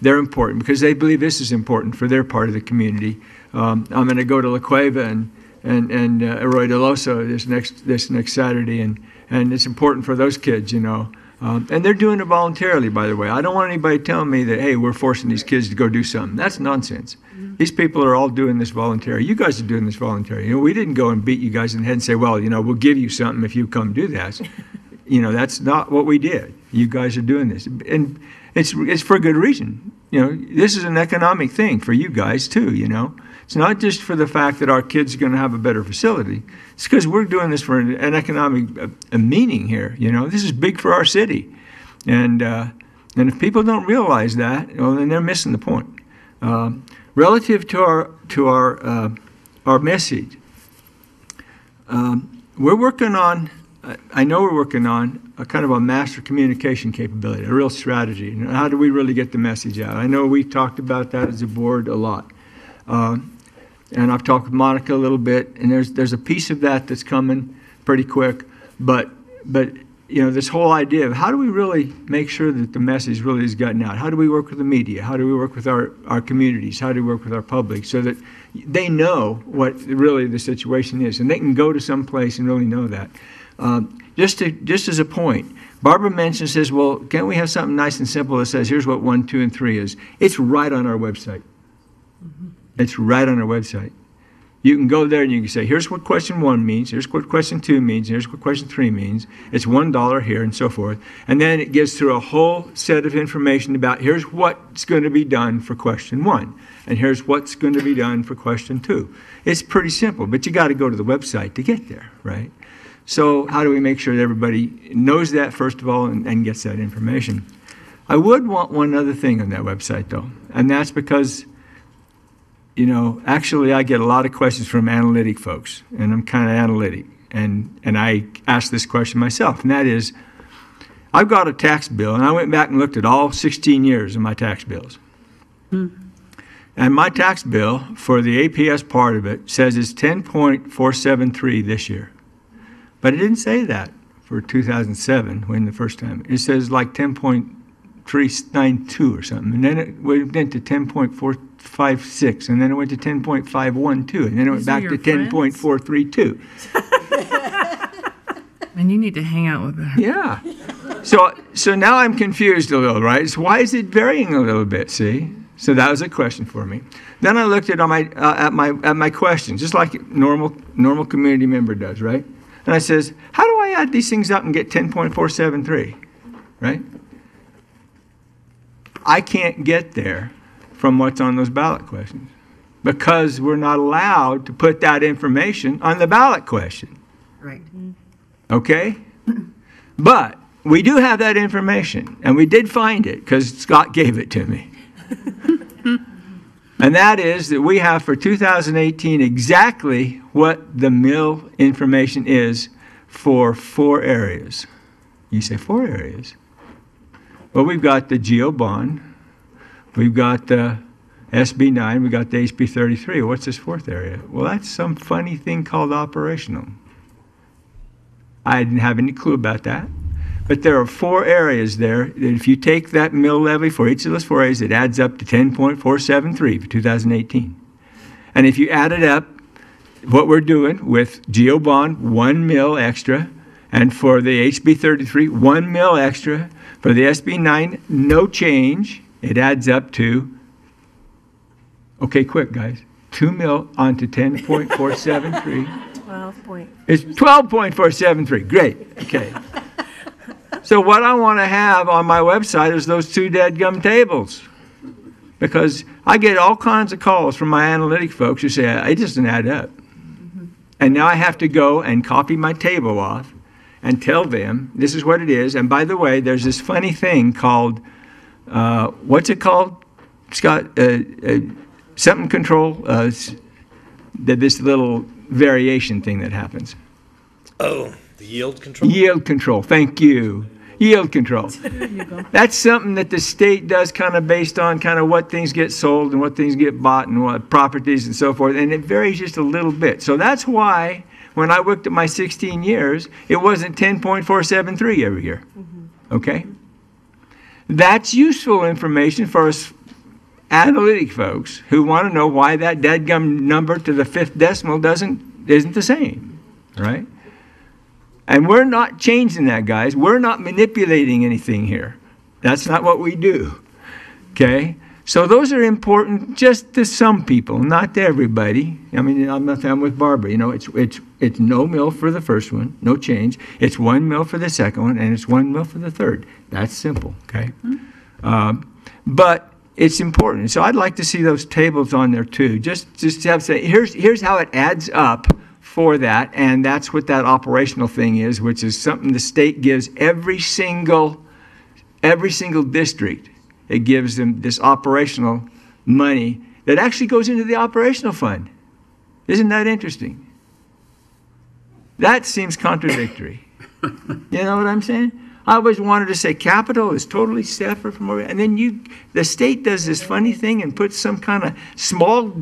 They're important because they believe this is important for their part of the community. I'm going to go to La Cueva and Arroyo de Loso this next Saturday, and it's important for those kids, you know. And they're doing it voluntarily, by the way. I don't want anybody telling me that, hey, we're forcing these kids to go do something. That's nonsense. Mm-hmm. These people are all doing this voluntarily. You guys are doing this voluntarily. You know, we didn't go and beat you guys in the head and say, well, you know, we'll give you something if you come do that. You know, that's not what we did. You guys are doing this. And it's for good reason. You know, this is an economic thing for you guys too, you know. It's not just for the fact that our kids are going to have a better facility. It's because we're doing this for an economic meaning here, you know. This is big for our city. And if people don't realize that, well, then they're missing the point. Relative to our message, we're working on, I know we're working on a kind of a master communication capability, a real strategy. You know, how do we really get the message out? I know we talked about that as a board a lot. And I've talked with Monica a little bit, and there's a piece of that that's coming pretty quick. But you know, this whole idea of how do we really make sure that the message really has gotten out? How do we work with the media? How do we work with our communities? How do we work with our public so that they know what really the situation is, and they can go to some place and really know that. Just as a point, Barbara says, well, can't we have something nice and simple that says, here's what 1, 2, and 3 is? It's right on our website. Mm-hmm. It's right on our website. You can go there and you can say, here's what question 1 means, here's what question 2 means, here's what question 3 means. It's $1 here and so forth. And then it gives through a whole set of information about here's what's going to be done for question 1. And here's what's going to be done for question 2. It's pretty simple, but you got to go to the website to get there, right? So how do we make sure that everybody knows that, first of all, and gets that information? I would want one other thing on that website, though, and that's because, you know, actually I get a lot of questions from analytic folks, and I'm kind of analytic, and I ask this question myself, and that is, I've got a tax bill, and I went back and looked at all 16 years of my tax bills. And my tax bill for the APS part of it says it's 10.473 this year. But it didn't say that for 2007 when the first time. It says like 10.392 or something. And then it went into 10.456, and then it went to 10.512, and then it went back to 10.432. And you need to hang out with her. Yeah. So now I'm confused a little, right? So why is it varying a little bit, see? So that was a question for me. Then I looked at my questions, just like normal community member does, right? And I says, how do I add these things up and get 10.473, right? I can't get there from what's on those ballot questions because we're not allowed to put that information on the ballot question. Right. Okay? But we do have that information, and we did find it because Scott gave it to me. And that is that we have for 2018 exactly what the mill information is for 4 areas. You say 4 areas. Well, we've got the GEO bond, we've got the SB 9, we've got the HB 33. What's this 4th area? Well, that's some funny thing called operational. I didn't have any clue about that. But there are 4 areas there that if you take that mill levy for each of those 4 areas, it adds up to 10.473 for 2018. And if you add it up what we're doing with GO bond, 1 mil extra, and for the HB 33, 1 mil extra. For the SB 9, no change. It adds up to, okay, quick, guys, 2 mil onto 10.473. 12 point. It's 12.473. Great. Okay. So what I want to have on my website is those two dead-gum tables. Because I get all kinds of calls from my analytic folks who say, it doesn't add up. And now I have to go and copy my table off and tell them this is what it is. And by the way, there's this funny thing called, what's it called, Scott? Something control, this little variation thing that happens. Oh, the yield control? Yield control, thank you. Yield control. There you go. That's something that the state does kind of based on kind of what things get sold and what things get bought and what properties and so forth, and it varies just a little bit. So that's why when I looked at my 16 years, it wasn't 10.473 every year. Okay? That's useful information for us analytic folks who want to know why that dadgum number to the 5th decimal isn't the same, right? And we're not changing that, guys. We're not manipulating anything here. That's not what we do, okay? So those are important just to some people, not to everybody. I mean, I'm with Barbara. You know, it's no mil for the first one, no change. It's 1 mil for the second one, and it's 1 mil for the third. That's simple, okay? But it's important. So I'd like to see those tables on there too. Just to have say, here's how it adds up for that, and that's what that operational thing is, which is something the state gives every single district. It gives them this operational money that actually goes into the operational fund. Isn't that interesting? That seems contradictory. You know what I'm saying? I always wanted to say capital is totally separate from, and then the state does this funny thing and puts some kind of small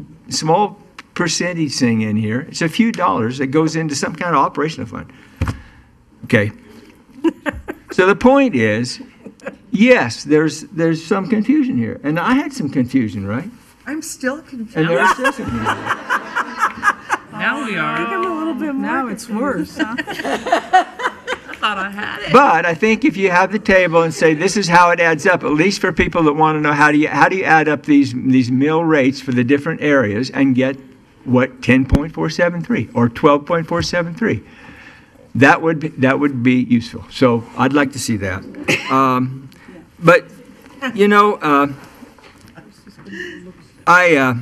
percentage thing in here. It's a few dollars that goes into some kind of operational fund. Okay. So the point is, yes, there's some confusion here, and I had some confusion, right? I'm still confused. And there's still some confusion. Now we are. I think I'm a little bit more. Now it's worse, huh? Thought I had it. But I think if you have the table and say this is how it adds up, at least for people that want to know how do you add up these mill rates for the different areas and get what 10.473 or 12.473. That would be useful. So I'd like to see that. But you know, I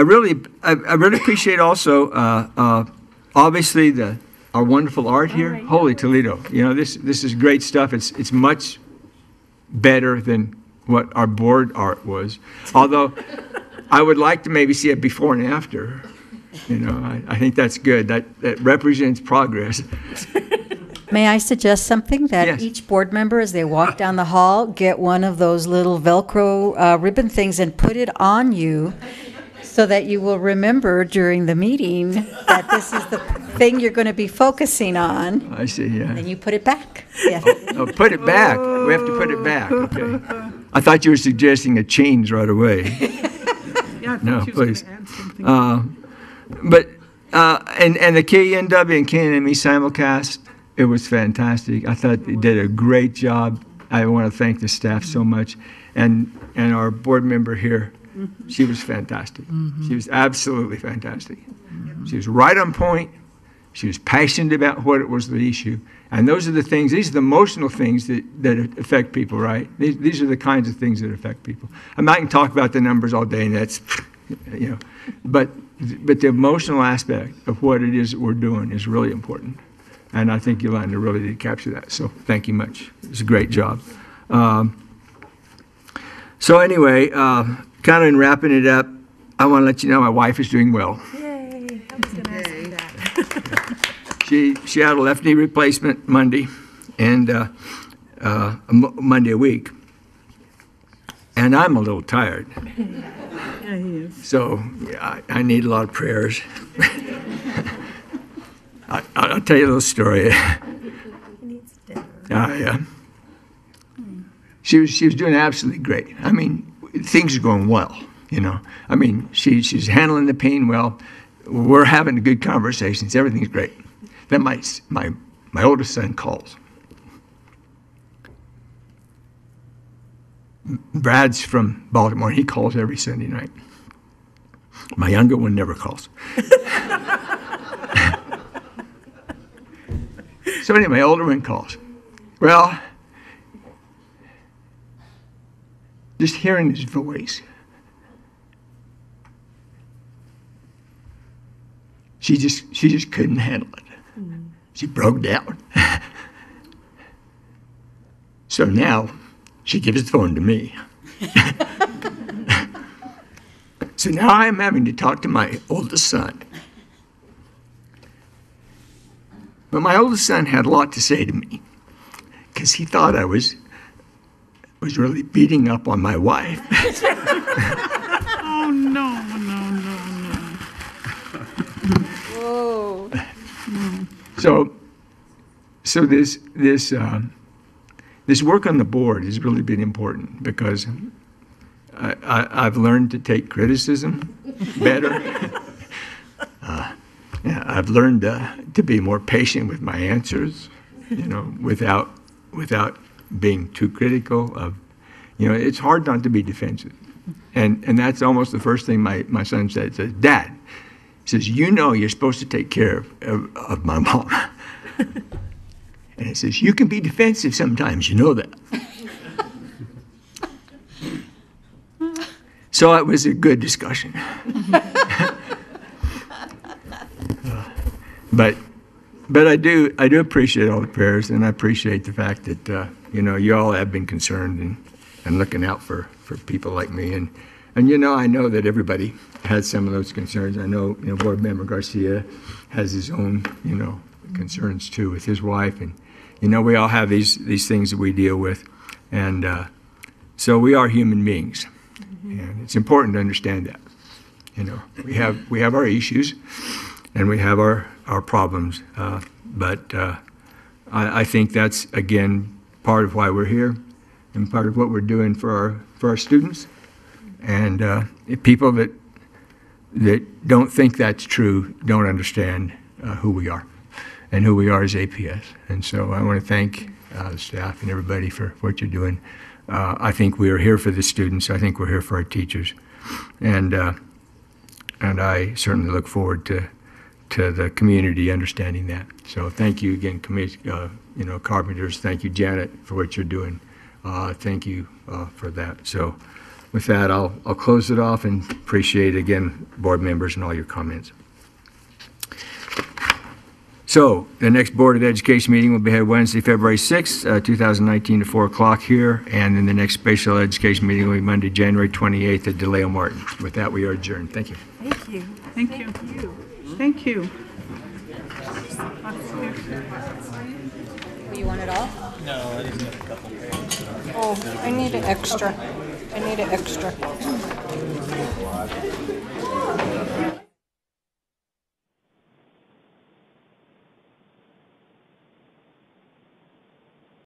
really appreciate also obviously our wonderful art here. Holy Toledo! You know, this is great stuff. It's much better than what our board art was. Although I would like to maybe see a before and after. You know, I think that's good. That represents progress. May I suggest something? That Yes. each board member, as they walk down the hall, get one of those little Velcro ribbon things and put it on you so that you will remember during the meeting that this is the thing you're going to be focusing on. I see, yeah. And you put it back. Yeah. Oh, put it back. We have to put it back. Okay. I thought you were suggesting a change right away. Yeah, I thought No, you was please. gonna add something. But and the KNW and KNME simulcast, it was fantastic. I thought they did a great job. I want to thank the staff so much, and our board member here. She was fantastic. She was absolutely fantastic. She was right on point. She was passionate about what it was the issue. And those are the things, these are the emotional things that affect people, right? These are the kinds of things that affect people. I mean, I can talk about the numbers all day, and that's, you know, but the emotional aspect of what it is that we're doing is really important. And I think Yolanda really did capture that. So thank you much. It was a great job. So anyway, kind of in wrapping it up, I want to let you know my wife is doing well. Yay. I was going to ask you that. She had a left knee replacement Monday, and Monday a week. And I'm a little tired. Yeah, he is. So yeah, I need a lot of prayers. I'll tell you a little story. Yeah. She was doing absolutely great. I mean, things are going well. you know. I mean, she's handling the pain well. We're having good conversations. Everything's great. Then my oldest son calls. Brad's from Baltimore. He calls every Sunday night. My younger one never calls. So anyway, my older one calls. Well, just hearing his voice, she just couldn't handle it. She broke down. So now she gives the phone to me. So now I'm having to talk to my oldest son. But my oldest son had a lot to say to me because he thought I was really beating up on my wife. Oh, no. Whoa. So this work on the board has really been important because I've learned to take criticism better. I've learned to be more patient with my answers, you know, without being too critical of, you know, it's hard not to be defensive. And that's almost the first thing my son said. Says, Dad, he says, you know you're supposed to take care of my mom. And he says, you can be defensive sometimes, you know that. So it was a good discussion. But I do appreciate all the prayers, and I appreciate the fact that you know, you all have been concerned and looking out for people like me, and you know, I know that everybody has some of those concerns. I know, you know, Board Member Garcia has his own, you know, concerns too with his wife, and you know, we all have these things that we deal with, and so we are human beings, and it's important to understand that. You know, we have our issues, and we have our problems, but I think that's, again, part of why we're here and part of what we're doing for our students. And people that don't think that's true don't understand who we are and who we are as APS. And so I want to thank the staff and everybody for what you're doing. I think we are here for the students. I think we're here for our teachers. And I certainly look forward to the community understanding that. So thank you again, you know, carpenters. Thank you, Janet, for what you're doing. Thank you for that. So with that, I'll close it off and appreciate, again, board members and all your comments. So the next Board of Education meeting will be held Wednesday, February 6th, 2019 at 4 o'clock here. And then the next special education meeting will be Monday, January 28th at DeLeo Martin. With that, we are adjourned. Thank you. Thank you. Thank you. Thank you. You want it all? No, I just need a couple pages. Oh, I need an extra. I need an extra.